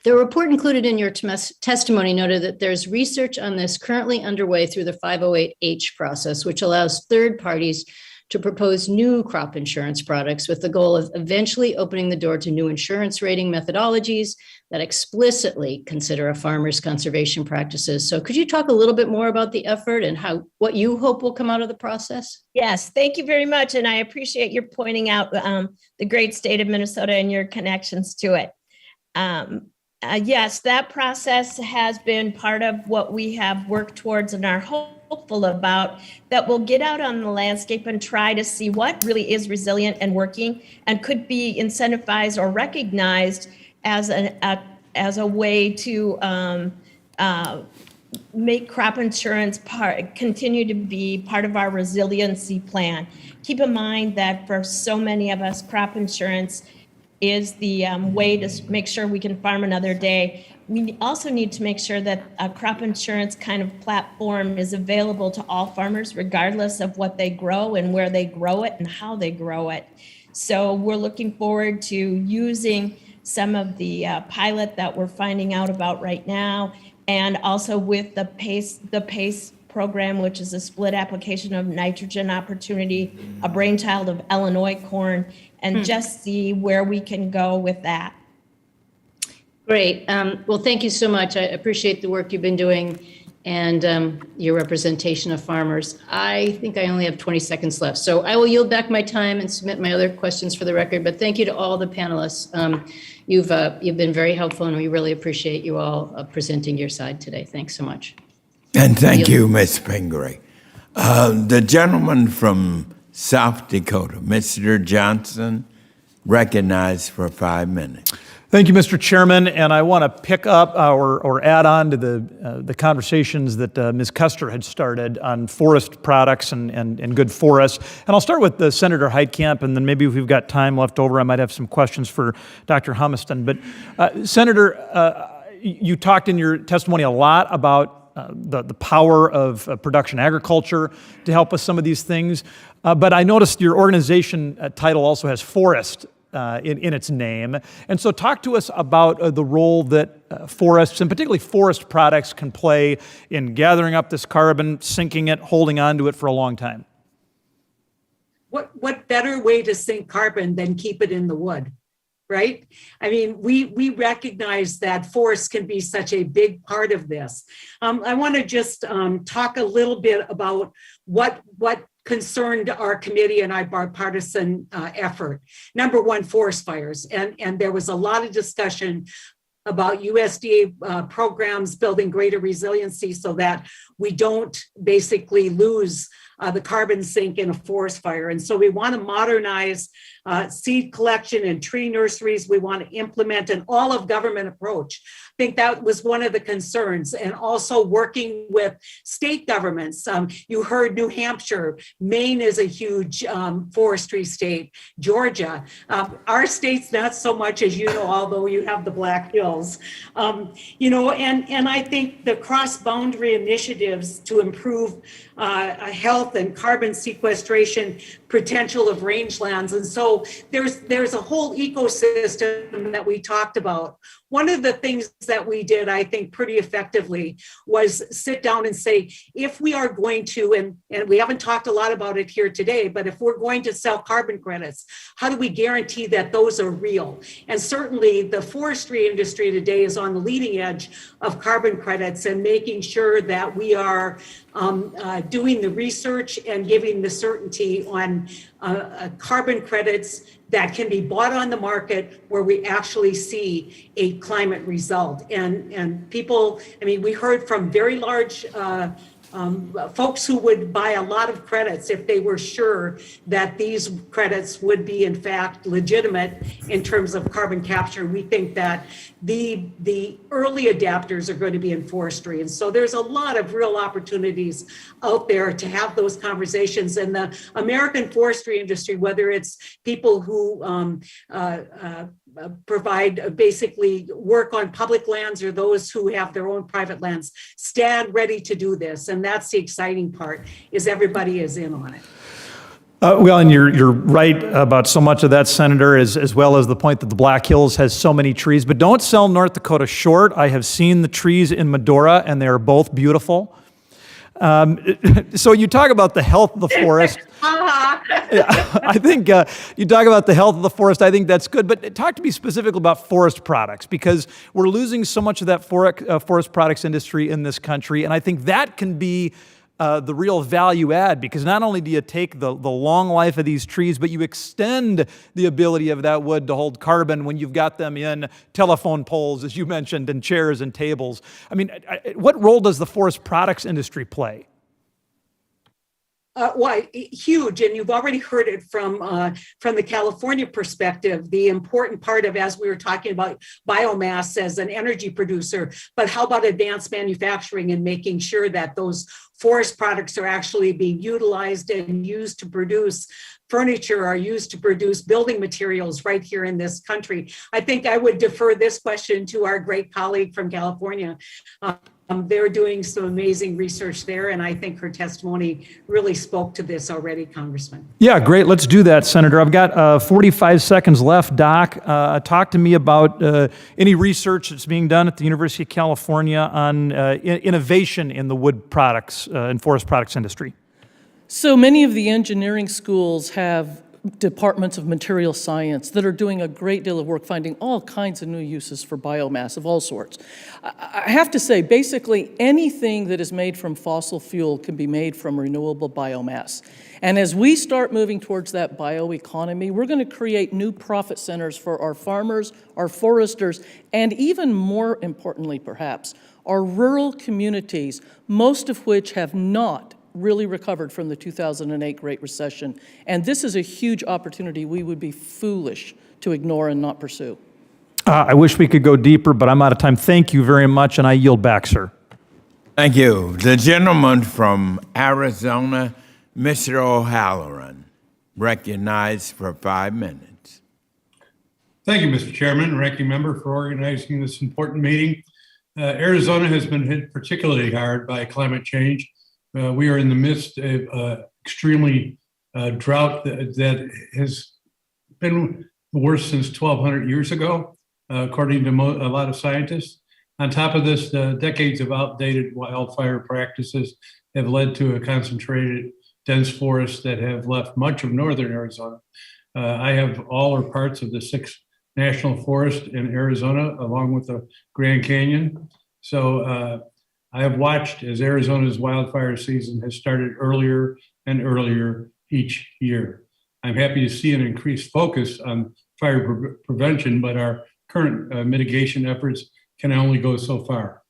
The report included in your testimony noted that there's research on this currently underway through the 508H process, which allows third parties to propose new crop insurance products with the goal of eventually opening the door to new insurance rating methodologies that explicitly consider a farmer's conservation practices. So could you talk a little bit more about the effort and what you hope will come out of the process? Yes, thank you very much. And I appreciate your pointing out the great state of Minnesota and your connections to it. Yes, that process has been part of what we have worked towards and are hopeful about, that we'll get out on the landscape and try to see what really is resilient and working and could be incentivized or recognized as a way to make crop insurance continue to be part of our resiliency plan. Keep in mind that for so many of us, crop insurance is the way to make sure we can farm another day. We also need to make sure that a crop insurance kind of platform is available to all farmers, regardless of what they grow and where they grow it and how they grow it. So we're looking forward to using some of the pilot that we're finding out about right now, and also with the PACE program, which is a split application of nitrogen opportunity, a brainchild of Illinois corn, and just see where we can go with that. Great. Well, thank you so much. I appreciate the work you've been doing and your representation of farmers. I think I only have 20 seconds left, so I will yield back my time and submit my other questions for the record. But thank you to all the panelists. You've been very helpful, and we really appreciate you all presenting your side today. Thanks so much. And thank you, Ms. Pingree. The gentleman from South Dakota, Mr. Johnson, recognized for 5 minutes. Thank you, Mr. Chairman, and I want to pick up or add on to the conversations that Ms. Custer had started on forest products and good forests. And I'll start with Senator Heitkamp, and then maybe if we've got time left over, I might have some questions for Dr. Humiston. But Senator, you talked in your testimony a lot about the power of production agriculture to help with some of these things. But I noticed your organization title also has forest in its name. And so talk to us about the role that forests, and particularly forest products, can play in gathering up this carbon, sinking it, holding on to it for a long time. What better way to sink carbon than keep it in the wood, right? I mean, we recognize that forests can be such a big part of this. I want to just talk a little bit about what concerned our committee and our bipartisan effort. Number one, forest fires. And there was a lot of discussion about USDA programs building greater resiliency so that we don't basically lose the carbon sink in a forest fire. And so we want to modernize seed collection and tree nurseries. We want to implement an all-of-government approach. I think that was one of the concerns, and also working with state governments. You heard New Hampshire, Maine is a huge forestry state, Georgia. Our state's not so much, as you know, although you have the Black Hills. And I think the cross-boundary initiatives to improve health and carbon sequestration potential of rangelands. And so there's a whole ecosystem that we talked about. One of the things that we did, I think, pretty effectively was sit down and say, if we are going to, and we haven't talked a lot about it here today, but if we're going to sell carbon credits, how do we guarantee that those are real? And certainly the forestry industry today is on the leading edge of carbon credits and making sure that we are doing the research and giving the certainty on carbon credits that can be bought on the market where we actually see a climate result. And people, I mean, we heard from very large folks who would buy a lot of credits if they were sure that these credits would be in fact legitimate in terms of carbon capture. We think that the early adapters are going to be in forestry. And so there's a lot of real opportunities out there to have those conversations. And the American forestry industry, whether it's people who provide basically work on public lands or those who have their own private lands, stand ready to do this. And that's the exciting part, is everybody is in on it. Well, and you're right about so much of that, Senator, as well as the point that the Black Hills has so many trees. But don't sell North Dakota short. I have seen the trees in Medora, and they are both beautiful. So you talk about the health of the forest. I think you talk about the health of the forest. I think that's good. But talk to me specifically about forest products, because we're losing so much of that forest products industry in this country. And I think that can be the real value add, because not only do you take the long life of these trees, but you extend the ability of that wood to hold carbon when you've got them in telephone poles, as you mentioned, and chairs and tables. I mean, what role does the forest products industry play? Well, huge, and you've already heard it from the California perspective, the important part of, as we were talking about biomass as an energy producer, but how about advanced manufacturing and making sure that those forest products are actually being utilized and used to produce furniture, are used to produce building materials right here in this country. I think I would defer this question to our great colleague from California. They're doing some amazing research there, and I think her testimony really spoke to this already, Congressman. Yeah, great. Let's do that, Senator. I've got 45 seconds left. Doc, talk to me about any research that's being done at the University of California on innovation in the wood products and forest products industry. So many of the engineering schools have departments of material science that are doing a great deal of work finding all kinds of new uses for biomass of all sorts. I have to say, basically anything that is made from fossil fuel can be made from renewable biomass. And as we start moving towards that bioeconomy, we're going to create new profit centers for our farmers, our foresters, and even more importantly, perhaps, our rural communities, most of which have not really recovered from the 2008 Great Recession. And this is a huge opportunity we would be foolish to ignore and not pursue. I wish we could go deeper, but I'm out of time. Thank you very much, and I yield back, sir. Thank you. The gentleman from Arizona, Mr. O'Halloran, recognized for 5 minutes. Thank you, Mr. Chairman, Ranking Member, for organizing this important meeting. Arizona has been hit particularly hard by climate change. We are in the midst of extremely drought that has been the worst since 1,200 years ago, according to a lot of scientists. On top of this, the decades of outdated wildfire practices have led to a concentrated, dense forest that have left much of northern Arizona. I have all or parts of the 6 national forests in Arizona, along with the Grand Canyon. So I have watched as Arizona's wildfire season has started earlier and earlier each year. I'm happy to see an increased focus on fire prevention, but our current mitigation efforts can only go so far.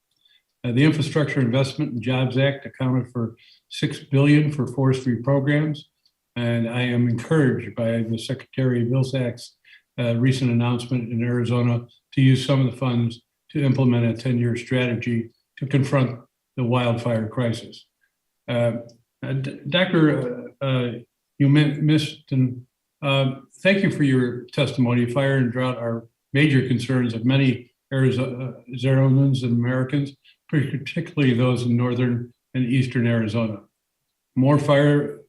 The Infrastructure Investment and Jobs Act accounted for $6 billion for forestry programs, and I am encouraged by the Secretary of Vilsack's recent announcement in Arizona to use some of the funds to implement a 10-year strategy to confront the wildfire crisis. Dr. Humiston, thank you for your testimony. Fire and drought are major concerns of many Arizonans and Americans, particularly those in northern and eastern Arizona. More fire,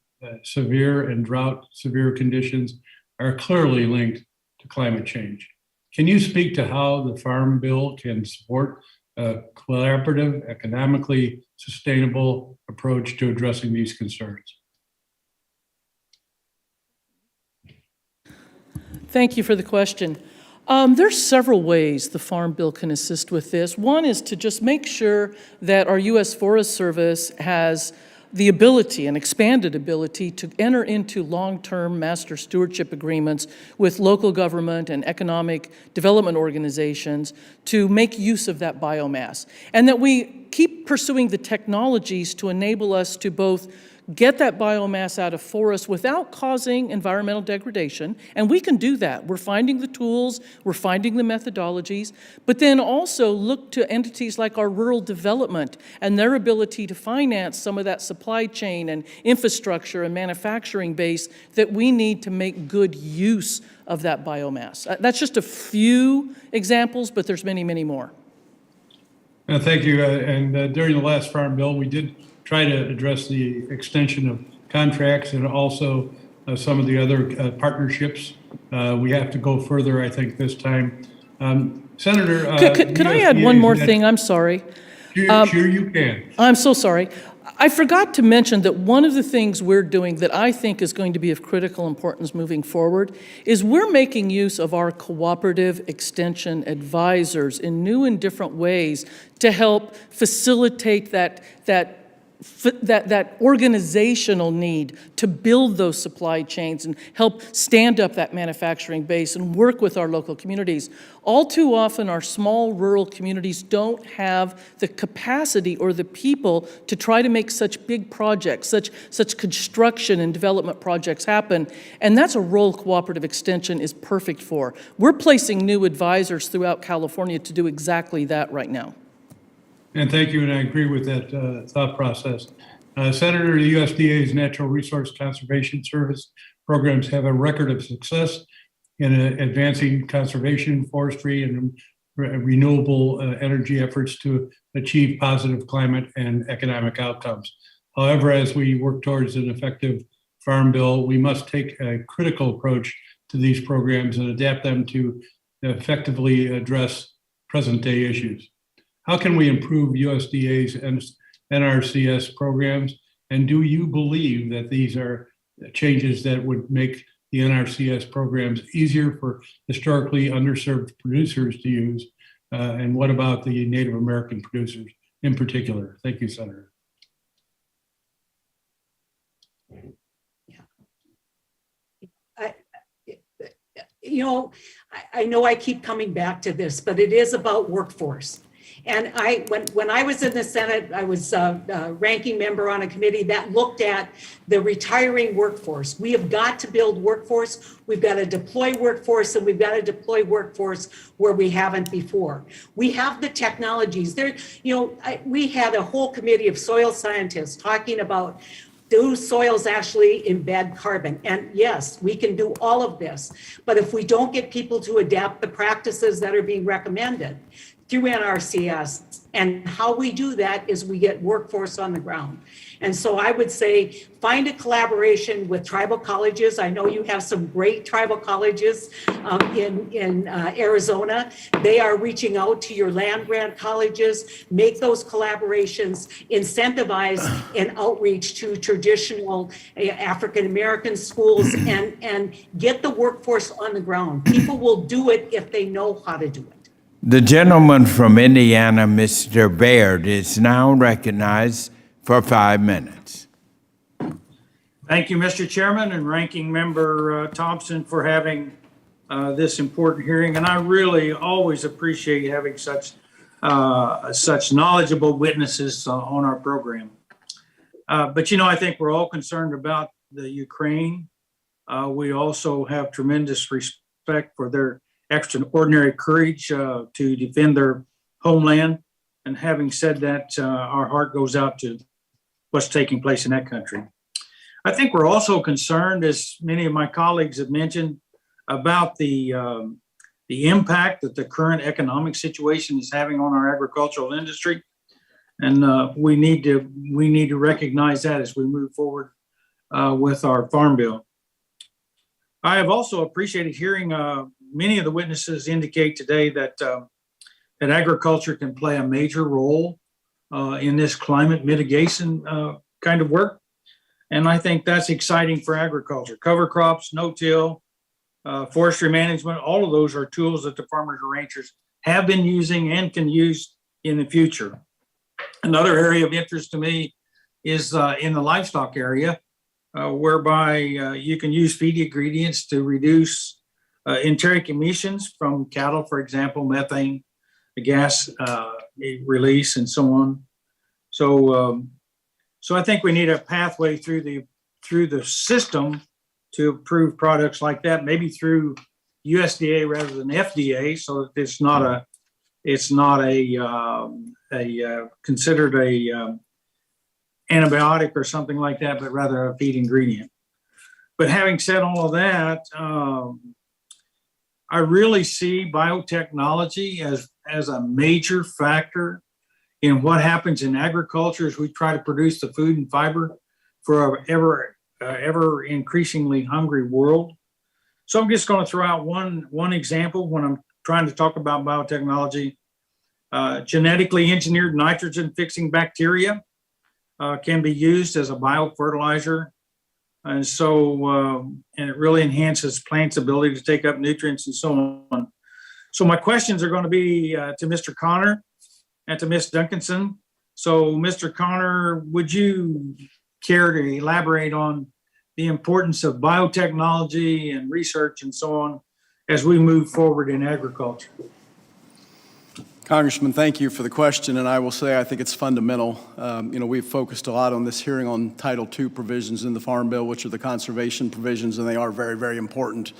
severe and drought severe conditions are clearly linked to climate change. Can you speak to how the Farm Bill can support a collaborative, economically sustainable approach to addressing these concerns? Thank you for the question. There's several ways the Farm Bill can assist with this. One is to just make sure that our U.S. Forest Service has the ability, an expanded ability, to enter into long-term master stewardship agreements with local government and economic development organizations to make use of that biomass. And that we keep pursuing the technologies to enable us to both get that biomass out of forests without causing environmental degradation, and we can do that. We're finding the tools, we're finding the methodologies, but then also look to entities like our rural development and their ability to finance some of that supply chain and infrastructure and manufacturing base that we need to make good use of that biomass. That's just a few examples, but there's many, many more. Thank you. And during the last Farm Bill, we did try to address the extension of contracts and also some of the other partnerships. We have to go further, I think, this time. Senator, could I add one more thing? I'm sorry. Sure you can. I'm so sorry. I forgot to mention that one of the things we're doing that I think is going to be of critical importance moving forward is we're making use of our cooperative extension advisors in new and different ways to help facilitate that organizational need to build those supply chains and help stand up that manufacturing base and work with our local communities. All too often, our small rural communities don't have the capacity or the people to try to make such big projects, such construction and development projects happen, and that's a role cooperative extension is perfect for. We're placing new advisors throughout California to do exactly that right now. And thank you, and I agree with that thought process. Senator, the USDA's Natural Resource Conservation Service programs have a record of success in advancing conservation, forestry, and renewable energy efforts to achieve positive climate and economic outcomes. However, as we work towards an effective farm bill, we must take a critical approach to these programs and adapt them to effectively address present-day issues. How can we improve USDA's NRCS programs? And do you believe that these are changes that would make the NRCS programs easier for historically underserved producers to use? And what about the Native American producers in particular? Thank you, Senator. I know I keep coming back to this, but it is about workforce. And when I was in the Senate, I was a ranking member on a committee that looked at the retiring workforce. We have got to build workforce. We've got to deploy workforce, and we've got to deploy workforce where we haven't before. We have the technologies. We had a whole committee of soil scientists talking about, do soils actually embed carbon? And yes, we can do all of this. But if we don't get people to adapt the practices that are being recommended through NRCS, and how we do that is we get workforce on the ground. And so I would say, find a collaboration with tribal colleges. I know you have some great tribal colleges in Arizona. They are reaching out to your land grant colleges, make those collaborations, incentivize and outreach to traditional African-American schools, and get the workforce on the ground. People will do it if they know how to do it. The gentleman from Indiana, Mr. Baird, is now recognized for 5 minutes. Thank you, Mr. Chairman and Ranking Member Thompson, for having this important hearing. And I really always appreciate having such knowledgeable witnesses on our program. But, I think we're all concerned about the Ukraine. We also have tremendous respect for their extraordinary courage to defend their homeland. And having said that, our heart goes out to what's taking place in that country. I think we're also concerned, as many of my colleagues have mentioned, about the impact that the current economic situation is having on our agricultural industry. And we need to recognize that as we move forward with our farm bill. I have also appreciated hearing many of the witnesses indicate today that agriculture can play a major role in this climate mitigation kind of work. And I think that's exciting for agriculture. Cover crops, no-till, forestry management, all of those are tools that the farmers and ranchers have been using and can use in the future. Another area of interest to me is in the livestock area, whereby you can use feed ingredients to reduce enteric emissions from cattle, for example, methane, the gas release, and so on. So I think we need a pathway through the system to approve products like that, maybe through USDA rather than FDA, so that it's not considered a antibiotic or something like that, but rather a feed ingredient. But having said all of that, I really see biotechnology as a major factor in what happens in agriculture as we try to produce the food and fiber for an ever increasingly hungry world. So I'm just going to throw out one example when I'm trying to talk about biotechnology. Genetically engineered nitrogen fixing bacteria can be used as a biofertilizer. And so, and it really enhances plants' ability to take up nutrients and so on. So my questions are going to be to Mr. Connor and to Ms. Duncanson. So Mr. Connor, would you care to elaborate on the importance of biotechnology and research and so on as we move forward in agriculture? Congressman, thank you for the question, and I will say I think it's fundamental. We've focused a lot on this hearing on Title II provisions in the Farm Bill, which are the conservation provisions, and they are very, very important.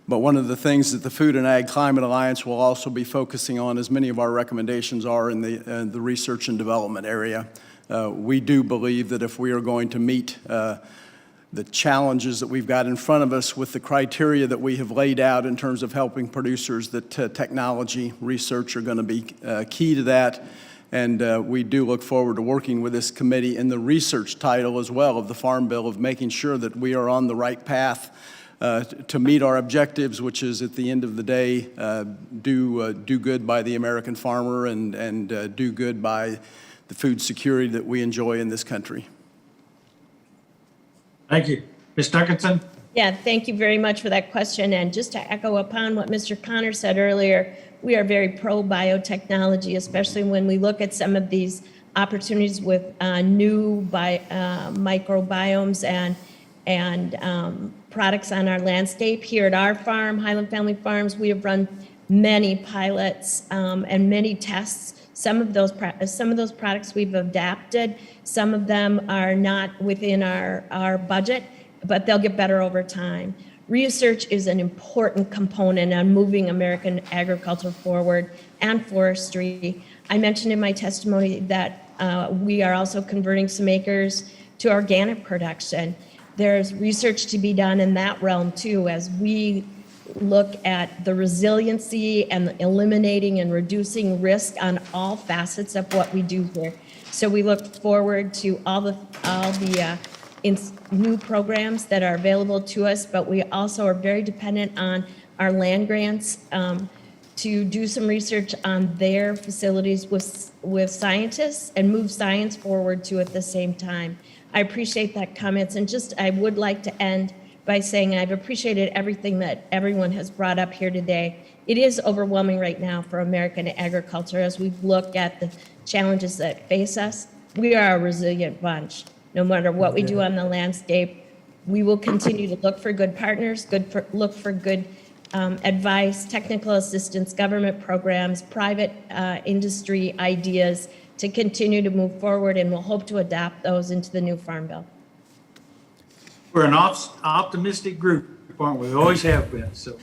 But one of the things that the Food and Ag Climate Alliance will also be focusing on, as many of our recommendations are in the research and development area. We do believe that if we are going to meet the challenges that we've got in front of us with the criteria that we have laid out in terms of helping producers, that technology, research are going to be key to that. And we do look forward to working with this committee in the research title as well of the Farm Bill, of making sure that we are on the right path to meet our objectives, which is at the end of the day, do good by the American farmer and do good by the food security that we enjoy in this country. Thank you. Ms. Duncanson? Yeah, thank you very much for that question. And just to echo upon what Mr. Connor said earlier, we are very pro biotechnology, especially when we look at some of these opportunities with new microbiomes and products on our landscape. Here at our farm, Highland Family Farms, we have run many pilots and many tests. Some of those products we've adapted. Some of them are not within our budget, but they'll get better over time. Research is an important component on moving American agriculture forward and forestry. I mentioned in my testimony that we are also converting some acres to organic production. There's research to be done in that realm too, as we look at the resiliency and eliminating and reducing risk on all facets of what we do here. So we look forward to all the new programs that are available to us, but we also are very dependent on our land grants to do some research on their facilities with scientists and move science forward too at the same time. I appreciate that comments, and I would like to end by saying I've appreciated everything that everyone has brought up here today. It is overwhelming right now for American agriculture as we look at the challenges that face us. We are a resilient bunch. No matter what we do on the landscape, we will continue to look for good partners, look for good advice, technical assistance, government programs, private industry ideas to continue to move forward, and we'll hope to adapt those into the new Farm Bill. We're an optimistic group, aren't we? We always have been. So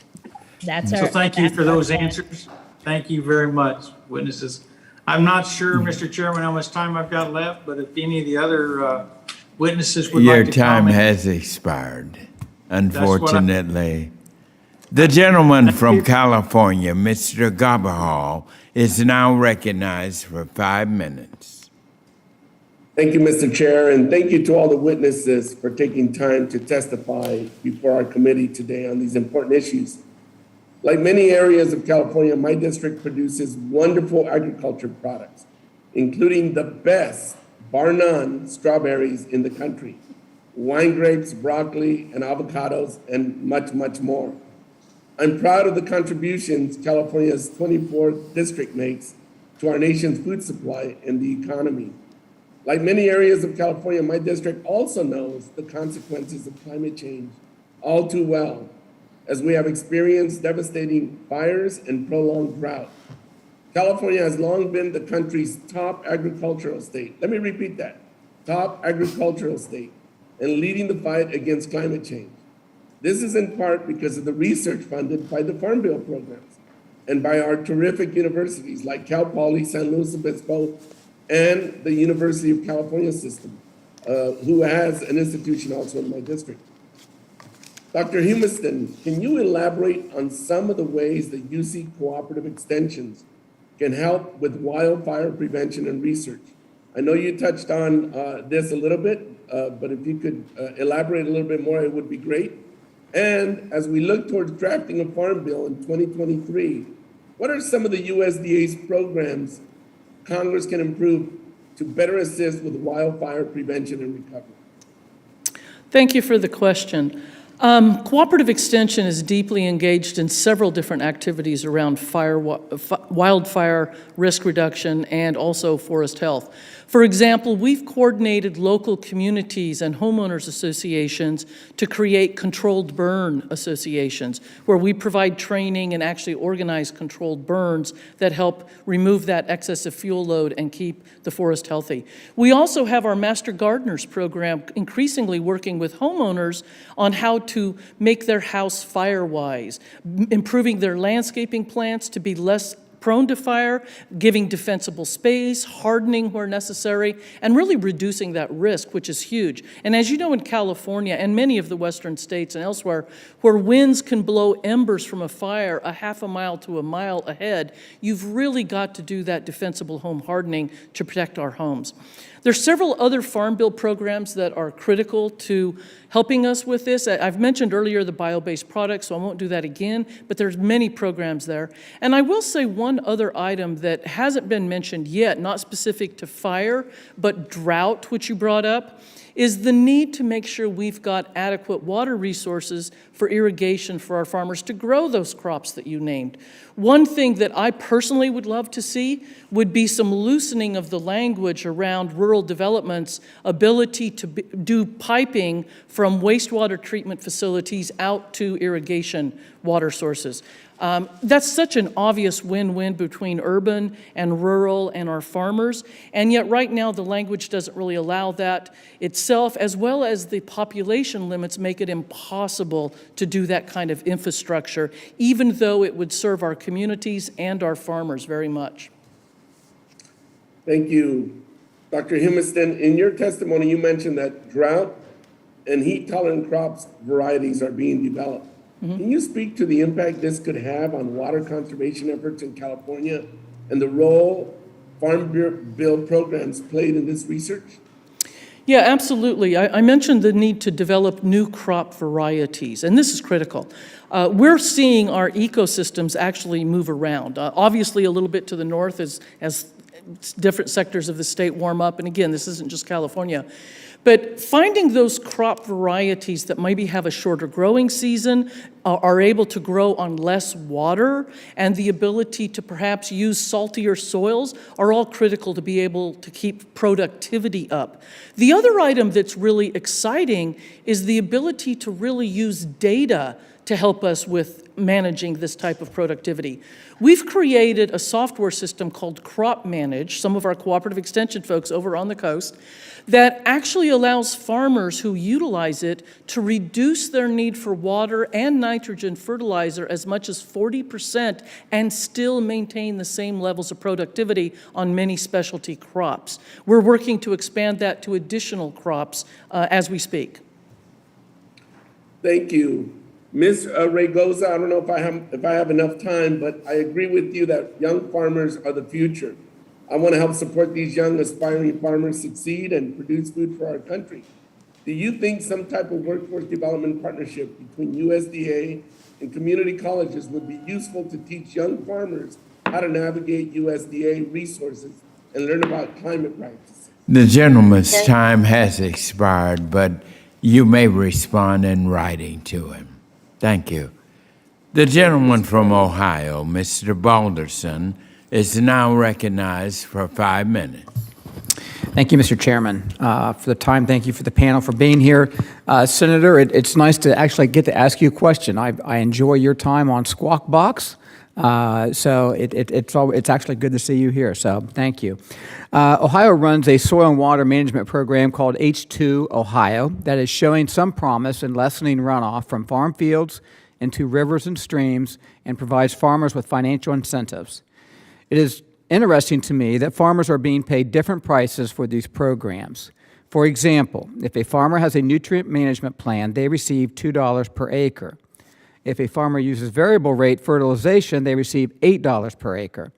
thank you for those answers. Thank you very much, witnesses. I'm not sure, Mr. Chairman, how much time I've got left, but if any of the other witnesses would like to comment. Your time has expired, unfortunately. The gentleman from California, Mr. Gabahal, is now recognized for 5 minutes. Thank you, Mr. Chair, and thank you to all the witnesses for taking time to testify before our committee today on these important issues. Like many areas of California, my district produces wonderful agriculture products, including the best, bar none, strawberries in the country, wine grapes, broccoli, and avocados, and much, much more. I'm proud of the contributions California's 24th district makes to our nation's food supply and the economy. Like many areas of California, my district also knows the consequences of climate change all too well, as we have experienced devastating fires and prolonged drought. California has long been the country's top agricultural state. Let me repeat that, top agricultural state, and leading the fight against climate change. This is in part because of the research funded by the Farm Bill programs and by our terrific universities like Cal Poly, San Luis Obispo, and the University of California system, who has an institution also in my district. Dr. Humiston, can you elaborate on some of the ways that UC cooperative extensions can help with wildfire prevention and research? I know you touched on this a little bit, but if you could elaborate a little bit more, it would be great. And as we look towards drafting a farm bill in 2023, what are some of the USDA's programs Congress can improve to better assist with wildfire prevention and recovery? Thank you for the question. Cooperative Extension is deeply engaged in several different activities around wildfire risk reduction and also forest health. For example, we've coordinated local communities and homeowners associations to create controlled burn associations, where we provide training and actually organize controlled burns that help remove that excessive fuel load and keep the forest healthy. We also have our Master Gardeners program increasingly working with homeowners on how to make their house fire-wise, improving their landscaping plants to be less prone to fire, giving defensible space, hardening where necessary, and really reducing that risk, which is huge. And as you know, in California and many of the western states and elsewhere, where winds can blow embers from a fire a half a mile to a mile ahead, you've really got to do that defensible home hardening to protect our homes. There's several other Farm Bill programs that are critical to helping us with this. I've mentioned earlier the bio-based products, so I won't do that again, but there's many programs there. And I will say one other item that hasn't been mentioned yet, not specific to fire, but drought, which you brought up, is the need to make sure we've got adequate water resources for irrigation for our farmers to grow those crops that you named. One thing that I personally would love to see would be some loosening of the language around rural development's ability to do piping from wastewater treatment facilities out to irrigation water sources. That's such an obvious win-win between urban and rural and our farmers, and yet right now the language doesn't really allow that itself, as well as the population limits make it impossible to do that kind of infrastructure, even though it would serve our communities and our farmers very much. Thank you. Dr. Humiston, in your testimony, you mentioned that drought and heat-tolerant crops varieties are being developed. Can you speak to the impact this could have on water conservation efforts in California and the role Farm Bill programs played in this research? Yeah, absolutely. I mentioned the need to develop new crop varieties, and this is critical. We're seeing our ecosystems actually move around. Obviously, a little bit to the north as different sectors of the state warm up, and again, this isn't just California. But finding those crop varieties that maybe have a shorter growing season, are able to grow on less water, and the ability to perhaps use saltier soils are all critical to be able to keep productivity up. The other item that's really exciting is the ability to really use data to help us with managing this type of productivity. We've created a software system called Crop Manage, some of our cooperative extension folks over on the coast, that actually allows farmers who utilize it to reduce their need for water and nitrogen fertilizer as much as 40% and still maintain the same levels of productivity on many specialty crops. We're working to expand that to additional crops as we speak. Thank you. Ms. Raygosa, I don't know if I have enough time, but I agree with you that young farmers are the future. I want to help support these young aspiring farmers succeed and produce food for our country. Do you think some type of workforce development partnership between USDA and community colleges would be useful to teach young farmers how to navigate USDA resources and learn about climate practices? The gentleman's time has expired, but you may respond in writing to him. Thank you. The gentleman from Ohio, Mr. Balderson, is now recognized for 5 minutes. Thank you, Mr. Chairman, for the time. Thank you for the panel for being here. Senator, it's nice to actually get to ask you a question. I enjoy your time on Squawk Box, so it's actually good to see you here, so thank you. Ohio runs a soil and water management program called H2 Ohio that is showing some promise in lessening runoff from farm fields into rivers and streams and provides farmers with financial incentives. It is interesting to me that farmers are being paid different prices for these programs. For example, if a farmer has a nutrient management plan, they receive $2 per acre. If a farmer uses variable rate fertilization, they receive $8 per acre.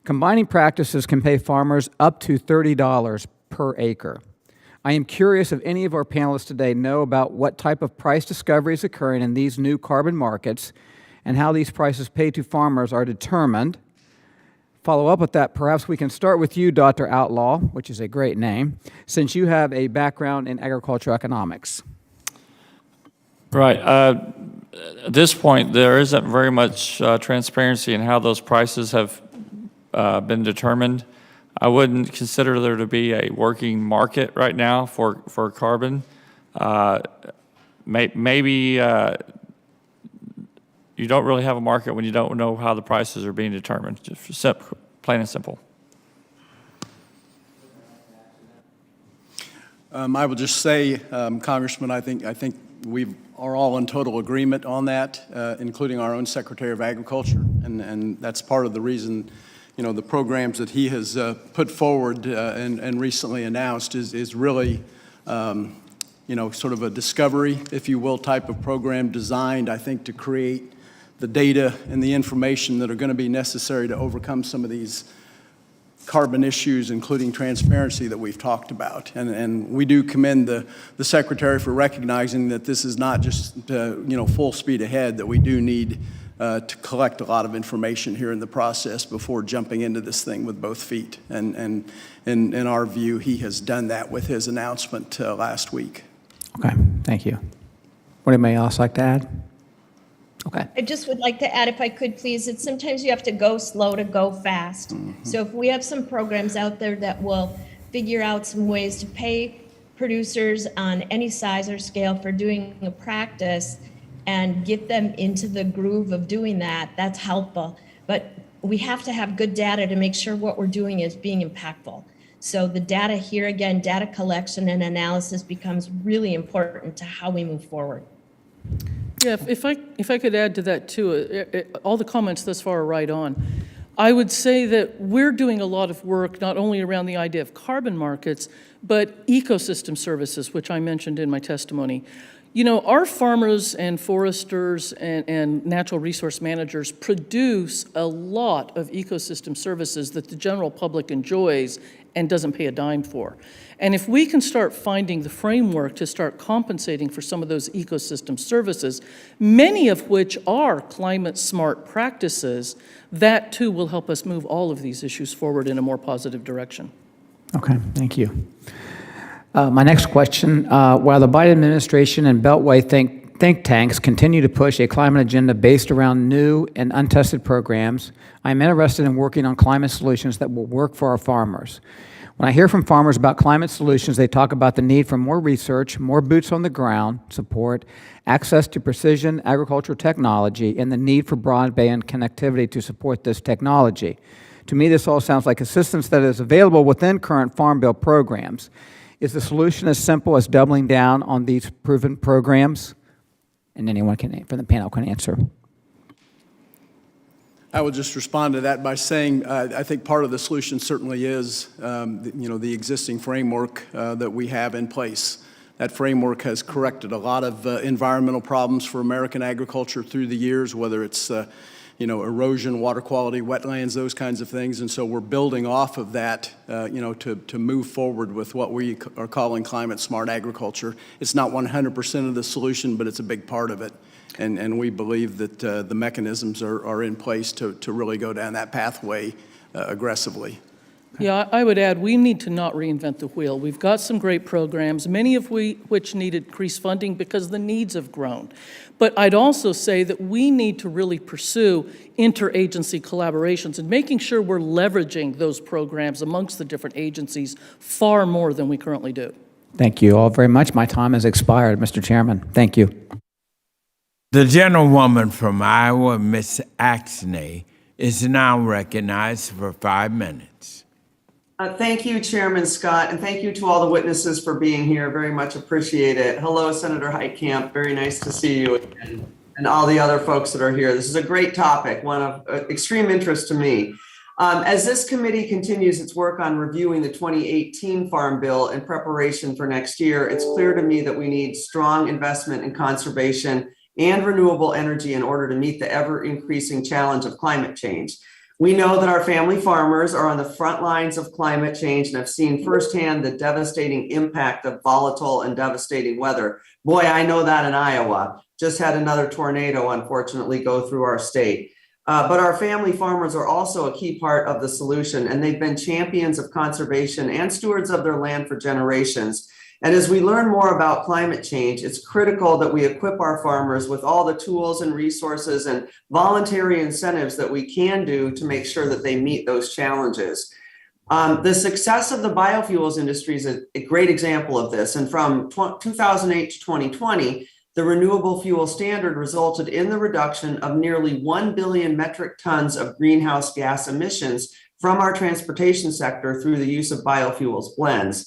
Combining practices can pay farmers up to $30 per acre. I am curious if any of our panelists today know about what type of price discovery is occurring in these new carbon markets and how these prices paid to farmers are determined. follow up with that, perhaps we can start with you, Dr. Outlaw, which is a great name, since you have a background in agricultural economics. Right. At this point, there isn't very much transparency in how those prices have been determined. I wouldn't consider there to be a working market right now for carbon. Maybe you don't really have a market when you don't know how the prices are being determined, just plain and simple. I will just say, Congressman, I think we are all in total agreement on that, including our own Secretary of Agriculture, and that's part of the reason, the programs that he has put forward and recently announced is really, sort of a discovery, if you will, type of program designed, I think, to create the data and the information that are going to be necessary to overcome some of these carbon issues, including transparency that we've talked about. And we do commend the Secretary for recognizing that this is not just, full speed ahead, that we do need to collect a lot of information here in the process before jumping into this thing with both feet. And in our view, he has done that with his announcement last week. Okay, thank you. Would anybody else like to add? Okay. I just would like to add, if I could, please, that sometimes you have to go slow to go fast. Mm-hmm. So if we have some programs out there that will figure out some ways to pay producers on any size or scale for doing a practice and get them into the groove of doing that, that's helpful. But we have to have good data to make sure what we're doing is being impactful. So the data here, again, data collection and analysis becomes really important to how we move forward. Yeah, if I could add to that too, all the comments thus far are right on. I would say that we're doing a lot of work not only around the idea of carbon markets, but ecosystem services, which I mentioned in my testimony. Our farmers and foresters and natural resource managers produce a lot of ecosystem services that the general public enjoys and doesn't pay a dime for. And if we can start finding the framework to start compensating for some of those ecosystem services, many of which are climate smart practices, that too will help us move all of these issues forward in a more positive direction. Okay, thank you. My next question, while the Biden administration and Beltway think tanks continue to push a climate agenda based around new and untested programs, I'm interested in working on climate solutions that will work for our farmers. When I hear from farmers about climate solutions, they talk about the need for more research, more boots on the ground support, access to precision agricultural technology, and the need for broadband connectivity to support this technology. To me, this all sounds like assistance that is available within current Farm Bill programs. Is the solution as simple as doubling down on these proven programs? And anyone from the panel can answer. I would just respond to that by saying I think part of the solution certainly is, the existing framework that we have in place. That framework has corrected a lot of environmental problems for American agriculture through the years, whether it's erosion, water quality, wetlands, those kinds of things. And so we're building off of that, to move forward with what we are calling climate smart agriculture. It's not 100% of the solution, but it's a big part of it. And we believe that the mechanisms are in place to really go down that pathway aggressively. Yeah, I would add, we need to not reinvent the wheel. We've got some great programs, many of which need increased funding because the needs have grown. But I'd also say that we need to really pursue interagency collaborations and making sure we're leveraging those programs amongst the different agencies far more than we currently do. Thank you all very much. My time has expired, Mr. Chairman. Thank you. The gentlewoman from Iowa, Ms. Axney, is now recognized for 5 minutes. Thank you, Chairman Scott, and thank you to all the witnesses for being here. Very much appreciate it. Hello, Senator Heitkamp. Very nice to see you again, and all the other folks that are here. This is a great topic, one of extreme interest to me. As this committee continues its work on reviewing the 2018 Farm Bill in preparation for next year, it's clear to me that we need strong investment in conservation and renewable energy in order to meet the ever-increasing challenge of climate change. We know that our family farmers are on the front lines of climate change and have seen firsthand the devastating impact of volatile and devastating weather. Boy, I know that in Iowa. Just had another tornado, unfortunately, go through our state. But our family farmers are also a key part of the solution, and they've been champions of conservation and stewards of their land for generations. And as we learn more about climate change, it's critical that we equip our farmers with all the tools and resources and voluntary incentives that we can do to make sure that they meet those challenges. The success of the biofuels industry is a great example of this. And from 2008 to 2020, the renewable fuel standard resulted in the reduction of nearly 1 billion metric tons of greenhouse gas emissions from our transportation sector through the use of biofuels blends.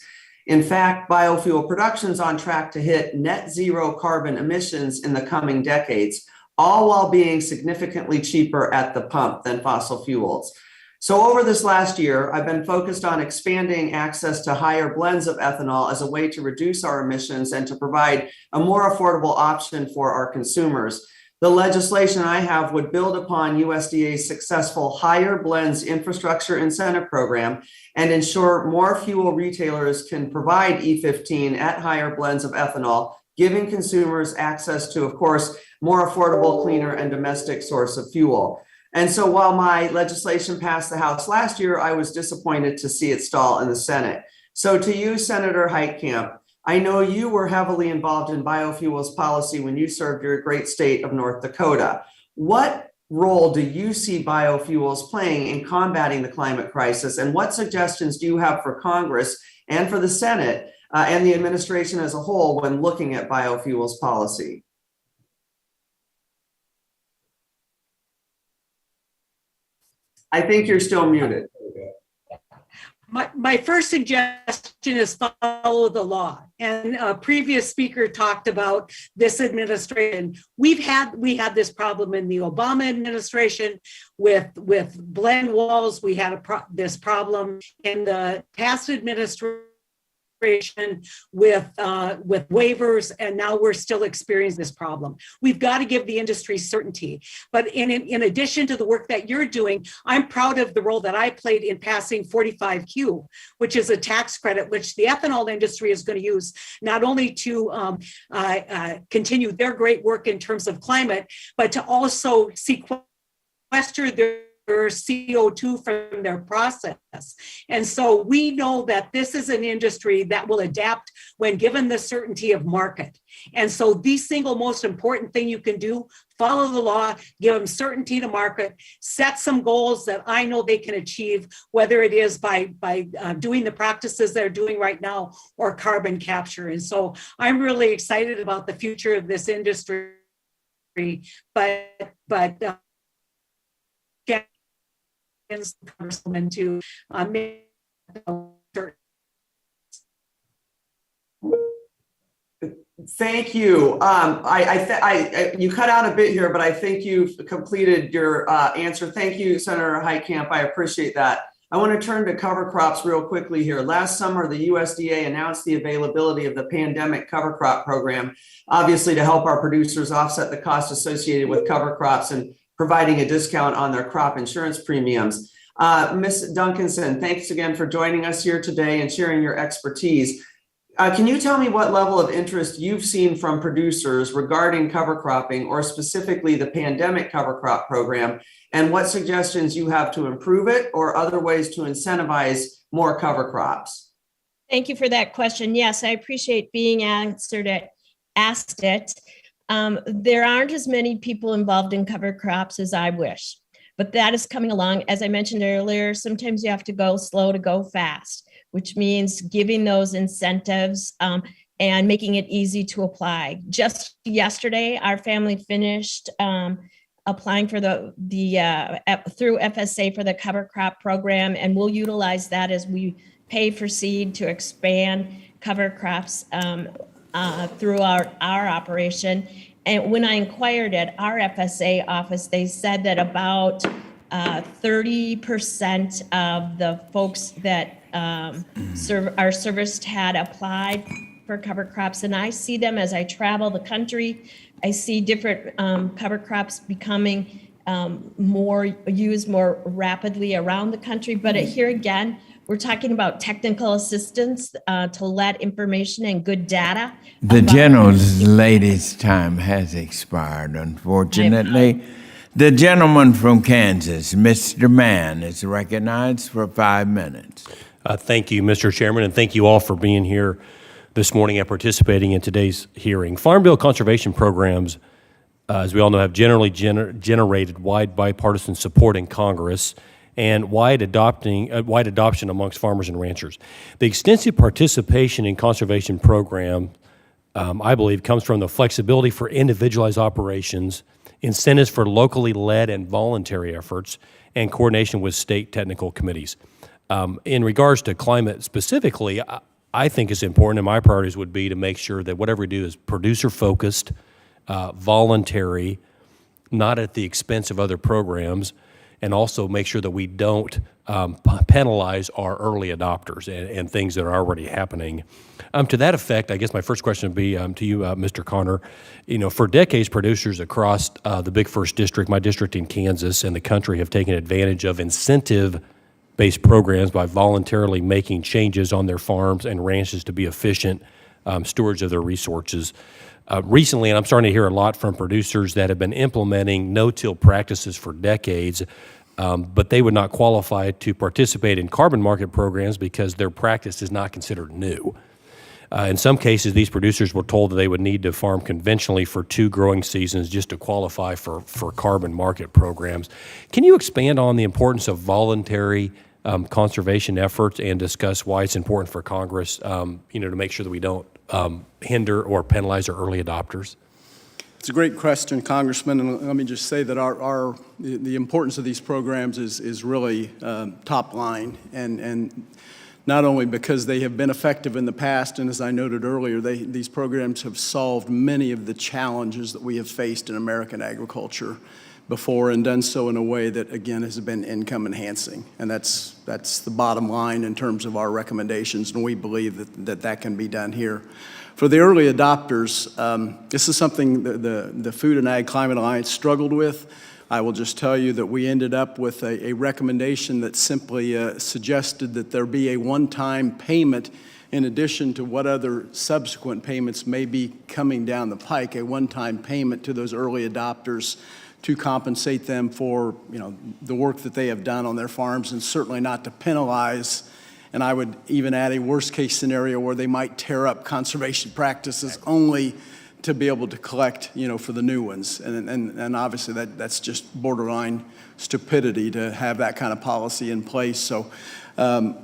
In fact, biofuel production is on track to hit net zero carbon emissions in the coming decades, all while being significantly cheaper at the pump than fossil fuels. So over this last year, I've been focused on expanding access to higher blends of ethanol as a way to reduce our emissions and to provide a more affordable option for our consumers. The legislation I have would build upon USDA's successful Higher Blends Infrastructure Incentive Program and ensure more fuel retailers can provide E15 at higher blends of ethanol, giving consumers access to, of course, more affordable, cleaner, and domestic source of fuel. And so while my legislation passed the House last year, I was disappointed to see it stall in the Senate. So to you, Senator Heitkamp, I know you were heavily involved in biofuels policy when you served your great state of North Dakota. What role do you see biofuels playing in combating the climate crisis? And what suggestions do you have for Congress and for the Senate and the administration as a whole when looking at biofuels policy? I think you're still muted. My first suggestion is follow the law. And a previous speaker talked about this administration. We had this problem in the Obama administration with blend walls. We had this problem in the past administration with waivers, and now we're still experiencing this problem. We've got to give the industry certainty. But in addition to the work that you're doing, I'm proud of the role that I played in passing 45Q, which is a tax credit, which the ethanol industry is going to use not only to continue their great work in terms of climate, but to also sequester their CO2 from their process. And so we know that this is an industry that will adapt when given the certainty of market. And so the single most important thing you can do, follow the law, give them certainty to market, set some goals that I know they can achieve, whether it is by doing the practices they're doing right now or carbon capture. And so I'm really excited about the future of this industry, but Congresswoman to make Thank you. You cut out a bit here, but I think you've completed your answer. Thank you, Senator Heitkamp. I appreciate that. I want to turn to cover crops real quickly here. Last summer, the USDA announced the availability of the pandemic cover crop program, obviously to help our producers offset the cost associated with cover crops and providing a discount on their crop insurance premiums. Ms. Duncanson, thanks again for joining us here today and sharing your expertise. Can you tell me what level of interest you've seen from producers regarding cover cropping, or specifically the pandemic cover crop program, and what suggestions you have to improve it or other ways to incentivize more cover crops? Thank you for that question. Yes, I appreciate being asked it. There aren't as many people involved in cover crops as I wish, but that is coming along. As I mentioned earlier, sometimes you have to go slow to go fast, which means giving those incentives and making it easy to apply. Just yesterday, our family finished applying for through FSA for the cover crop program, and we'll utilize that as we pay for seed to expand cover crops through our operation. And when I inquired at our FSA office, they said that about 30% of the folks that are serviced had applied for cover crops. And I see them as I travel the country. I see different cover crops becoming used more rapidly around the country. But here again, we're talking about technical assistance to let information and good data. The general lady's time has expired, unfortunately. The gentleman from Kansas, Mr. Mann, is recognized for 5 minutes. Thank you, Mr. Chairman, and thank you all for being here this morning and participating in today's hearing. Farm Bill conservation programs, as we all know, have generally generated wide bipartisan support in Congress and wide adoption amongst farmers and ranchers. The extensive participation in conservation programs, I believe, comes from the flexibility for individualized operations, incentives for locally led and voluntary efforts, and coordination with state technical committees. In regards to climate specifically, I think it's important, and my priorities would be to make sure that whatever we do is producer-focused, voluntary, not at the expense of other programs, and also make sure that we don't penalize our early adopters and things that are already happening. To that effect, I guess my first question would be to you, Mr. Connor. You know, for decades, producers across the Big First District, my district in Kansas, and the country have taken advantage of incentive-based programs by voluntarily making changes on their farms and ranches to be efficient stewards of their resources. Recently, and I'm starting to hear a lot from producers that have been implementing no-till practices for decades, but they would not qualify to participate in carbon market programs because their practice is not considered new. In some cases, these producers were told that they would need to farm conventionally for 2 growing seasons just to qualify for carbon market programs. Can you expand on the importance of voluntary conservation efforts and discuss why it's important for Congress, to make sure that we don't hinder or penalize our early adopters? It's a great question, Congressman, and let me just say that the importance of these programs is really top line, and not only because they have been effective in the past, and as I noted earlier, these programs have solved many of the challenges that we have faced in American agriculture before, and done so in a way that, again, has been income enhancing. And that's the bottom line in terms of our recommendations, and we believe that can be done here. For the early adopters, this is something the Food and Ag Climate Alliance struggled with. I will just tell you that we ended up with a recommendation that simply suggested that there be a one-time payment in addition to what other subsequent payments may be coming down the pike, a one-time payment to those early adopters to compensate them for the work that they have done on their farms, and certainly not to penalize. And I would even add a worst-case scenario where they might tear up conservation practices only to be able to collect, for the new ones. And obviously that's just borderline stupidity to have that kind of policy in place. So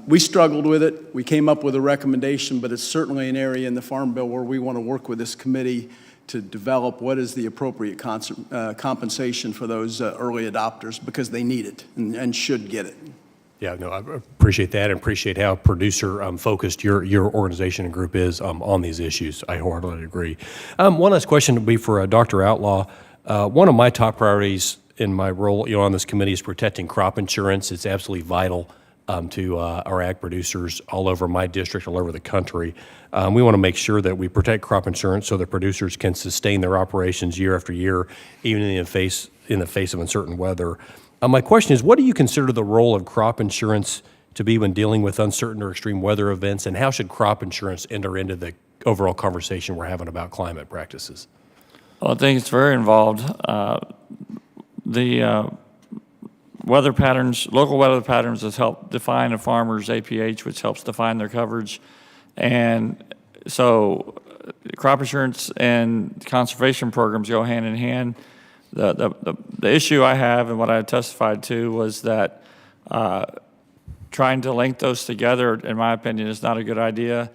we struggled with it. We came up with a recommendation, but it's certainly an area in the Farm Bill where we want to work with this committee to develop what is the appropriate compensation for those early adopters, because they need it and should get it. Yeah, no, I appreciate that, and appreciate how producer-focused your organization and group is on these issues. I wholeheartedly agree. One last question would be for Dr. Outlaw. One of my top priorities in my role on this committee is protecting crop insurance. It's absolutely vital to our ag producers all over my district, all over the country. We want to make sure that we protect crop insurance so that producers can sustain their operations year after year, even in the face of uncertain weather. My question is, what do you consider the role of crop insurance to be when dealing with uncertain or extreme weather events, and how should crop insurance enter into the overall conversation we're having about climate practices? Well, I think it's very involved. The weather patterns, local weather patterns, has helped define a farmer's APH, which helps define their coverage. And so crop insurance and conservation programs go hand in hand. The issue I have, and what I testified to, was that trying to link those together, in my opinion, is not a good idea.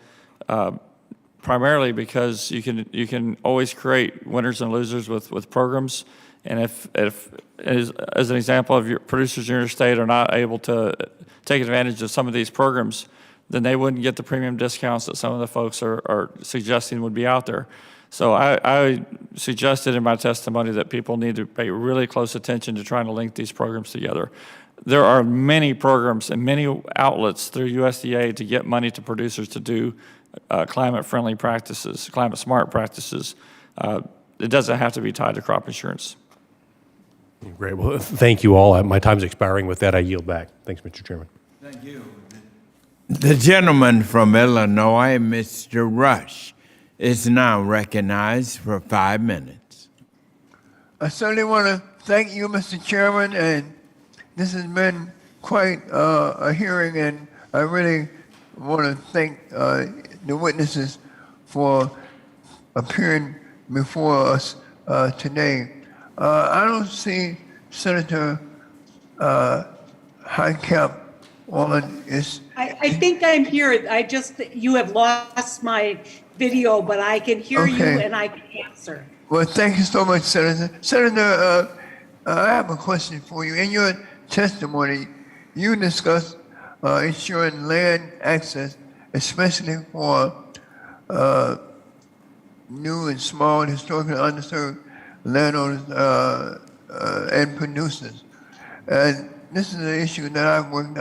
Primarily because you can always create winners and losers with programs, and if as an example, if your producers in your state are not able to take advantage of some of these programs, then they wouldn't get the premium discounts that some of the folks are suggesting would be out there. So I suggested in my testimony that people need to pay really close attention to trying to link these programs together. There are many programs and many outlets through USDA to get money to producers to do climate-friendly practices, climate-smart practices. It doesn't have to be tied to crop insurance. Great. Well, thank you all. My time's expiring. With that, I yield back. Thanks, Mr. Chairman. Thank you. The gentleman from Illinois, Mr. Rush, is now recognized for 5 minutes. I certainly want to Thank you, Mr. Chairman, and this has been quite a hearing, and I really want to thank the witnesses for appearing before us today. I don't see Senator Heitkamp on. I think I'm here. You have lost my video, but I can hear you Okay. and I can answer. Well, thank you so much, Senator. Senator, I have a question for you. In your testimony, you discussed ensuring land access, especially for new and small, historically underserved landowners and producers. And this is an issue that I've worked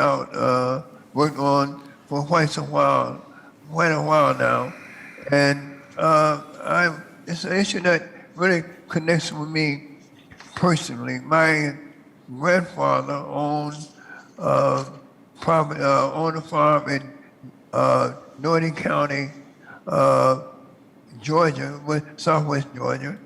on for quite a while now. And it's an issue that really connects with me personally. My grandfather owned owned a farm in Northern County, Georgia, southwest Georgia.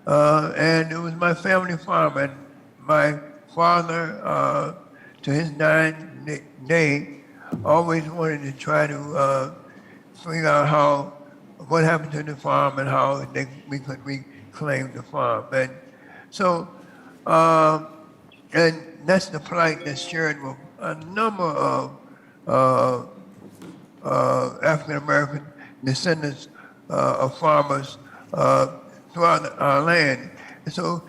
And it was my family farm, and my father, to his dying day, always wanted to try to figure out what happened to the farm and how we could reclaim the farm. And so, and that's the plight that's shared with a number of African-American descendants of farmers throughout our land. And so,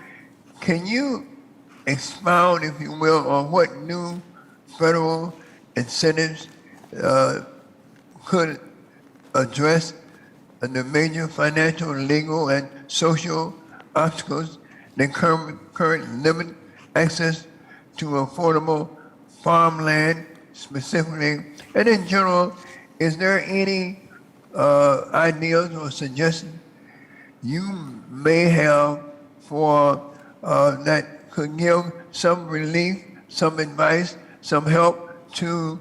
can you expound, if you will, on what new federal incentives could address the major financial, legal, and social obstacles that currently limit access to affordable farmland specifically? And in general, is there any ideas or suggestions you may have for that could give some relief, some advice, some help to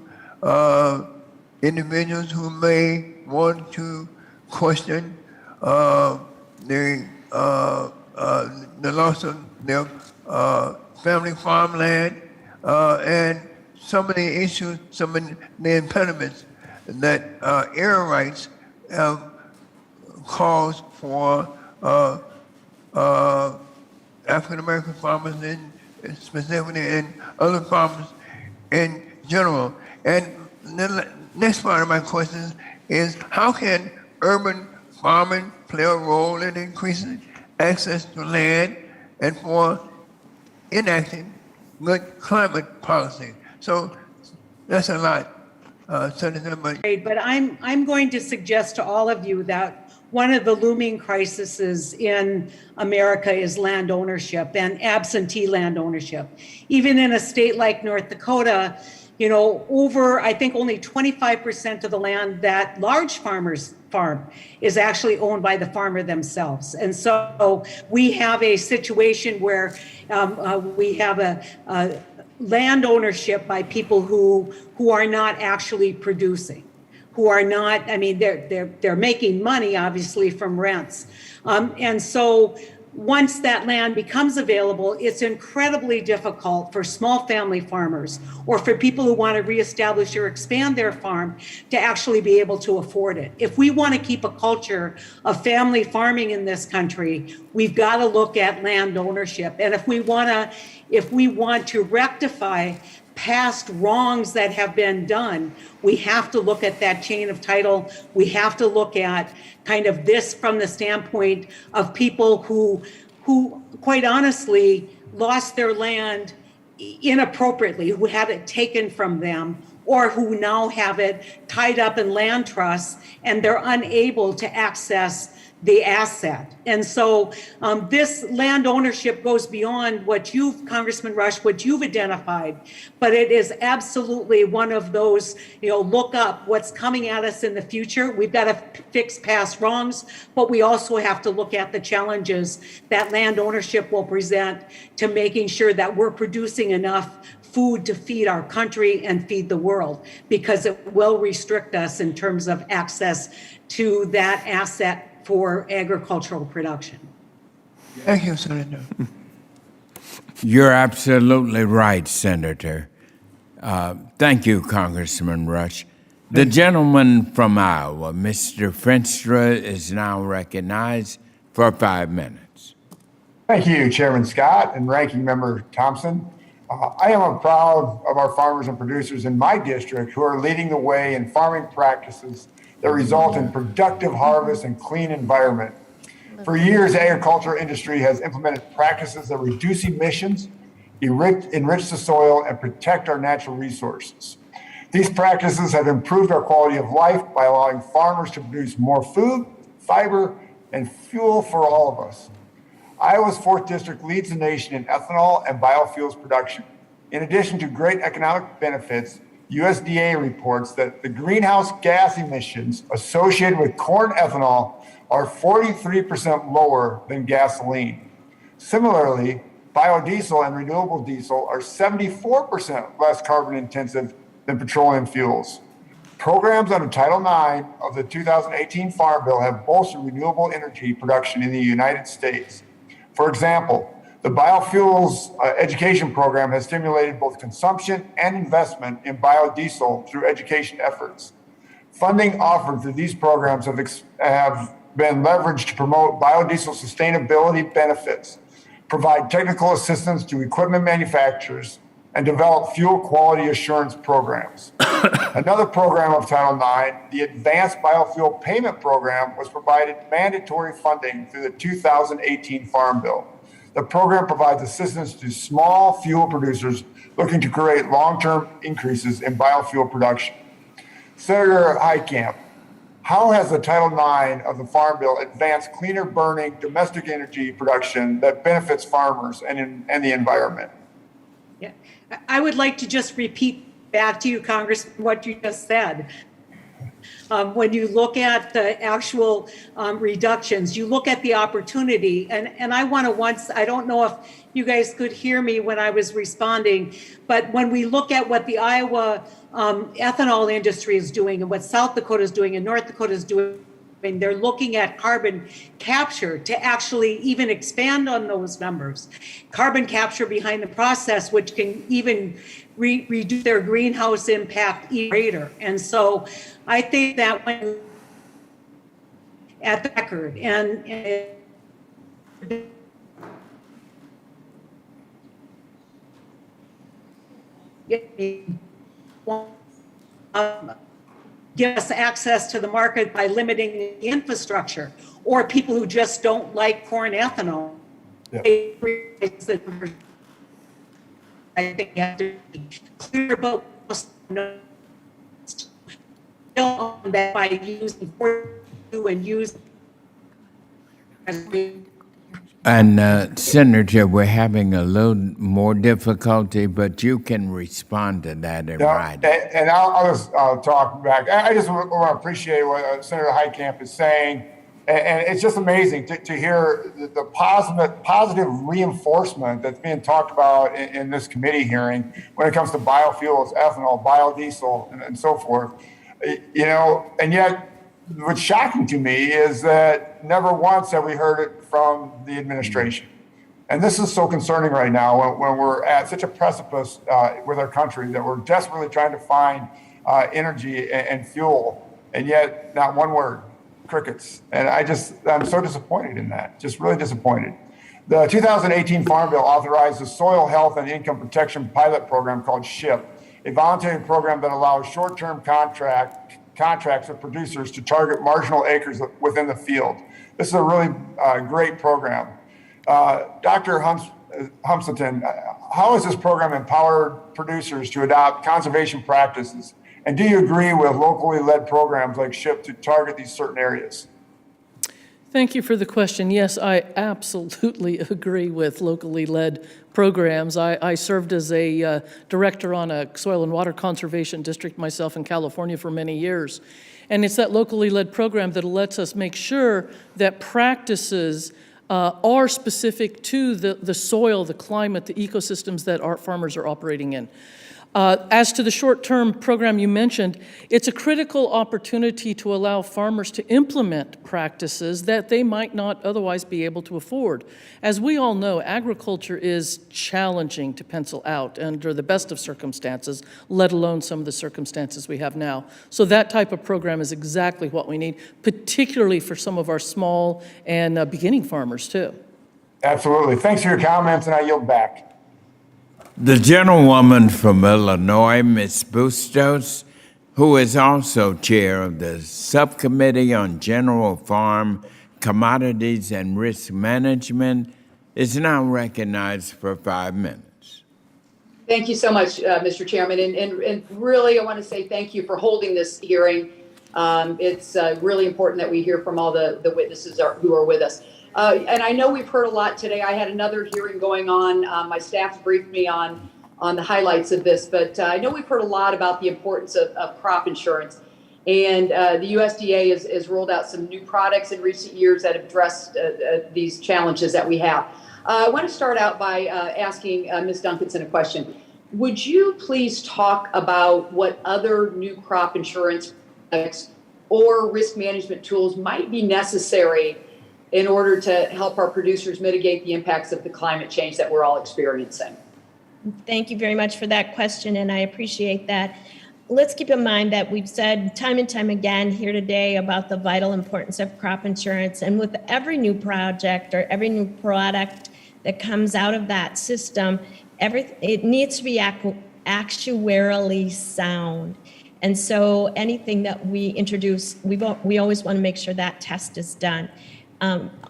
individuals who may want to question the loss of their family farmland and some of the issues, some of the impediments that air rights have caused for African American farmers and specifically and other farmers in general. And the next part of my question is how can urban farming play a role in increasing access to land and for enacting good climate policy? So that's a lot, Senator. But I'm going to suggest to all of you that one of the looming crises in America is land ownership and absentee land ownership. Even in a state like North Dakota, I think only 25% of the land that large farmers farm is actually owned by the farmer themselves. And so we have a situation where we have a land ownership by people who are not actually producing, who are not, they're making money obviously from rents. And so once that land becomes available, it's incredibly difficult for small family farmers or for people who want to reestablish or expand their farm to actually be able to afford it. If we want to keep a culture of family farming in this country, we've got to look at land ownership. And if we want to rectify past wrongs that have been done, we have to look at that chain of title. We have to look at kind of this from the standpoint of people who quite honestly lost their land inappropriately, who had it taken from them, or who now have it tied up in land trusts and they're unable to access the asset. And so this land ownership goes beyond Congressman Rush, what you've identified, but it is absolutely one of those, look up what's coming at us in the future. We've got to fix past wrongs, but we also have to look at the challenges that land ownership will present to making sure that we're producing enough food to feed our country and feed the world, because it will restrict us in terms of access to that asset for agricultural production. Thank you, Senator. You're absolutely right, Senator. Thank you, Congressman Rush. The gentleman from Iowa, Mr. Fenstra, is now recognized for 5 minutes. Thank you, Chairman Scott and Ranking Member Thompson. I am proud of our farmers and producers in my district who are leading the way in farming practices that result in productive harvest and clean environment. For years, the agricultural industry has implemented practices that reduce emissions, enrich the soil, and protect our natural resources. These practices have improved our quality of life by allowing farmers to produce more food, fiber, and fuel for all of us. Iowa's 4th District leads the nation in ethanol and biofuels production. In addition to great economic benefits, USDA reports that the greenhouse gas emissions associated with corn ethanol are 43% lower than gasoline. Similarly, biodiesel and renewable diesel are 74% less carbon intensive than petroleum fuels. Programs under Title IX of the 2018 Farm Bill have bolstered renewable energy production in the United States. For example, the biofuels education program has stimulated both consumption and investment in biodiesel through education efforts. Funding offered through these programs have been leveraged to promote biodiesel sustainability benefits, provide technical assistance to equipment manufacturers, and develop fuel quality assurance programs. Another program of Title IX, the Advanced Biofuel Payment Program, was provided mandatory funding through the 2018 Farm Bill. The program provides assistance to small fuel producers looking to create long-term increases in biofuel production. Senator Heitkamp, how has the Title IX of the Farm Bill advanced cleaner burning domestic energy production that benefits farmers and the environment? Yeah, I would like to just repeat back to you, Congressman, what you just said. When you look at the actual reductions, you look at the opportunity, and I want to I don't know if you guys could hear me when I was responding, but when we look at what the Iowa ethanol industry is doing and what South Dakota is doing and North Dakota is doing, they're looking at carbon capture to actually even expand on those numbers. Carbon capture behind the process, which can even reduce their greenhouse impact even greater. And so I think that when at the record and give us access to the market by limiting the infrastructure, or people who just don't like corn ethanol. Yeah. I think you have to be clear about that by using and use. And Senator, we're having a little more difficulty, but you can respond to that in writing. And I'll just talk back. I just want to appreciate what Senator Heitkamp is saying. And it's just amazing to hear the positive reinforcement that's being talked about in this committee hearing when it comes to biofuels, ethanol, biodiesel, and so forth. You know, and yet what's shocking to me is that never once have we heard it from the administration. And this is so concerning right now when we're at such a precipice with our country that we're desperately trying to find energy and fuel, and yet not one word. Crickets. And I'm so disappointed in that, just really disappointed. The 2018 Farm Bill authorized a Soil Health and Income Protection pilot program called SHIP, a voluntary program that allows short-term contracts with producers to target marginal acres within the field. This is a really great program. Dr. Humiston, how has this program empowered producers to adopt conservation practices? And do you agree with locally led programs like SHIP to target these certain areas? Thank you for the question. Yes, I absolutely agree with locally led programs. I served as a director on a soil and water conservation district myself in California for many years. And it's that locally led program that lets us make sure that practices are specific to the soil, the climate, the ecosystems that our farmers are operating in. As to the short-term program you mentioned, it's a critical opportunity to allow farmers to implement practices that they might not otherwise be able to afford. As we all know, agriculture is challenging to pencil out under the best of circumstances, let alone some of the circumstances we have now. So that type of program is exactly what we need, particularly for some of our small and beginning farmers too. Absolutely. Thanks for your comments, and I yield back. The gentlewoman from Illinois, Ms. Bustos, who is also chair of the Subcommittee on General Farm Commodities and Risk Management, is now recognized for 5 minutes. Thank you so much, Mr. Chairman. And really, I want to say thank you for holding this hearing. It's really important that we hear from all the witnesses who are with us. And I know we've heard a lot today. I had another hearing going on. My staff briefed me on the highlights of this, but I know we've heard a lot about the importance of crop insurance. And the USDA has rolled out some new products in recent years that have addressed these challenges that we have. I want to start out by asking Ms. Duncanson a question. Would you please talk about what other new crop insurance products or risk management tools might be necessary in order to help our producers mitigate the impacts of the climate change that we're all experiencing? Thank you very much for that question, and I appreciate that. Let's keep in mind that we've said time and time again here today about the vital importance of crop insurance. And with every new project or every new product that comes out of that system, it needs to be actuarially sound. And so anything that we introduce, we always want to make sure that test is done.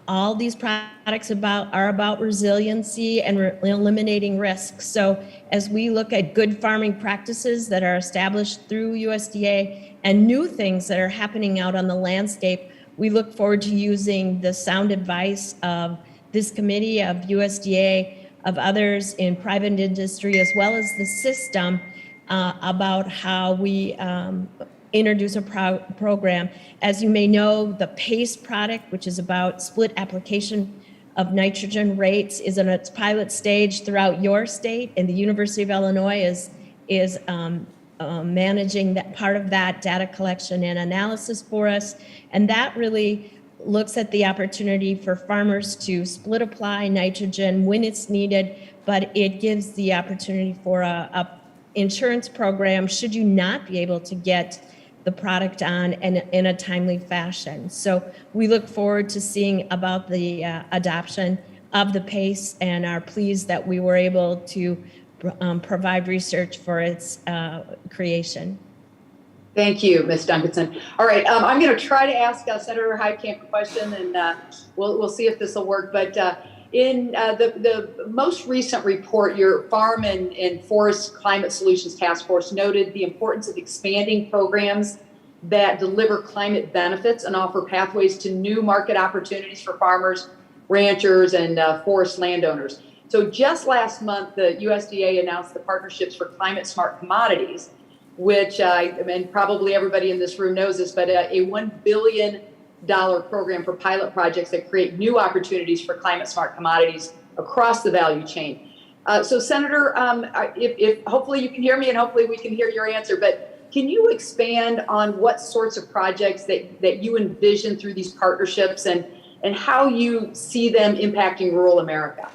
All these products are about resiliency and eliminating risks. So as we look at good farming practices that are established through USDA and new things that are happening out on the landscape, we look forward to using the sound advice of this committee, of USDA, of others in private industry, as well as the system about how we introduce a program. As you may know, the PACE product, which is about split application of nitrogen rates, is in its pilot stage throughout your state, and the University of Illinois is managing that part of that data collection and analysis for us. And that really looks at the opportunity for farmers to split apply nitrogen when it's needed, but it gives the opportunity for a insurance program should you not be able to get the product on in a timely fashion. So we look forward to seeing about the adoption of the PACE and are pleased that we were able to provide research for its creation. Thank you, Ms. Duncanson. All right, I'm going to try to ask Senator Heitkamp a question, and we'll see if this will work. But in the most recent report, your Farm and Forest Climate Solutions Task Force noted the importance of expanding programs that deliver climate benefits and offer pathways to new market opportunities for farmers, ranchers, and forest landowners. So just last month, the USDA announced the Partnerships for Climate Smart Commodities, which and probably everybody in this room knows this, but a $1 billion program for pilot projects that create new opportunities for climate smart commodities across the value chain. So Senator, if hopefully you can hear me and hopefully we can hear your answer, but can you expand on what sorts of projects that you envision through these partnerships and how you see them impacting rural America?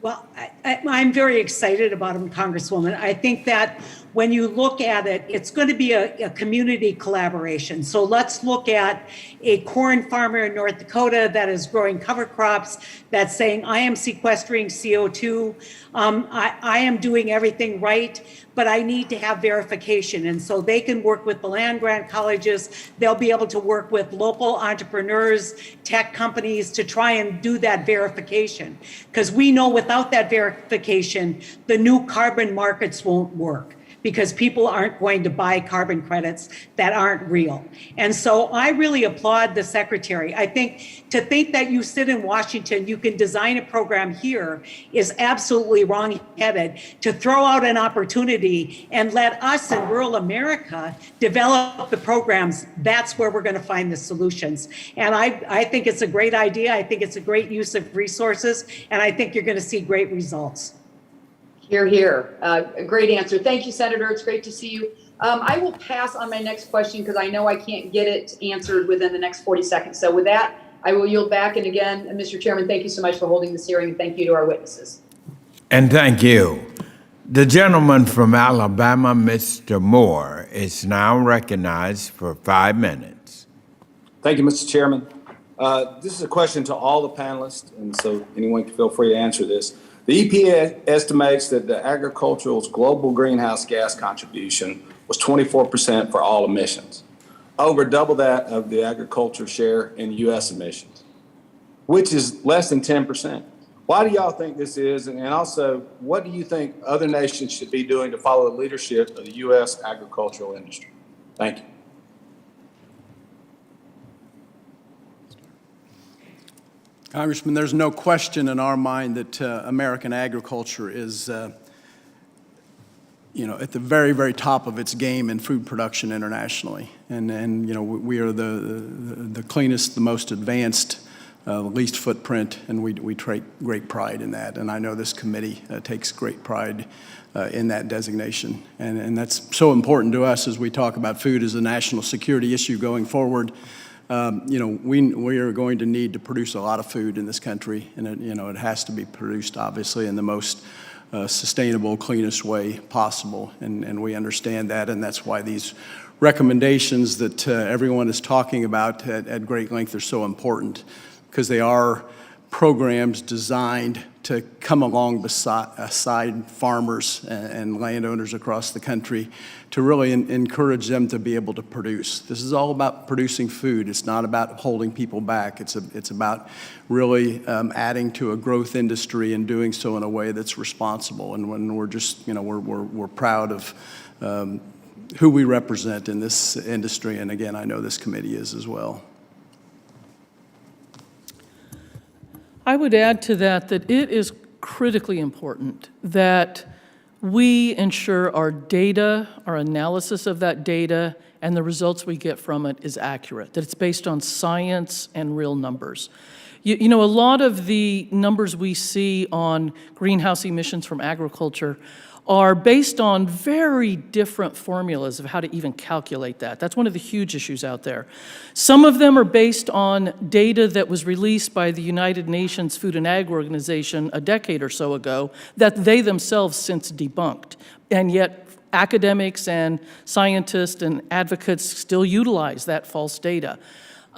Well, I'm very excited about them, Congresswoman. I think that when you look at it, it's going to be a community collaboration. So let's look at a corn farmer in North Dakota that is growing cover crops that's saying, I am sequestering CO2. I am doing everything right, but I need to have verification. And so they can work with the land grant colleges. They'll be able to work with local entrepreneurs, tech companies to try and do that verification. Because we know without that verification, the new carbon markets won't work, because people aren't going to buy carbon credits that aren't real. And so I really applaud the secretary. I think to think that you sit in Washington, you can design a program here is absolutely wrong-headed. To throw out an opportunity and let us in rural America develop the programs, that's where we're gonna find the solutions. And I think it's a great idea. I think it's a great use of resources, and I think you're gonna see great results. Hear, hear. A great answer. Thank you, Senator. It's great to see you. I will pass on my next question because I know I can't get it answered within the next 40 seconds. So with that, I will yield back. And again, Mr. Chairman, thank you so much for holding this hearing. And thank you to our witnesses. And thank you. The gentleman from Alabama, Mr. Moore, is now recognized for 5 minutes. Thank you, Mr. Chairman. This is a question to all the panelists, and so anyone can feel free to answer this. The EPA estimates that the agricultural's global greenhouse gas contribution was 24% for all emissions, over double that of the agriculture share in U.S. emissions, which is less than 10%. Why do y'all think this is? And also, what do you think other nations should be doing to follow the leadership of the U.S. agricultural industry? Thank you. Congressman, there's no question in our mind that American agriculture is, at the very, very top of its game in food production internationally. And we are the cleanest, the most advanced, least footprint, and we take great pride in that. And I know this committee takes great pride in that designation. And that's so important to us as we talk about food as a national security issue going forward. We are going to need to produce a lot of food in this country, and it has to be produced obviously in the most sustainable, cleanest way possible, and we understand that, and that's why these recommendations that everyone is talking about at great length are so important, because they are programs designed to come along beside farmers and landowners across the country to really encourage them to be able to produce. This is all about producing food. It's not about holding people back. It's about really adding to a growth industry and doing so in a way that's responsible. And when we're just, we're proud of who we represent in this industry. And again, I know this committee is as well. I would add to that it is critically important that we ensure our data, our analysis of that data, and the results we get from it is accurate, that it's based on science and real numbers. A lot of the numbers we see on greenhouse emissions from agriculture are based on very different formulas of how to even calculate that. That's one of the huge issues out there. Some of them are based on data that was released by the United Nations Food and Ag Organization a decade or so ago that they themselves since debunked. And yet academics and scientists and advocates still utilize that false data.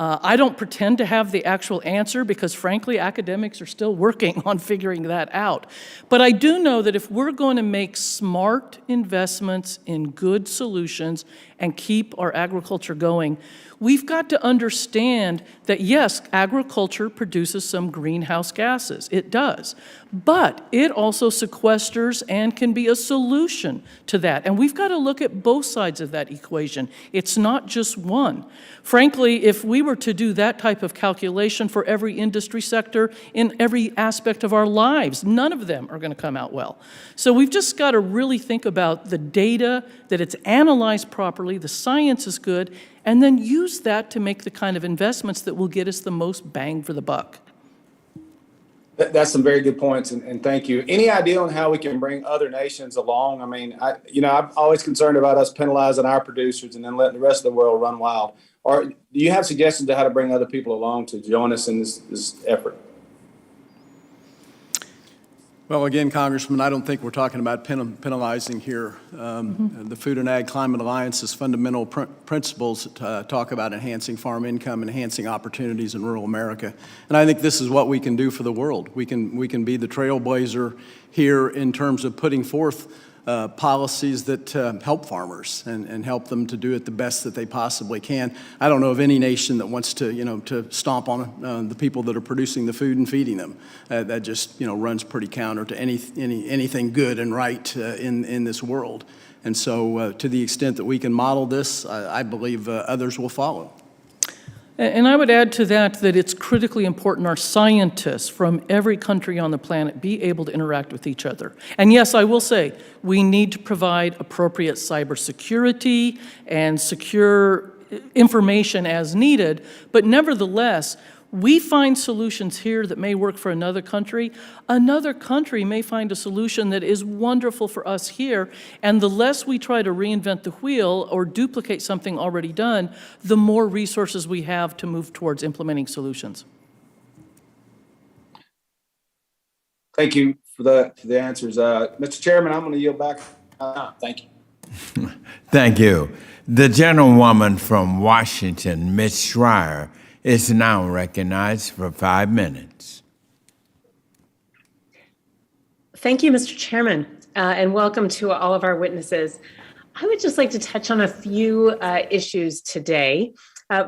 I don't pretend to have the actual answer because, frankly, academics are still working on figuring that out. But I do know that if we're going to make smart investments in good solutions and keep our agriculture going, we've got to understand that, yes, agriculture produces some greenhouse gases. It does. But it also sequesters and can be a solution to that. And we've got to look at both sides of that equation. It's not just one. Frankly, if we were to do that type of calculation for every industry sector in every aspect of our lives, none of them are going to come out well. So we've just got to really think about the data, that it's analyzed properly, the science is good, and then use that to make the kind of investments that will get us the most bang for the buck. That's some very good points, and thank you. Any idea on how we can bring other nations along? I mean, I'm always concerned about us penalizing our producers and then letting the rest of the world run wild. Or do you have suggestions to how to bring other people along to join us in this effort? Well, again, Congressman, I don't think we're talking about penalizing here. The Food and Ag Climate Alliance's fundamental principles talk about enhancing farm income, enhancing opportunities in rural America. And I think this is what we can do for the world. We can be the trailblazer here in terms of putting forth policies that help farmers and help them to do it the best that they possibly can. I don't know of any nation that wants to stomp on the people that are producing the food and feeding them. That just runs pretty counter to anything good and right in this world. And so to the extent that we can model this, I believe others will follow. And I would add to that it's critically important our scientists from every country on the planet be able to interact with each other. And yes, I will say, we need to provide appropriate cybersecurity and secure information as needed, but nevertheless, We find solutions here that may work for another country. Another country may find a solution that is wonderful for us here, and the less we try to reinvent the wheel or duplicate something already done, the more resources we have to move towards implementing solutions. Thank you for the answers. Mr. Chairman, I'm going to yield back. Thank you. Thank you. The gentlewoman from Washington, Ms. Schreier, is now recognized for 5 minutes. Thank you, Mr. Chairman, and welcome to all of our witnesses. I would just like to touch on a few issues today.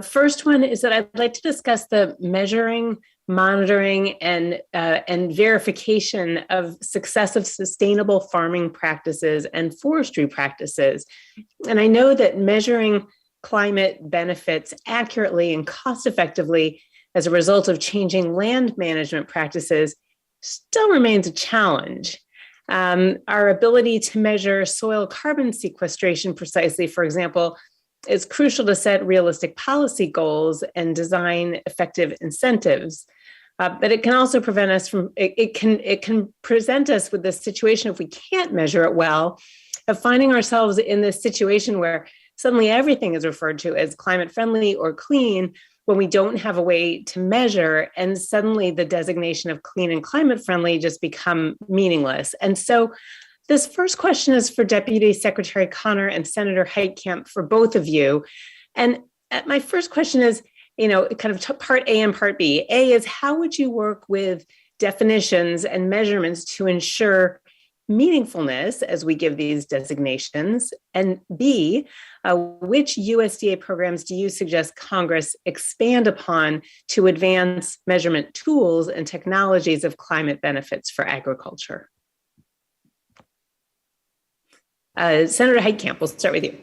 First one is that I'd like to discuss the measuring, monitoring, and verification of successive sustainable farming practices and forestry practices. And I know that measuring climate benefits accurately and cost effectively as a result of changing land management practices still remains a challenge. Our ability to measure soil carbon sequestration precisely, for example, is crucial to set realistic policy goals and design effective incentives. But it can also prevent us from, it can present us with this situation, if we can't measure it well, of finding ourselves in this situation where suddenly everything is referred to as climate friendly or clean when we don't have a way to measure, and suddenly the designation of clean and climate friendly just become meaningless. And so this first question is for Deputy Secretary Connor and Senator Heitkamp, for both of you. And my first question is, kind of part A and part B. A is, how would you work with definitions and measurements to ensure meaningfulness as we give these designations? And B, which USDA programs do you suggest Congress expand upon to advance measurement tools and technologies of climate benefits for agriculture? Senator Heitkamp, we'll start with you.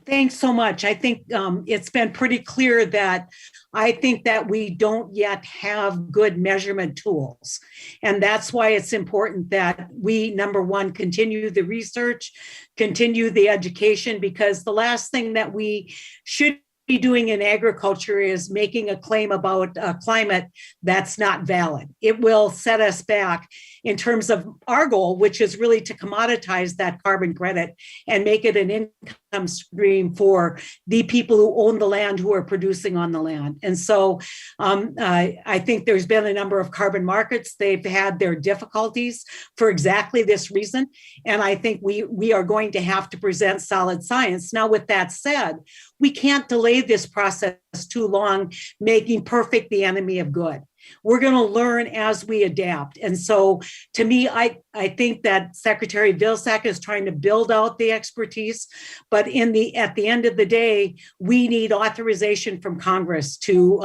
Thanks so much. I think it's been pretty clear that I think that we don't yet have good measurement tools. And that's why it's important that we, number one, continue the research, continue the education, because the last thing that we should be doing in agriculture is making a claim about climate that's not valid. It will set us back in terms of our goal, which is really to commoditize that carbon credit and make it an income stream for the people who own the land, who are producing on the land. And so I think there's been a number of carbon markets. They've had their difficulties for exactly this reason. And I think we are going to have to present solid science. Now, with that said, we can't delay this process too long, making perfect the enemy of good. We're going to learn as we adapt. And so to me, I think that Secretary Vilsack is trying to build out the expertise, but at the end of the day, we need authorization from Congress to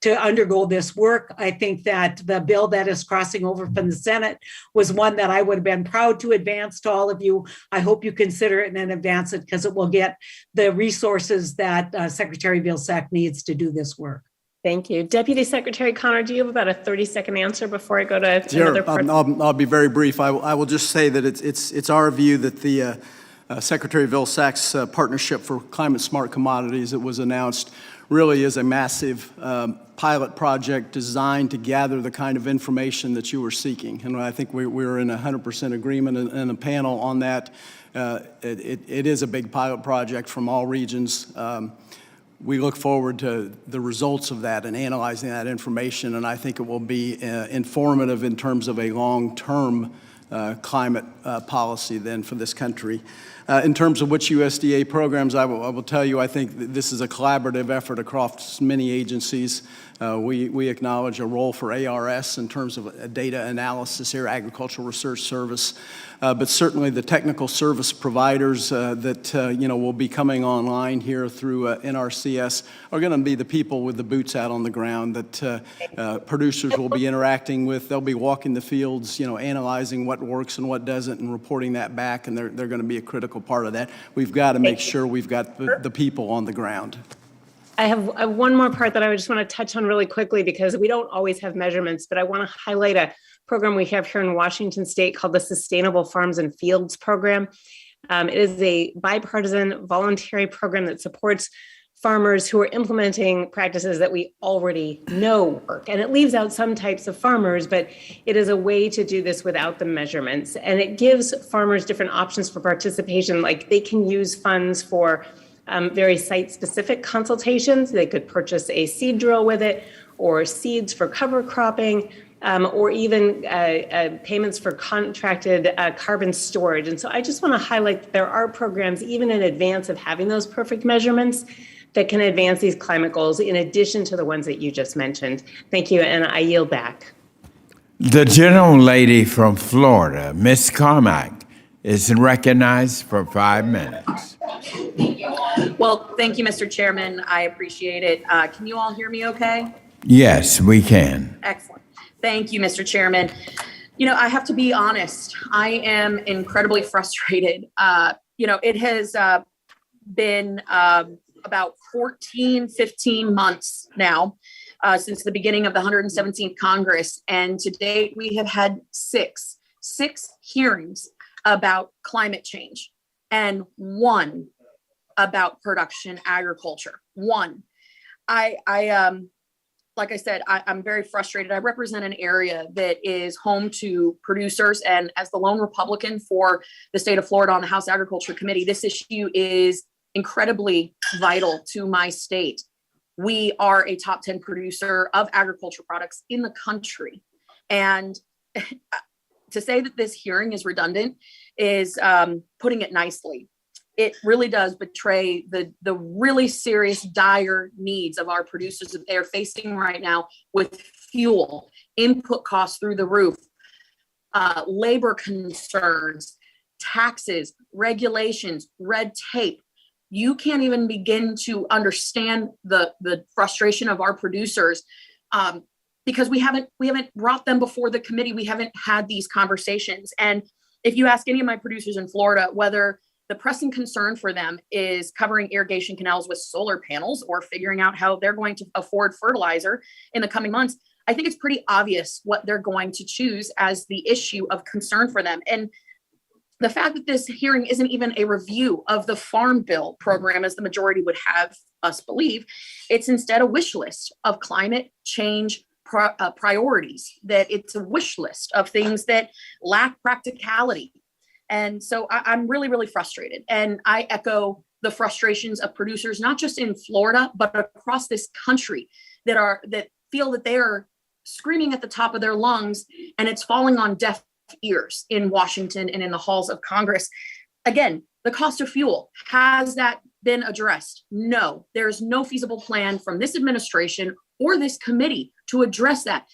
undergo this work. I think that the bill that is crossing over from the Senate was one that I would have been proud to advance to all of you. I hope you consider it and advance it, because it will get the resources that Secretary Vilsack needs to do this work. Thank you. Deputy Secretary Connor, do you have about a 30-second answer before I go to another part? I'll be very brief. I will just say that it's our view that the Secretary Vilsack's Partnership for Climate Smart Commodities that was announced really is a massive pilot project designed to gather the kind of information that you were seeking. And I think we're in 100% agreement in the panel on that. It is a big pilot project from all regions. We look forward to the results of that and analyzing that information, and I think it will be informative in terms of a long-term climate policy then for this country. In terms of which USDA programs, I will tell you, I think this is a collaborative effort across many agencies. We acknowledge a role for ARS in terms of data analysis here, Agricultural Research Service, but certainly the technical service providers that will be coming online here through NRCS are going to be the people with the boots out on the ground that producers will be interacting with. They'll be walking the fields, analyzing what works and what doesn't, and reporting that back, and they're going to be a critical part of that. We've got to make sure we've got the people on the ground. I have one more part that I just want to touch on really quickly, because we don't always have measurements, but I want to highlight a program we have here in Washington State called the Sustainable Farms and Fields Program. It is a bipartisan voluntary program that supports farmers who are implementing practices that we already know work. And it leaves out some types of farmers, but it is a way to do this without the measurements. And it gives farmers different options for participation, like they can use funds for very site-specific consultations. They could purchase a seed drill with it, or seeds for cover cropping, or even payments for contracted carbon storage. And so I just want to highlight that there are programs, even in advance of having those perfect measurements, that can advance these climate goals in addition to the ones that you just mentioned. Thank you, and I yield back. The gentlelady from Florida, Ms. Carmack, is recognized for 5 minutes. Well, thank you, Mr. Chairman. I appreciate it. Can you all hear me okay? Yes, we can. Excellent. Thank you, Mr. Chairman. You know, I have to be honest. I am incredibly frustrated. It has been about 14, 15 months now since the beginning of the 117th Congress. And to date, we have had six hearings about climate change and one about production agriculture. One. Like I said, I'm very frustrated. I represent an area that is home to producers, and as the lone Republican for the state of Florida on the House Agriculture Committee, this issue is incredibly vital to my state. We are a top 10 producer of agriculture products in the country. And to say that this hearing is redundant is putting it nicely. It really does betray the really serious, dire needs of our producers that they're facing right now with fuel, input costs through the roof, labor concerns, taxes, regulations, red tape. You can't even begin to understand the frustration of our producers because we haven't brought them before the committee. We haven't had these conversations. And if you ask any of my producers in Florida whether the pressing concern for them is covering irrigation canals with solar panels or figuring out how they're going to afford fertilizer in the coming months, I think it's pretty obvious what they're going to choose as the issue of concern for them. And the fact that this hearing isn't even a review of the Farm Bill program, as the majority would have us believe, it's instead a wish list of climate change priorities, that it's a wish list of things that lack practicality. And so I'm really, really frustrated. And I echo the frustrations of producers, not just in Florida, but across this country that feel that they are screaming at the top of their lungs and it's falling on deaf ears in Washington and in the halls of Congress. Again, the cost of fuel, has that been addressed? No, there's no feasible plan from this administration or this committee to address that.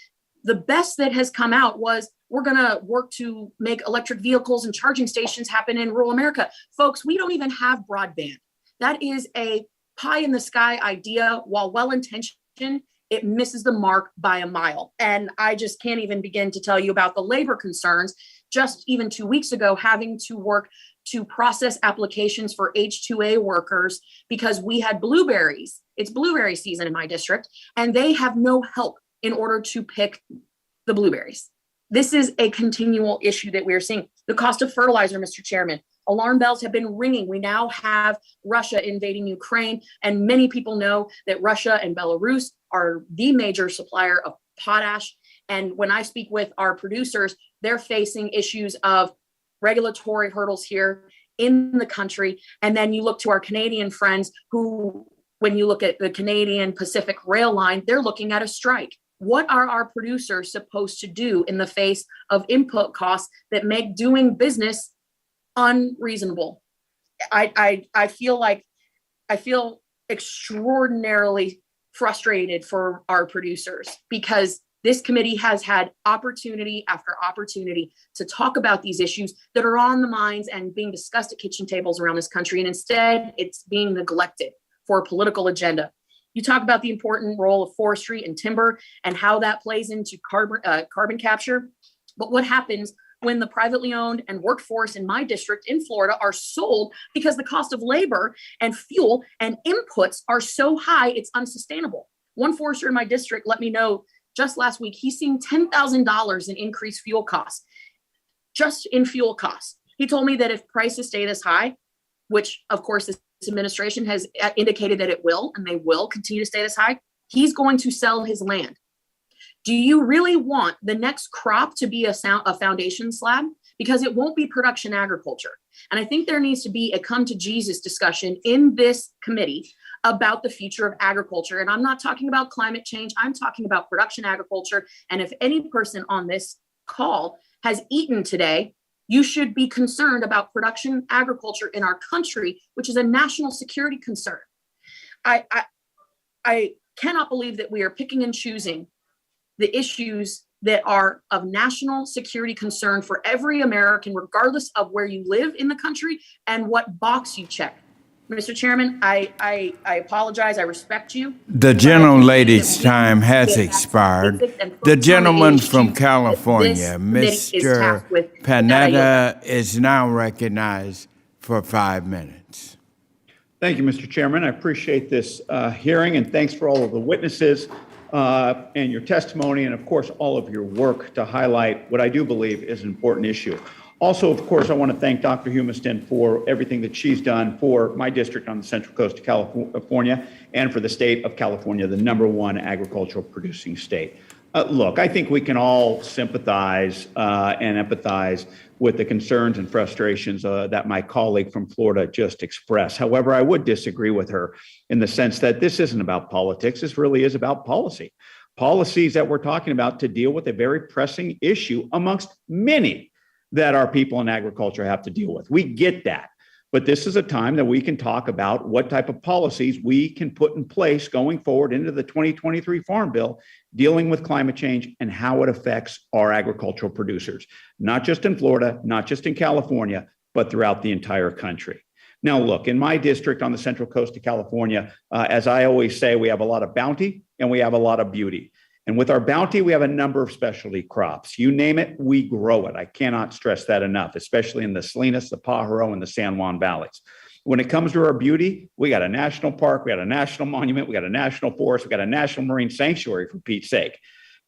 The best that has come out was we're going to work to make electric vehicles and charging stations happen in rural America. Folks, we don't even have broadband. That is a pie in the sky idea. While well-intentioned, it misses the mark by a mile. And I just can't even begin to tell you about the labor concerns. Just even 2 weeks ago, having to work to process applications for H-2A workers because we had blueberries. It's blueberry season in my district, and they have no help in order to pick the blueberries. This is a continual issue that we're seeing. The cost of fertilizer, Mr. Chairman, alarm bells have been ringing. We now have Russia invading Ukraine, and many people know that Russia and Belarus are the major supplier of potash. And when I speak with our producers, they're facing issues of regulatory hurdles here in the country. And then you look to our Canadian friends who, when you look at the Canadian Pacific Rail Line, they're looking at a strike. What are our producers supposed to do in the face of input costs that make doing business unreasonable? I feel extraordinarily frustrated for our producers because this committee has had opportunity after opportunity to talk about these issues that are on the minds and being discussed at kitchen tables around this country. And instead, it's being neglected for a political agenda. You talk about the important role of forestry and timber and how that plays into carbon capture. But what happens when the privately owned and workforce in my district in Florida are sold because the cost of labor and fuel and inputs are so high, it's unsustainable? One forester in my district let me know just last week, he's seeing $10,000 in increased fuel costs, just in fuel costs. He told me that if prices stay this high, which of course this administration has indicated that it will, and they will continue to stay this high. He's going to sell his land. Do you really want the next crop to be a foundation slab? Because it won't be production agriculture. And I think there needs to be a come to Jesus discussion in this committee about the future of agriculture. And I'm not talking about climate change. I'm talking about production agriculture. And if any person on this call has eaten today, you should be concerned about production agriculture in our country, which is a national security concern. I cannot believe that we are picking and choosing the issues that are of national security concern for every American, regardless of where you live in the country and what box you check. Mr. Chairman, I apologize. I respect you. The gentlelady's time has expired. The gentleman from California, Mr. Panetta, is now recognized for 5 minutes. Thank you, Mr. Chairman. I appreciate this hearing, and thanks for all of the witnesses and your testimony, and of course, all of your work to highlight what I do believe is an important issue. Also, of course, I want to thank Dr. Humiston for everything that she's done for my district on the Central Coast of California and for the state of California, the #1 agricultural producing state. Look, I think we can all sympathize and empathize with the concerns and frustrations that my colleague from Florida just expressed. However, I would disagree with her in the sense that this isn't about politics. This really is about policy. Policies that we're talking about to deal with a very pressing issue amongst many that our people in agriculture have to deal with. We get that. But this is a time that we can talk about what type of policies we can put in place going forward into the 2023 Farm Bill, dealing with climate change and how it affects our agricultural producers, not just in Florida, not just in California, but throughout the entire country. Now, look, in my district on the Central Coast of California, as I always say, we have a lot of bounty and we have a lot of beauty. And with our bounty, we have a number of specialty crops. You name it, we grow it. I cannot stress that enough, especially in the Salinas, the Pajaro, and the San Juan valleys. When it comes to our beauty, we got a national park, we got a national monument, we got a national forest, we got a national marine sanctuary, for Pete's sake.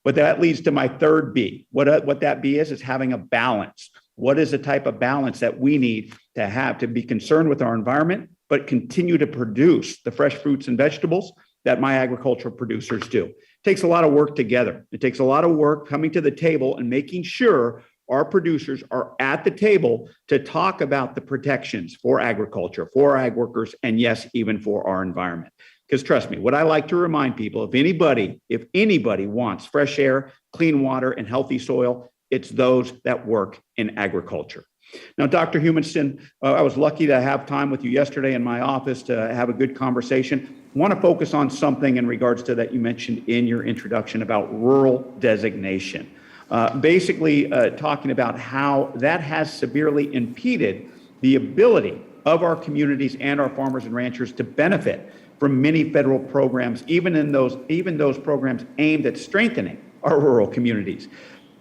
But that leads to my third B. What that B is having a balance. What is the type of balance that we need to have to be concerned with our environment, but continue to produce the fresh fruits and vegetables that my agricultural producers do? It takes a lot of work together. It takes a lot of work coming to the table and making sure our producers are at the table to talk about the protections for agriculture, for ag workers, and yes, even for our environment. Because trust me, what I like to remind people, if anybody wants fresh air, clean water, and healthy soil, it's those that work in agriculture. Now, Dr. Humiston, I was lucky to have time with you yesterday in my office to have a good conversation. I want to focus on something in regards to that you mentioned in your introduction about rural designation. Basically talking about how that has severely impeded the ability of our communities and our farmers and ranchers to benefit from many federal programs, even those programs aimed at strengthening our rural communities.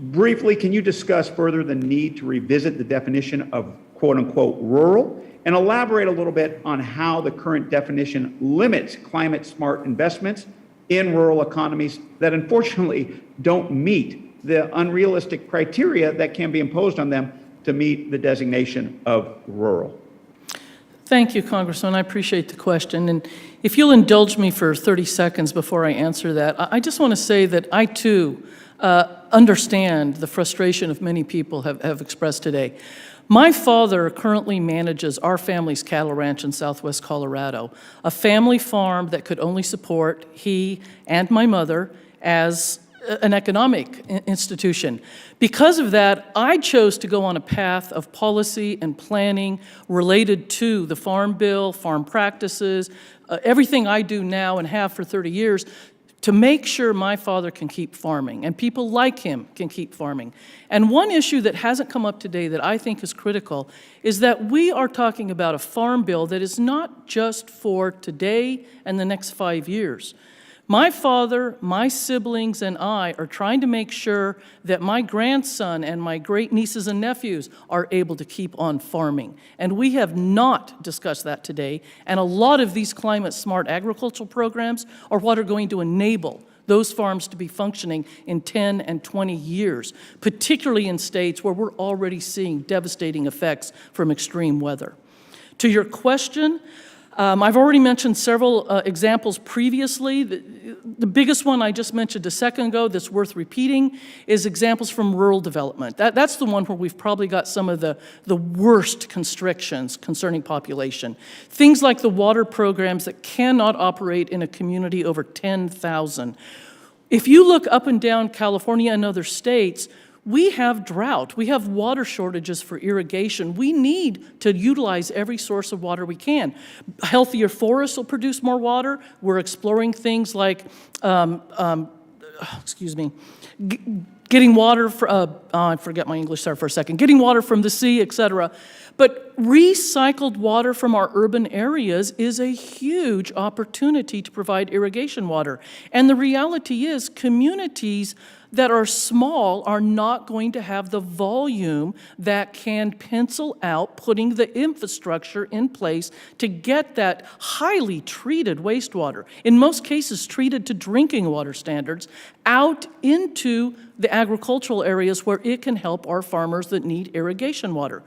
Briefly, can you discuss further the need to revisit the definition of quote unquote rural and elaborate a little bit on how the current definition limits climate smart investments in rural economies that unfortunately don't meet the unrealistic criteria that can be imposed on them to meet the designation of rural? Thank you, Congressman. I appreciate the question. And if you'll indulge me for 30 seconds before I answer that, I just want to say that I too understand the frustration of many people have expressed today. My father currently manages our family's cattle ranch in southwest Colorado, a family farm that could only support he and my mother as an economic institution. Because of that, I chose to go on a path of policy and planning related to the Farm Bill, farm practices, everything I do now and have for 30 years to make sure my father can keep farming and people like him can keep farming. And one issue that hasn't come up today that I think is critical is that we are talking about a farm bill that is not just for today and the next 5 years. My father, my siblings, and I are trying to make sure that my grandson and my great nieces and nephews are able to keep on farming. And we have not discussed that today. And a lot of these climate-smart agricultural programs are what are going to enable those farms to be functioning in 10 and 20 years, particularly in states where we're already seeing devastating effects from extreme weather. To your question, I've already mentioned several examples previously. The biggest one I just mentioned a second ago that's worth repeating is examples from rural development. That's the one where we've probably got some of the worst constrictions concerning population. Things like the water programs that cannot operate in a community over 10,000. If you look up and down California and other states, we have drought. We have water shortages for irrigation. We need to utilize every source of water we can. Healthier forests will produce more water. We're exploring things like, getting water, I forget my English there for a second, getting water from the sea, etc. But recycled water from our urban areas is a huge opportunity to provide irrigation water. And the reality is communities that are small are not going to have the volume that can pencil out putting the infrastructure in place to get that highly treated wastewater, in most cases treated to drinking water standards, out into the agricultural areas where it can help our farmers that need irrigation water.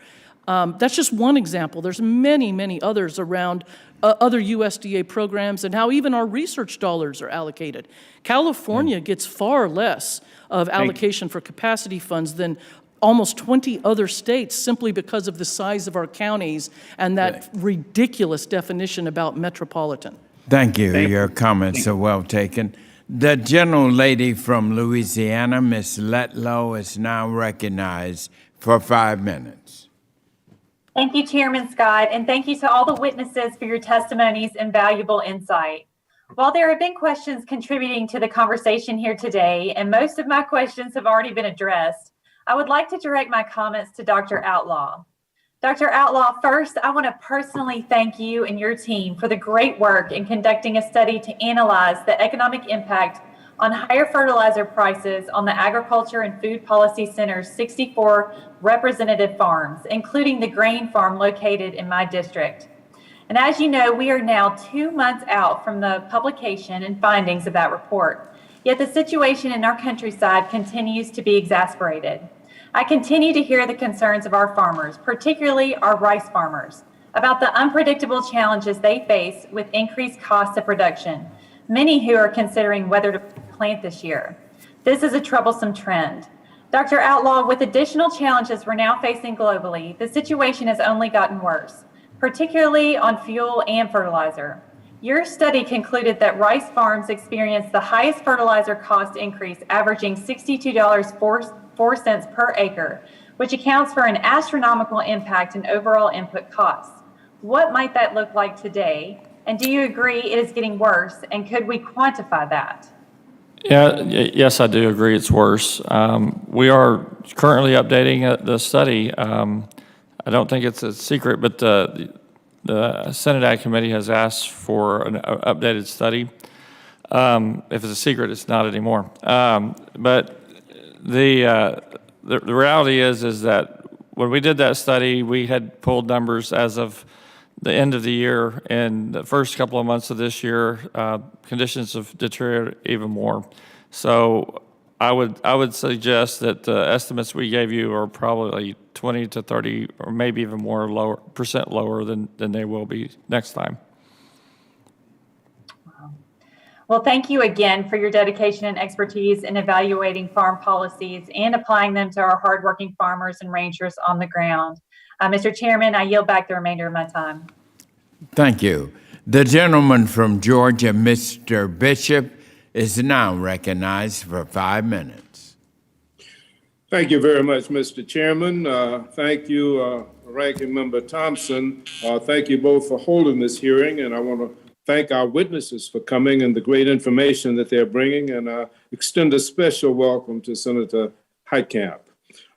That's just one example. There's many, many others around other USDA programs and how even our research dollars are allocated. California gets far less of allocation for capacity funds than almost 20 other states simply because of the size of our counties and that ridiculous definition about metropolitan. Thank you. Your comments are well taken. The gentlelady from Louisiana, Ms. Letlow, is now recognized for 5 minutes. Thank you, Chairman Scott, and thank you to all the witnesses for your testimonies and valuable insight. While there have been questions contributing to the conversation here today, and most of my questions have already been addressed, I would like to direct my comments to Dr. Outlaw. Dr. Outlaw, first, I want to personally thank you and your team for the great work in conducting a study to analyze the economic impact on higher fertilizer prices on the Agriculture and Food Policy Center's 64 representative farms, including the grain farm located in my district. And as you know, we are now 2 months out from the publication and findings of that report. Yet the situation in our countryside continues to be exasperated. I continue to hear the concerns of our farmers, particularly our rice farmers, about the unpredictable challenges they face with increased costs of production, many who are considering whether to plant this year. This is a troublesome trend. Dr. Outlaw, with additional challenges we're now facing globally, the situation has only gotten worse, particularly on fuel and fertilizer. Your study concluded that rice farms experienced the highest fertilizer cost increase, averaging $62.04 per acre, which accounts for an astronomical impact in overall input costs. What might that look like today? And do you agree it is getting worse? And could we quantify that? Yes, I do agree it's worse. We are currently updating the study. I don't think it's a secret, but the Senate Ag Committee has asked for an updated study. If it's a secret, it's not anymore. But the reality is that when we did that study, we had pulled numbers as of the end of the year, and the first couple of months of this year, conditions have deteriorated even more. So I would suggest that the estimates we gave you are probably 20 to 30 or maybe even more percent lower than they will be next time. Well, thank you again for your dedication and expertise in evaluating farm policies and applying them to our hardworking farmers and rangers on the ground. Mr. Chairman, I yield back the remainder of my time. Thank you. The gentleman from Georgia, Mr. Bishop, is now recognized for 5 minutes. Thank you very much, Mr. Chairman. Thank you, Ranking Member Thompson. Thank you both for holding this hearing, and I want to thank our witnesses for coming and the great information that they're bringing, and extend a special welcome to Senator Heitkamp.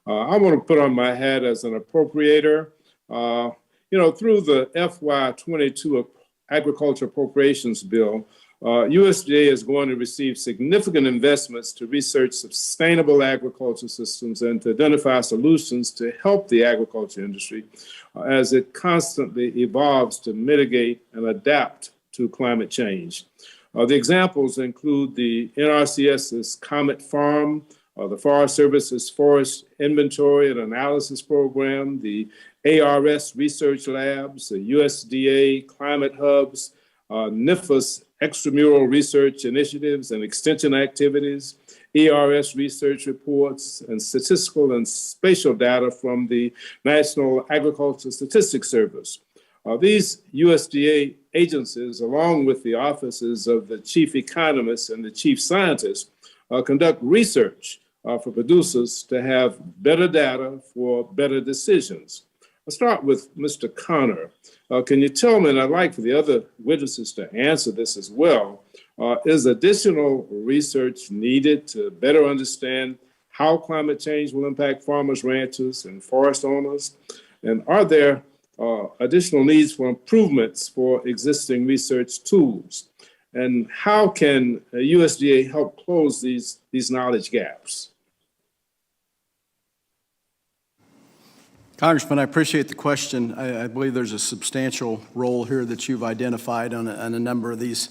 I want to put on my hat as an appropriator. Through the FY22 Agriculture Appropriations Bill, USDA is going to receive significant investments to research sustainable agriculture systems and to identify solutions to help the agriculture industry as it constantly evolves to mitigate and adapt to climate change. The examples include the NRCS's Comet Farm the Forest Service's Forest Inventory and Analysis Program, the ARS Research Labs, the USDA Climate Hubs, NIFAS Extramural Research Initiatives and Extension Activities, ERS research reports, and statistical and spatial data from the National Agricultural Statistics Service. These USDA agencies, along with the offices of the chief economist and the chief scientist, conduct research for producers to have better data for better decisions. I'll start with Mr. Connor. Can you tell me, and I'd like for the other witnesses to answer this as well, is additional research needed to better understand how climate change will impact farmers, ranchers, and forest owners? And are there additional needs for improvements for existing research tools? And how can USDA help close these knowledge gaps? Congressman, I appreciate the question. I believe there's a substantial role here that you've identified on a number of these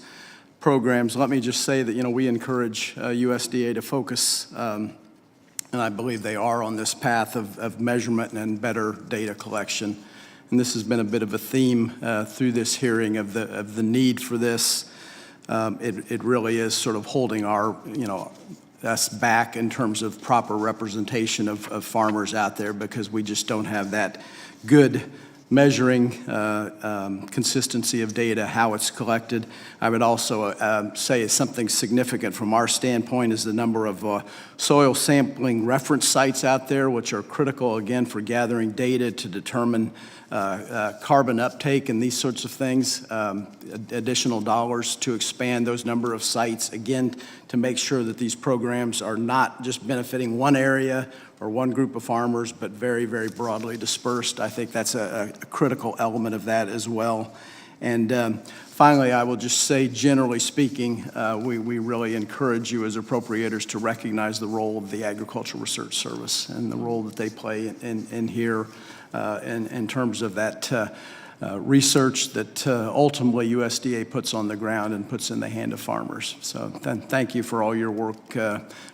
programs. Let me just say that, we encourage USDA to focus, and I believe they are on this path of measurement and better data collection. And this has been a bit of a theme through this hearing of the need for this. It really is sort of holding our, us back in terms of proper representation of farmers out there, because we just don't have that good measuring consistency of data, how it's collected. I would also say something significant from our standpoint is the number of soil sampling reference sites out there, which are critical, again, for gathering data to determine carbon uptake and these sorts of things. Additional dollars to expand those number of sites, again, to make sure that these programs are not just benefiting one area or one group of farmers, but very, very broadly dispersed. I think that's a critical element of that as well. And finally, I will just say, generally speaking, we really encourage you as appropriators to recognize the role of the Agricultural Research Service and the role that they play in here in terms of that research that ultimately USDA puts on the ground and puts in the hand of farmers. So thank you for all your work,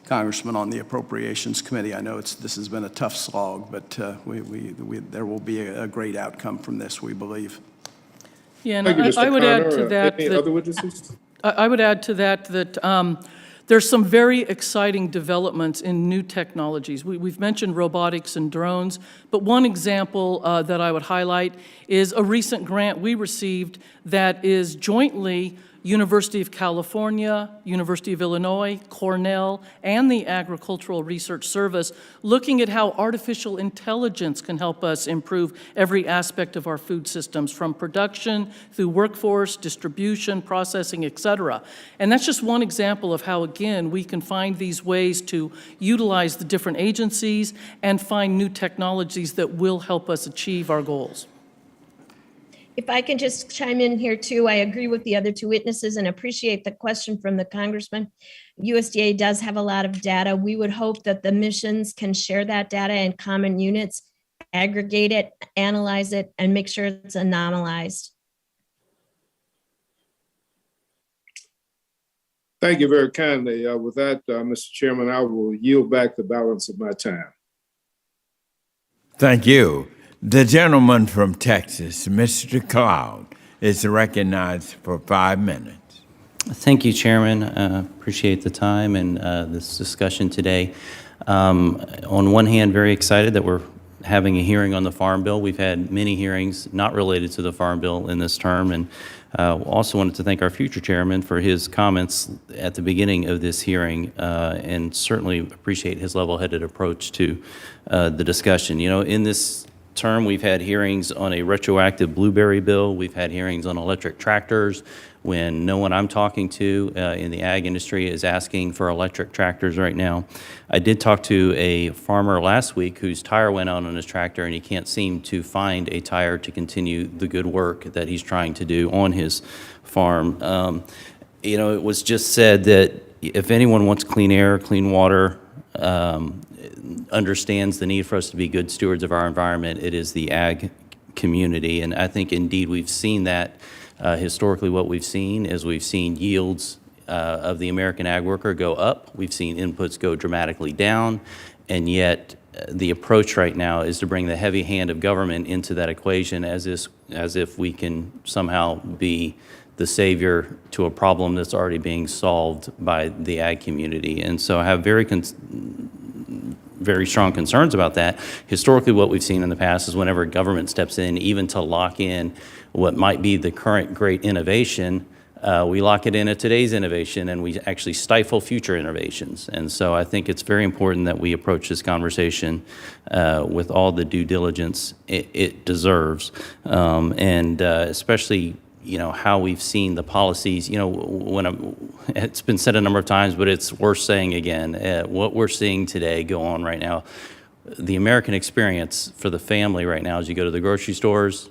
Congressman, on the Appropriations Committee. I know this has been a tough slog, but there will be a great outcome from this, we believe. Yeah, and I would add to that. Any other witnesses? I would add to that there's some very exciting developments in new technologies. We've mentioned robotics and drones, but one example that I would highlight is a recent grant we received that is jointly University of California, University of Illinois, Cornell, and the Agricultural Research Service, looking at how artificial intelligence can help us improve every aspect of our food systems, from production through workforce, distribution, processing, et cetera. And that's just one example of how, again, we can find these ways to utilize the different agencies and find new technologies that will help us achieve our goals. If I can just chime in here too, I agree with the other two witnesses and appreciate the question from the congressman. USDA does have a lot of data. We would hope that the missions can share that data in common units, aggregate it, analyze it, and make sure it's anomalized. Thank you very kindly. With that, Mr. Chairman, I will yield back the balance of my time. Thank you. The gentleman from Texas, Mr. Cloud, is recognized for 5 minutes. Thank you, Chairman. Appreciate the time and this discussion today. On one hand, very excited that we're having a hearing on the Farm Bill. We've had many hearings not related to the Farm Bill in this term, and also wanted to thank our future chairman for his comments at the beginning of this hearing, and certainly appreciate his level-headed approach to the discussion. In this term, we've had hearings on a retroactive blueberry bill. We've had hearings on electric tractors when no one I'm talking to in the ag industry is asking for electric tractors right now. I did talk to a farmer last week whose tire went out on his tractor and he can't seem to find a tire to continue the good work that he's trying to do on his farm. It was just said that if anyone wants clean air, clean water, understands the need for us to be good stewards of our environment, it is the ag community. And I think indeed we've seen that historically. What we've seen is we've seen yields of the American ag worker go up. We've seen inputs go dramatically down, and yet the approach right now is to bring the heavy hand of government into that equation as if we can somehow be the savior to a problem that's already being solved by the ag community. And so I have very strong concerns about that. Historically, what we've seen in the past is whenever government steps in, even to lock in what might be the current great innovation, we lock it in at today's innovation, and we actually stifle future innovations. And so I think it's very important that we approach this conversation with all the due diligence it deserves, and especially, you know, how we've seen the policies. You know, it's been said a number of times, but it's worth saying again, what we're seeing today go on right now, the American experience for the family right now, as you go to the grocery stores,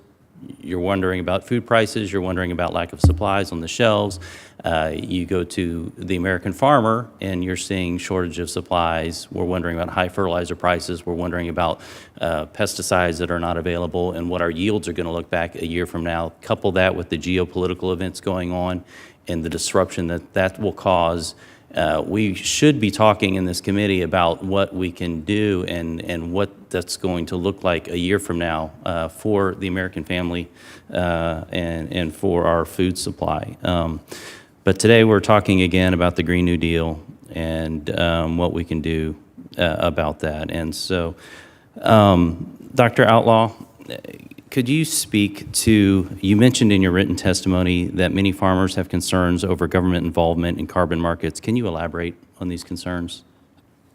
you're wondering about food prices, you're wondering about lack of supplies on the shelves. You go to the American farmer and you're seeing shortage of supplies. We're wondering about high fertilizer prices. We're wondering about pesticides that are not available and what our yields are going to look back a year from now. Couple that with the geopolitical events going on and the disruption that will cause. We should be talking in this committee about what we can do and what that's going to look like a year from now for the American family and for our food supply. But today we're talking again about the Green New Deal and what we can do about that. And so, Dr. Outlaw, could you speak to, you mentioned in your written testimony that many farmers have concerns over government involvement in carbon markets. Can you elaborate on these concerns?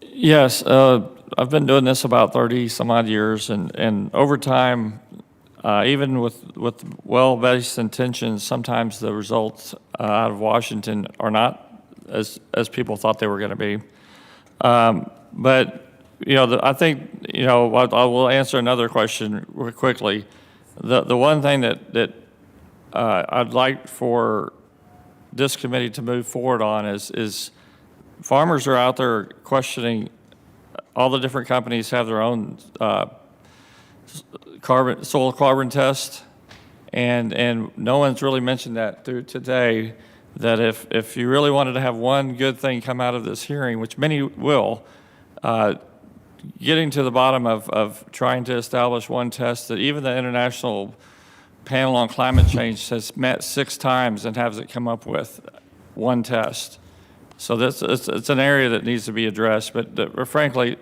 Yes, I've been doing this about 30 some odd years, and over time, even with well-based intentions, sometimes the results out of Washington are not as people thought they were going to be. But you know, I think, you know, I will answer another question real quickly. The one thing that I'd like for this committee to move forward on is farmers are out there questioning. All the different companies have their own soil carbon test, and no one's really mentioned that through today. That if you really wanted to have one good thing come out of this hearing, which many will, getting to the bottom of trying to establish one test that even the International Panel on Climate Change has met 6 times and has it come up with one test. So it's an area that needs to be addressed, but frankly...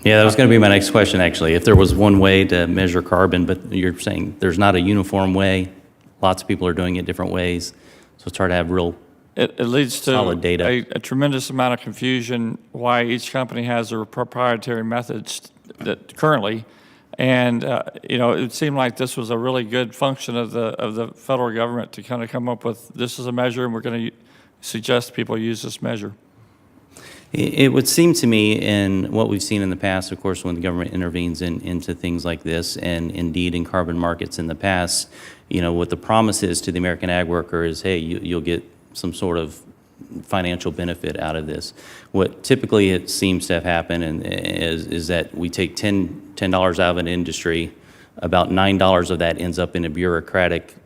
Yeah, that was going to be my next question, actually. If there was one way to measure carbon, but you're saying there's not a uniform way, lots of people are doing it different ways, so it's hard to have real It leads to solid data. a tremendous amount of confusion why each company has their proprietary methods that currently, and you know, it seemed like this was a really good function of the federal government to kind of come up with, this is a measure and we're going to suggest people use this measure. It would seem to me, in what we've seen in the past, of course, when the government intervenes into things like this, and indeed in carbon markets in the past, you know, what the promise is to the American ag worker is, hey, you'll get some sort of financial benefit out of this. What typically it seems to have happened is that we take $10 out of an industry, about $9 of that ends up in a bureaucratic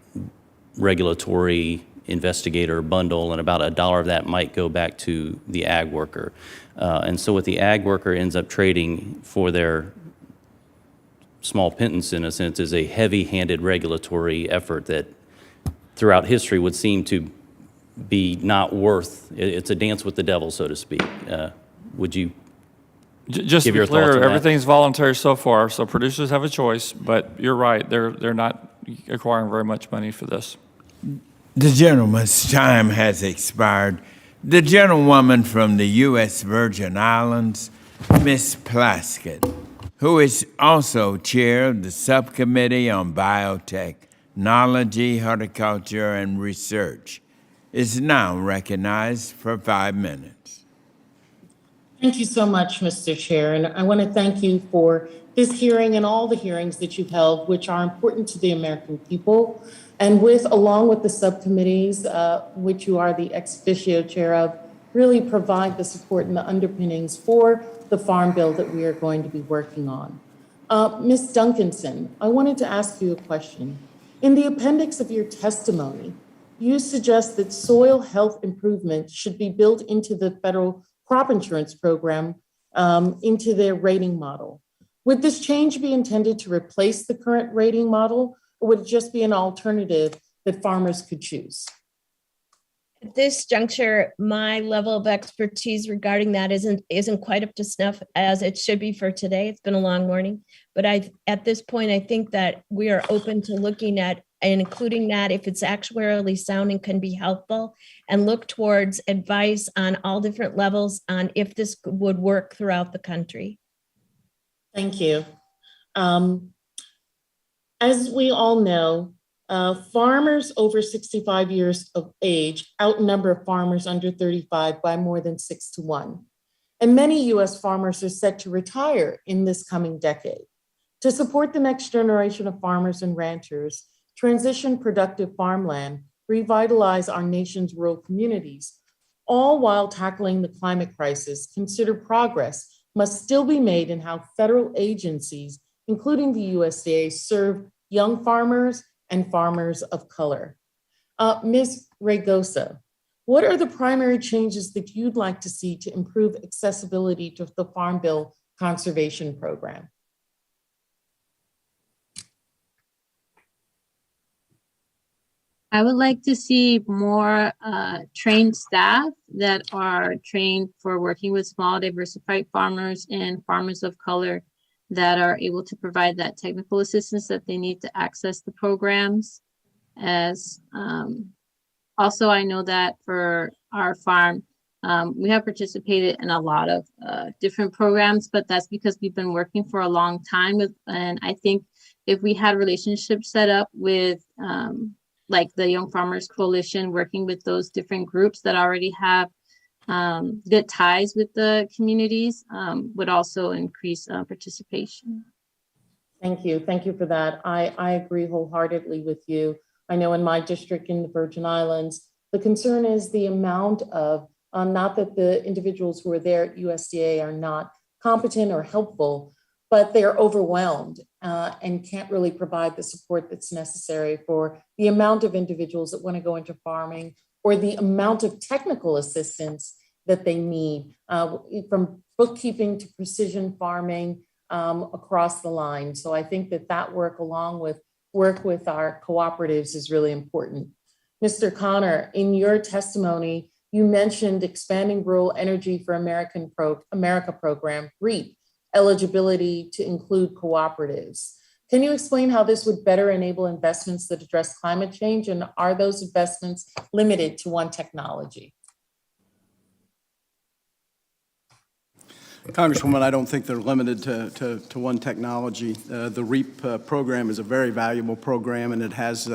regulatory investigator bundle, and about $1 of that might go back to the ag worker. And so what the ag worker ends up trading for their small pittance, in a sense, is a heavy-handed regulatory effort that throughout history would seem to be not worth, it's a dance with the devil, so to speak. Would you Just to give be your thoughts clear, on that? everything's voluntary so far, so producers have a choice, but you're right, they're not acquiring very much money for this. The gentleman's time has expired. The gentlewoman from the U.S. Virgin Islands, Ms. Plaskett, who is also chair of the Subcommittee on Biotechnology, Horticulture, and Research, is now recognized for 5 minutes. Thank you so much, Mr. Chair, and I want to thank you for this hearing and all the hearings that you've held, which are important to the American people, and along with the subcommittees, which you are the ex officio chair of, really provide the support and the underpinnings for the Farm Bill that we are going to be working on. Ms. Duncanson, I wanted to ask you a question. In the appendix of your testimony, you suggest that soil health improvements should be built into the federal crop insurance program, into their rating model. Would this change be intended to replace the current rating model, or would it just be an alternative that farmers could choose? At this juncture, my level of expertise regarding that isn't quite up to snuff as it should be for today. It's been a long morning, but at this point, I think that we are open to looking at and including that if it's actuarially sound and can be helpful, and look towards advice on all different levels on if this would work throughout the country. Thank you. As we all know, farmers over 65 years of age outnumber farmers under 35 by more than 6 to 1. And many US farmers are set to retire in this coming decade. To support the next generation of farmers and ranchers, transition productive farmland, revitalize our nation's rural communities, all while tackling the climate crisis, consider progress must still be made in how federal agencies, including the USDA, serve young farmers and farmers of color. Ms. Raygosa, what are the primary changes that you'd like to see to improve accessibility to the Farm Bill Conservation Program? I would like to see more trained staff that are trained for working with small diversified farmers and farmers of color that are able to provide that technical assistance that they need to access the programs. As also, I know that for our farm, we have participated in a lot of different programs, but that's because we've been working for a long time with, and I think if we had relationships set up with like the Young Farmers Coalition, working with those different groups that already have good ties with the communities, would also increase participation. Thank you. Thank you for that. I agree wholeheartedly with you. I know in my district in the Virgin Islands, the concern is the amount of, not that the individuals who are there at USDA are not competent or helpful, but they are overwhelmed and can't really provide the support that's necessary for the amount of individuals that want to go into farming or the amount of technical assistance that they need, from bookkeeping to precision farming across the line. So I think that work, along with work with our cooperatives, is really important. Mr. Connor, in your testimony, you mentioned expanding Rural Energy for America program, REAP, eligibility to include cooperatives. Can you explain how this would better enable investments that address climate change, and are those investments limited to one technology? Congresswoman, I don't think they're limited to one technology. The REAP program is a very valuable program, and it has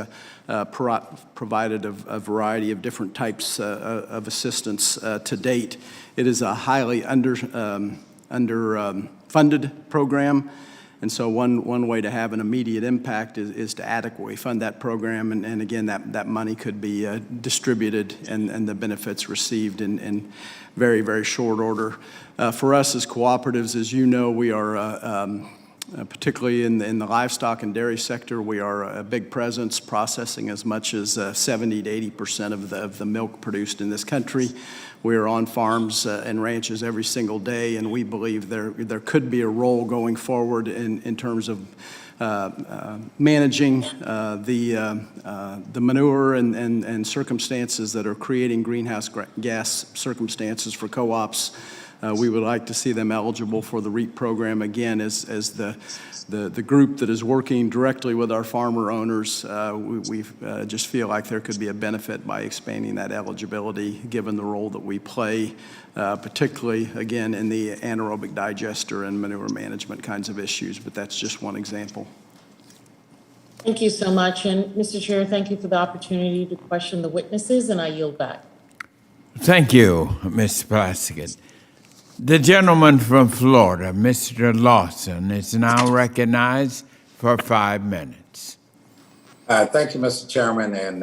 provided a variety of different types of assistance to date. It is a highly underfunded program, and so one way to have an immediate impact is to adequately fund that program, and again, that money could be distributed and the benefits received in very, very short order. For us as cooperatives, as you know, we are, particularly in the livestock and dairy sector, we are a big presence, processing as much as 70 to 80% of the milk produced in this country. We are on farms and ranches every single day, and we believe there could be a role going forward in terms of managing the manure and circumstances that are creating greenhouse gas circumstances for co-ops. We would like to see them eligible for the REAP program again as the group that is working directly with our farmer owners. We just feel like there could be a benefit by expanding that eligibility, given the role that we play, particularly, again, in the anaerobic digester and manure management kinds of issues, but that's just one example. Thank you so much. And Mr. Chair, thank you for the opportunity to question the witnesses, and I yield back. Thank you, Ms. Plaskett. The gentleman from Florida, Mr. Lawson, is now recognized for 5 minutes. Thank you, Mr. Chairman, and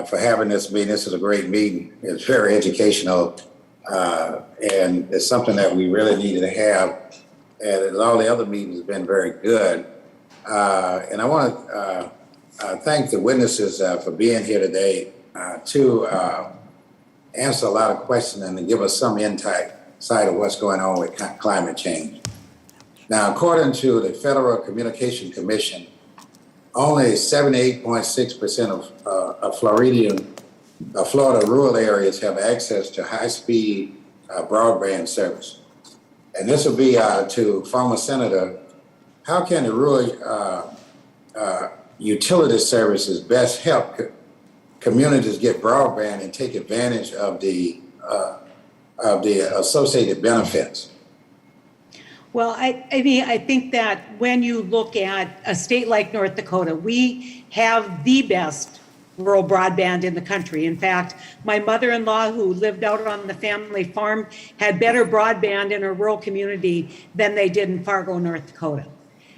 for having this meeting. This is a great meeting. It's very educational, and it's something that we really needed to have. And all the other meetings have been very good. And I want to thank the witnesses for being here today to answer a lot of questions and to give us some insight of what's going on with climate change. Now, according to the Federal Communication Commission, only 78.6% of Florida rural areas have access to high-speed broadband service. And this will be to former Senator, how can the rural utility services best help communities get broadband and take advantage of the associated benefits? Well, I think that when you look at a state like North Dakota, we have the best rural broadband in the country. In fact, my mother-in-law, who lived out on the family farm, had better broadband in her rural community than they did in Fargo, North Dakota.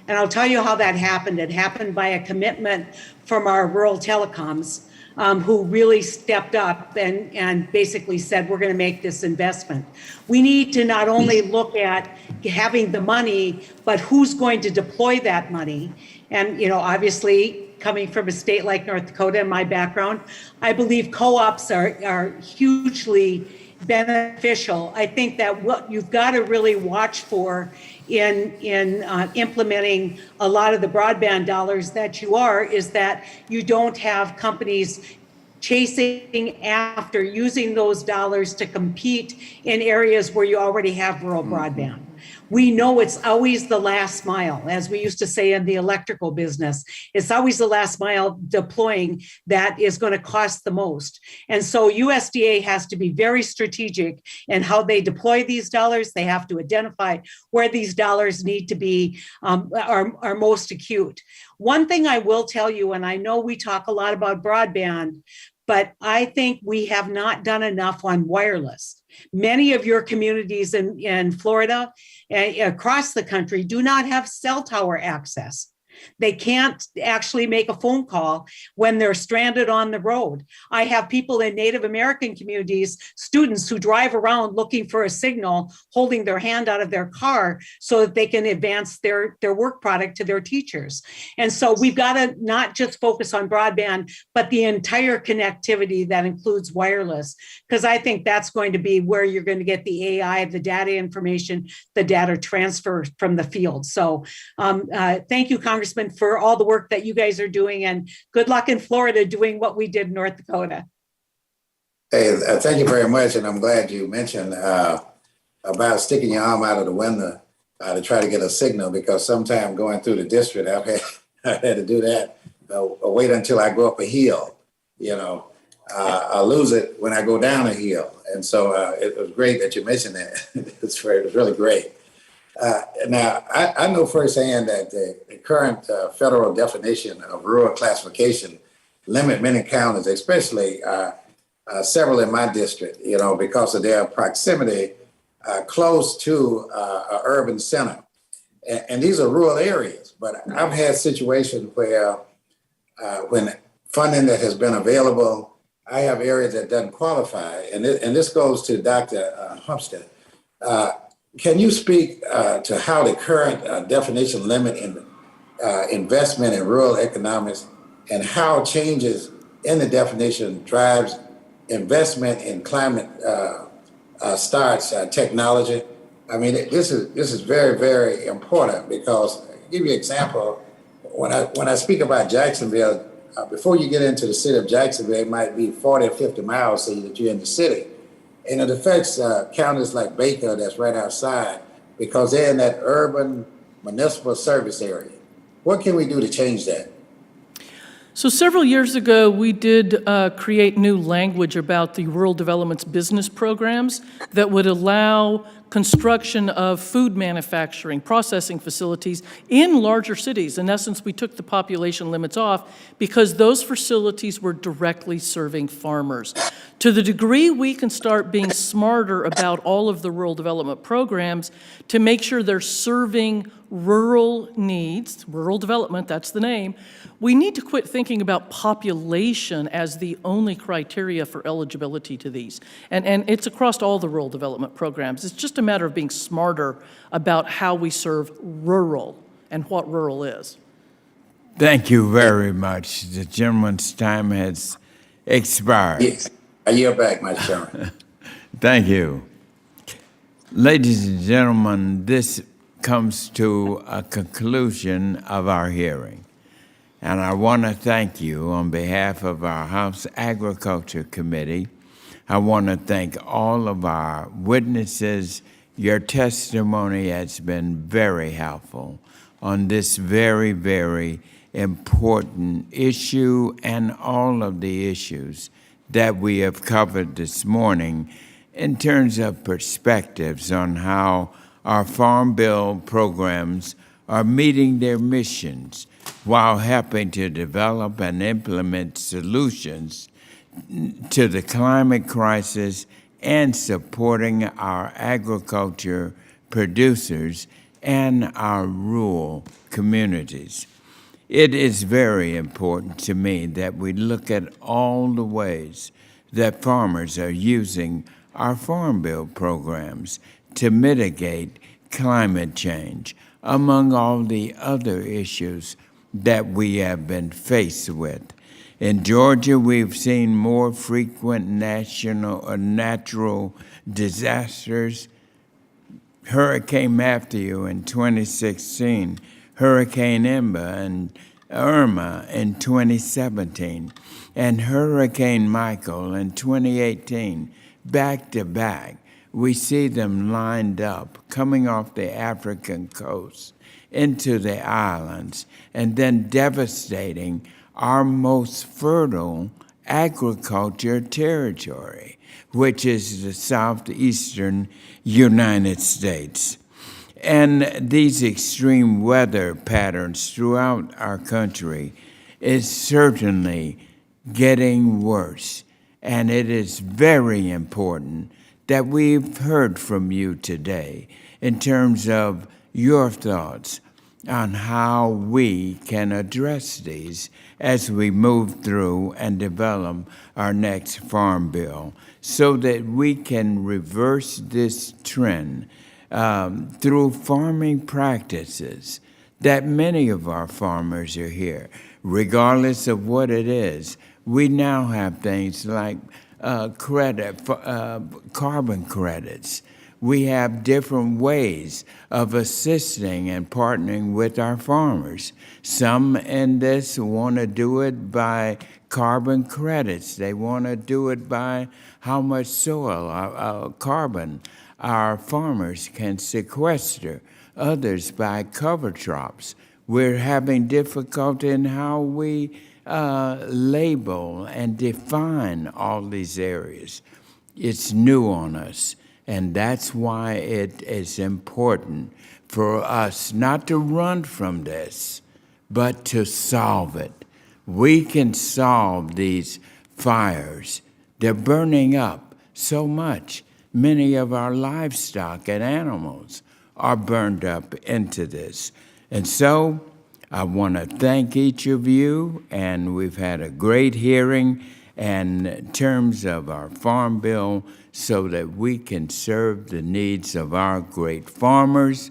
And I'll tell you how that happened. It happened by a commitment from our rural telecoms, who really stepped up and basically said, we're going to make this investment. We need to not only look at having the money, but who's going to deploy that money. And, obviously, coming from a state like North Dakota in my background, I believe co-ops are hugely beneficial. I think that what you've got to really watch for in implementing a lot of the broadband dollars that you are is that you don't have companies chasing after using those dollars to compete in areas where you already have rural broadband. We know it's always the last mile, as we used to say in the electrical business. It's always the last mile deploying that is going to cost the most. And so USDA has to be very strategic in how they deploy these dollars. They have to identify where these dollars need to be are most acute. One thing I will tell you, and I know we talk a lot about broadband, but I think we have not done enough on wireless. Many of your communities in Florida, across the country, do not have cell tower access. They can't actually make a phone call when they're stranded on the road. I have people in Native American communities, students who drive around looking for a signal, holding their hand out of their car so that they can advance their work product to their teachers. And so we've got to not just focus on broadband, but the entire connectivity that includes wireless, because I think that's going to be where you're going to get the AI, the data information, the data transfer from the field. So thank you, Congressman, for all the work that you guys are doing, and good luck in Florida doing what we did in North Dakota. Hey, thank you very much, and I'm glad you mentioned about sticking your arm out of the window to try to get a signal, because sometimes going through the district, I've had to do that. Wait until I go up a hill, I lose it when I go down a hill, and so it was great that you mentioned that. It was really great. Now, I know firsthand that the current federal definition of rural classification limit many counties, especially several in my district, because of their proximity close to an urban center. And these are rural areas, but I've had situations where when funding that has been available, I have areas that doesn't qualify. And this goes to Dr. Humiston. Can you speak to how the current definition limit in investment in rural economics and how changes in the definition drives investment in climate starts technology? I mean, this is very, very important, because I'll give you an example. When I speak about Jacksonville, before you get into the city of Jacksonville, it might be 40 or 50 miles so that you're in the city. And it affects counties like Baker that's right outside, because they're in that urban municipal service area. What can we do to change that? So several years ago, we did create new language about the rural development's business programs that would allow construction of food manufacturing, processing facilities in larger cities. In essence, we took the population limits off because those facilities were directly serving farmers. To the degree we can start being smarter about all of the rural development programs to make sure they're serving rural needs, rural development, that's the name, we need to quit thinking about population as the only criteria for eligibility to these. And it's across all the rural development programs. It's just a matter of being smarter about how we serve rural and what rural is. Thank you very much. The gentleman's time has expired. Yes, I yield back, Mr. Chairman. Thank you. Ladies and gentlemen, this comes to a conclusion of our hearing. And I want to thank you on behalf of our House Agriculture Committee. I want to thank all of our witnesses. Your testimony has been very helpful on this very, very important issue and all of the issues that we have covered this morning in terms of perspectives on how our Farm Bill programs are meeting their missions while helping to develop and implement solutions to the climate crisis and supporting our agriculture producers and our rural communities. It is very important to me that we look at all the ways that farmers are using our Farm Bill programs to mitigate climate change, among all the other issues that we have been faced with. In Georgia, we've seen more frequent natural disasters. Hurricane Matthew in 2016, Hurricane Irma in 2017, and Hurricane Michael in 2018, back to back. We see them lined up, coming off the African coast into the islands, and then devastating our most fertile agriculture territory, which is the southeastern United States. And these extreme weather patterns throughout our country is certainly getting worse. And it is very important that we've heard from you today in terms of your thoughts on how we can address these as we move through and develop our next Farm Bill so that we can reverse this trend through farming practices that many of our farmers are here. Regardless of what it is, we now have things like carbon credits. We have different ways of assisting and partnering with our farmers. Some in this want to do it by carbon credits. They want to do it by how much soil, carbon, our farmers can sequester. Others by cover crops. We're having difficulty in how we label and define all these areas. It's new on us. And that's why it is important for us not to run from this, but to solve it. We can solve these fires. They're burning up so much. Many of our livestock and animals are burned up into this. And so I want to thank each of you, and we've had a great hearing in terms of our Farm Bill so that we can serve the needs of our great farmers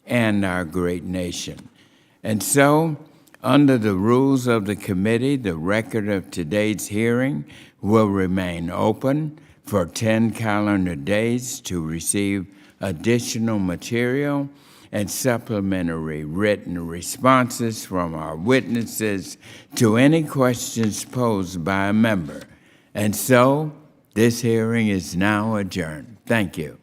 and our great nation. And so, under the rules of the committee, the record of today's hearing will remain open for 10 calendar days to receive additional material and supplementary written responses from our witnesses to any questions posed by a member. And so, this hearing is now adjourned. Thank you.